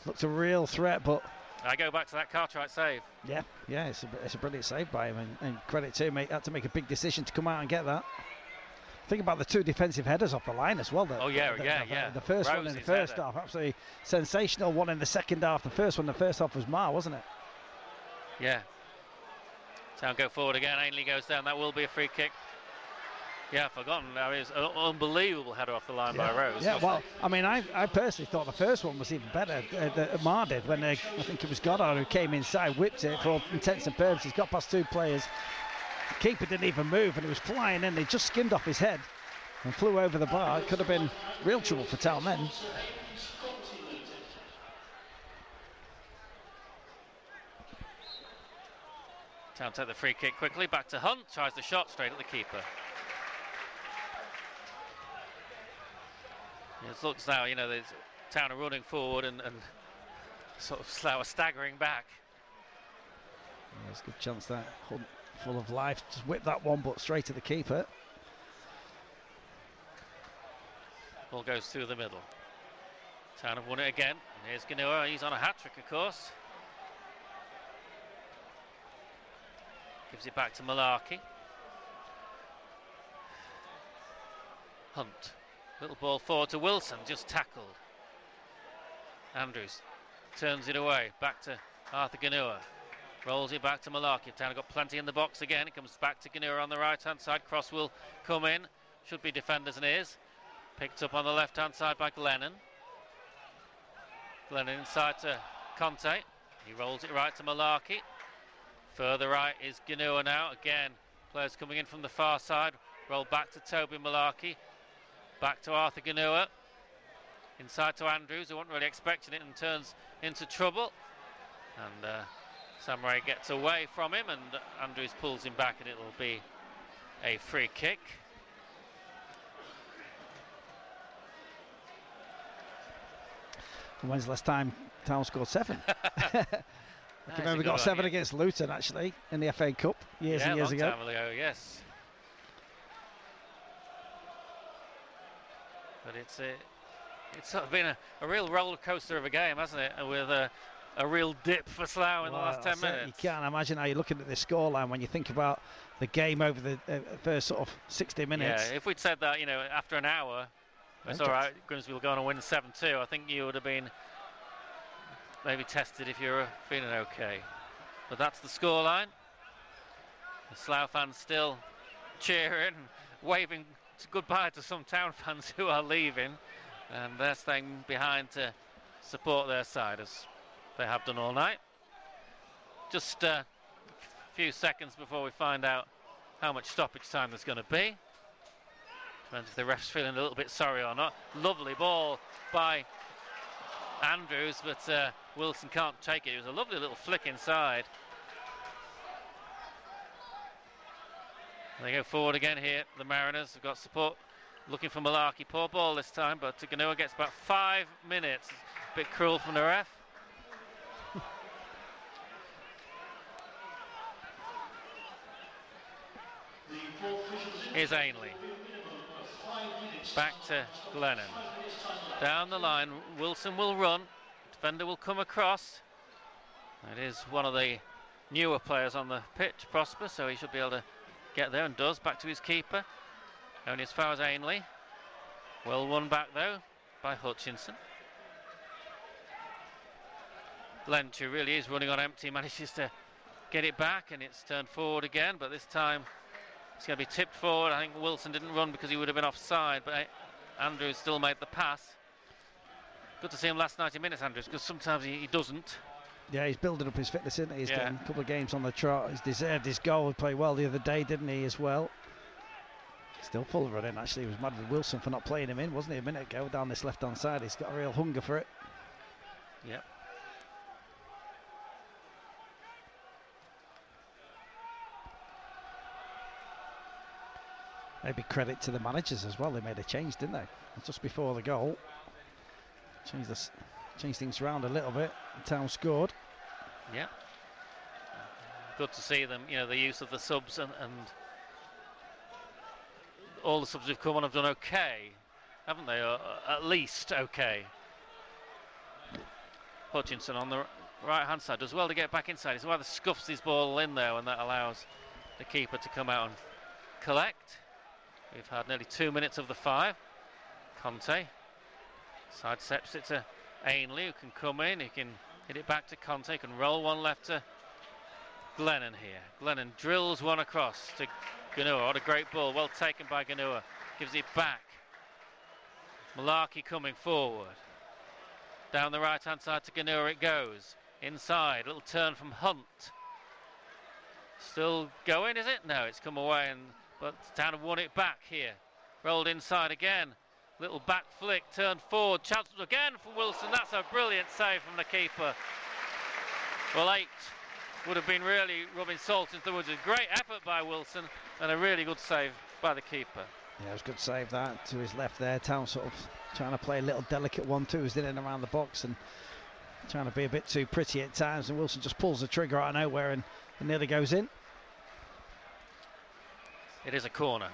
Looked a real threat, but I go back to that Cartwright save. Yeah, it's a brilliant save by him, and credit to him. He had to make a big decision to come out and get that. Think about the 2 defensive headers off the line as well. The first one in the first half, absolutely sensational. One in the second half. The first half was Mar, wasn't it? Yeah. Town go forward again. Ainley goes down. That will be a free kick. Yeah, I've forgotten. I mean, it's an unbelievable header off the line by Rose. Yeah, well, I mean, I personally thought the first one was even better. Mar did, when I think it was Goddard who came inside, whipped it for all intents and purposes, got past 2 players. The keeper didn't even move, and he was flying in. He just skimmed off his head and flew over the bar. It could have been real trouble for Town then. Town take the free kick quickly. Back to Hunt. Tries the shot straight at the keeper. It looks now, there's Town are running forward and sort of Slough are staggering back. There's a good chance that Hunt, full of life, just whipped that one, but straight at the keeper. Ball goes through the middle. Town have won it again. And here's Ganua. He's on a hat-trick, of course. Gives it back to Malarkey. Hunt. Little ball forward to Wilson, just tackled. Andrews turns it away. Back to Arthur Ganua. Rolls it back to Malarkey. Town have got plenty in the box again. It comes back to Ganua on the right-hand side. Cross will come in. Should be defenders and is. Picked up on the left-hand side by Glennon. Glennon inside to Conte. He rolls it right to Malarkey. Further right is Ganua now. Again, players coming in from the far side. Roll back to Toby Malarkey. Back to Arthur Ganua. Inside to Andrews, who wasn't really expecting it and turns into trouble. And Samurai gets away from him, and Andrews pulls him back, and it'll be a free kick. And when's the last time Town scored 7? I can remember we got 7 against Luton, actually, in the FA Cup years and years ago. Long time ago, yes. But it's sort of been a real roller coaster of a game, hasn't it? With a real dip for Slough in the last 10 minutes. You can't imagine how you're looking at this scoreline when you think about the game over the first sort of 60 minutes. Yeah, if we'd said that, after an hour, it's all right, Grimsby will go on and win 7-2, I think you would have been maybe tested if you were feeling okay. But that's the scoreline. The Slough fans still cheering, waving goodbye to some town fans who are leaving, and they're staying behind to support their side as they have done all night. Just a few seconds before we find out how much stoppage time there's going to be. Depends if the ref's feeling a little bit sorry or not. Lovely ball by Andrews, but Wilson can't take it. It was a lovely little flick inside. They go forward again here. The Mariners have got support looking for Malarkey. Poor ball this time, but Ganua gets about 5 minutes. A bit cruel from the ref. Here's Ainley. Back to Glennon. Down the line, Wilson will run. Defender will come across. It is one of the newer players on the pitch, Prosper, so he should be able to get there, and does. Back to his keeper. Only as far as Ainley. Well won back though by Hutchinson. Lynch, who really is running on empty, manages to get it back, and it's turned forward again, but this time it's going to be tipped forward. I think Wilson didn't run because he would have been offside, but Andrews still made the pass. Good to see him last 90 minutes, Andrews, because sometimes he doesn't. Yeah, he's building up his fitness, isn't he? He's getting a couple of games on the trot. He's deserved his goal. He played well the other day, didn't he, as well? Still full of running, actually. He was mad with Wilson for not playing him in, wasn't he, a minute ago, down this left-hand side. He's got a real hunger for it. Yep. Maybe credit to the managers as well. They made a change, didn't they? Just before the goal. Changed things around a little bit. The Town scored. Yeah. Good to see them, the use of the subs, and all the subs who've come on have done okay, haven't they? Or at least okay. Hutchinson on the right-hand side does well to get back inside. He's rather scuffs his ball in there, and that allows the keeper to come out and collect. We've had nearly 2 minutes of the 5. Conte sidesteps it to Ainley, who can come in. He can hit it back to Conte. Can roll one left to Glennon here. Glennon drills one across to Ganua. What a great ball. Well taken by Ganua. Gives it back. Malarkey coming forward. Down the right-hand side to Ganua it goes. Inside. Little turn from Hunt. Still going, is it? No, it's come away, but Town have won it back here. Rolled inside again. Little back flick, turned forward. Chance again from Wilson. That's a brilliant save from the keeper. Well, 8 would have been really rubbing salt into the wounds. A great effort by Wilson and a really good save by the keeper. Yeah, it was a good save that to his left there. Town sort of trying to play a little delicate 1-2s in and around the box and trying to be a bit too pretty at times, and Wilson just pulls the trigger out of nowhere and nearly goes in. It is a corner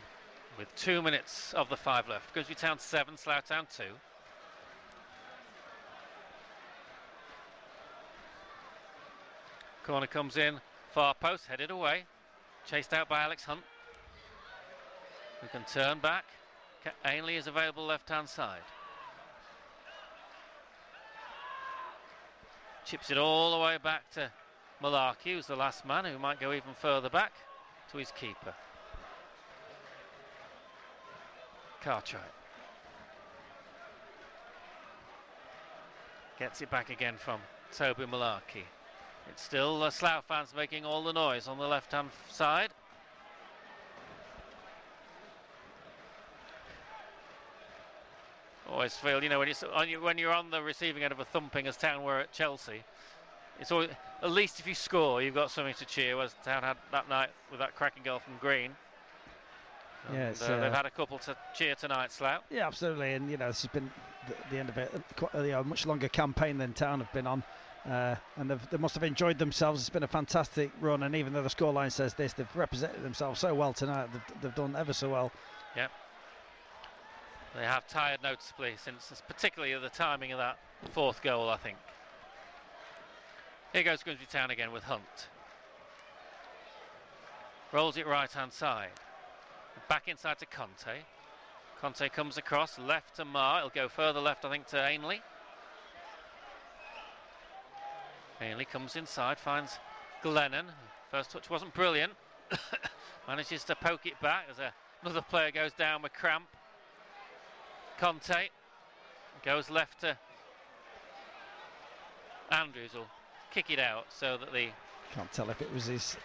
with 2 minutes of the 5 left. Grimsby Town 7, Slough Town 2. Corner comes in, far post, headed away. Chased out by Alex Hunt, who can turn back. Ainley is available left-hand side. Chips it all the way back to Malarkey, who's the last man, who might go even further back to his keeper. Cartwright gets it back again from Toby Malarkey. It's still Slough fans making all the noise on the left-hand side. Always feel, when you're on the receiving end of a thumping as Town were at Chelsea, it's always, at least if you score, you've got something to cheer. Whereas Town had that night with that cracking goal from Green. Yeah, they've had a couple to cheer tonight, Slough. Yeah, absolutely, and this has been the end of it. Quite a much longer campaign than Town have been on. and they must have enjoyed themselves. It's been a fantastic run, and even though the scoreline says this, they've represented themselves so well tonight. They've done ever so well. Yep. They have tired noticeably, since particularly the timing of that fourth goal, I think. Here goes Grimsby Town again with Hunt. Rolls it right-hand side. Back inside to Conte. Conte comes across, left to Marr. It'll go further left, I think, to Ainley. Ainley comes inside, finds Glennon. First touch wasn't brilliant. Manages to poke it back as another player goes down with cramp. Conte goes left to Andrews, will kick it out so that the... Can't tell if it was his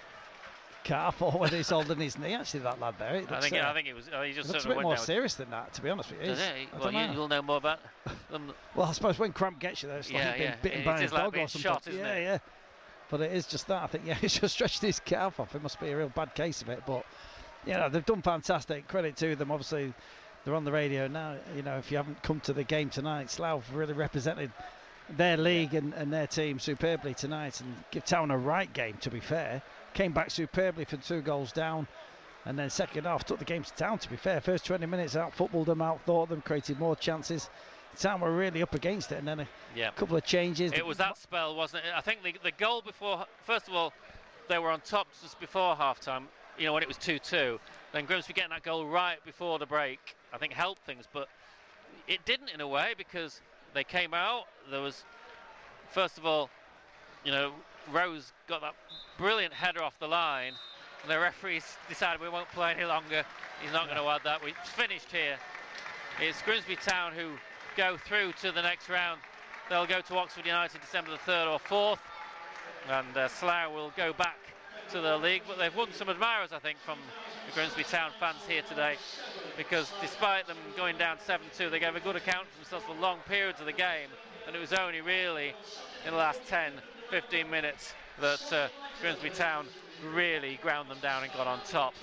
calf or whether he's holding his knee. Actually, that lad there. I think it was. He just looks sort a bit of more serious than that, to be honest with you. Well, you'll know more about. Well, I suppose when cramp gets you, though, it's like being bitten by a dog or something. Shot, isn't it? Yeah. But it is just that. I think he's just stretched his calf off. It must be a real bad case of it. But they've done fantastic. Credit to them. Obviously, they're on the radio now. If you haven't come to the game tonight, Slough really represented their league and their team superbly tonight, and give Town a right game, to be fair. Came back superbly from 2 goals down, and then second half took the game to Town, to be fair. First 20 minutes out-footballed them, out-thought them, created more chances. Town were really up against it, and then a couple of changes. It was that spell, wasn't it? I think the goal before, first of all, they were on top just before half-time, when it was 2-2. Then Grimsby getting that goal right before the break, I think helped things, but it didn't in a way, because they came out. There was, first of all, Rose got that brilliant header off the line, and the referees decided we won't play any longer. He's not going to add that. We've finished here. It's Grimsby Town who go through to the next round. They'll go to Oxford United December the 3rd or 4th, and Slough will go back to the league. But they've won some admirers, I think, from the Grimsby Town fans here today, because despite them going down 7-2, they gave a good account of themselves for long periods of the game, and it was only really in the last 10-15 minutes that Grimsby Town really ground them down and got on top.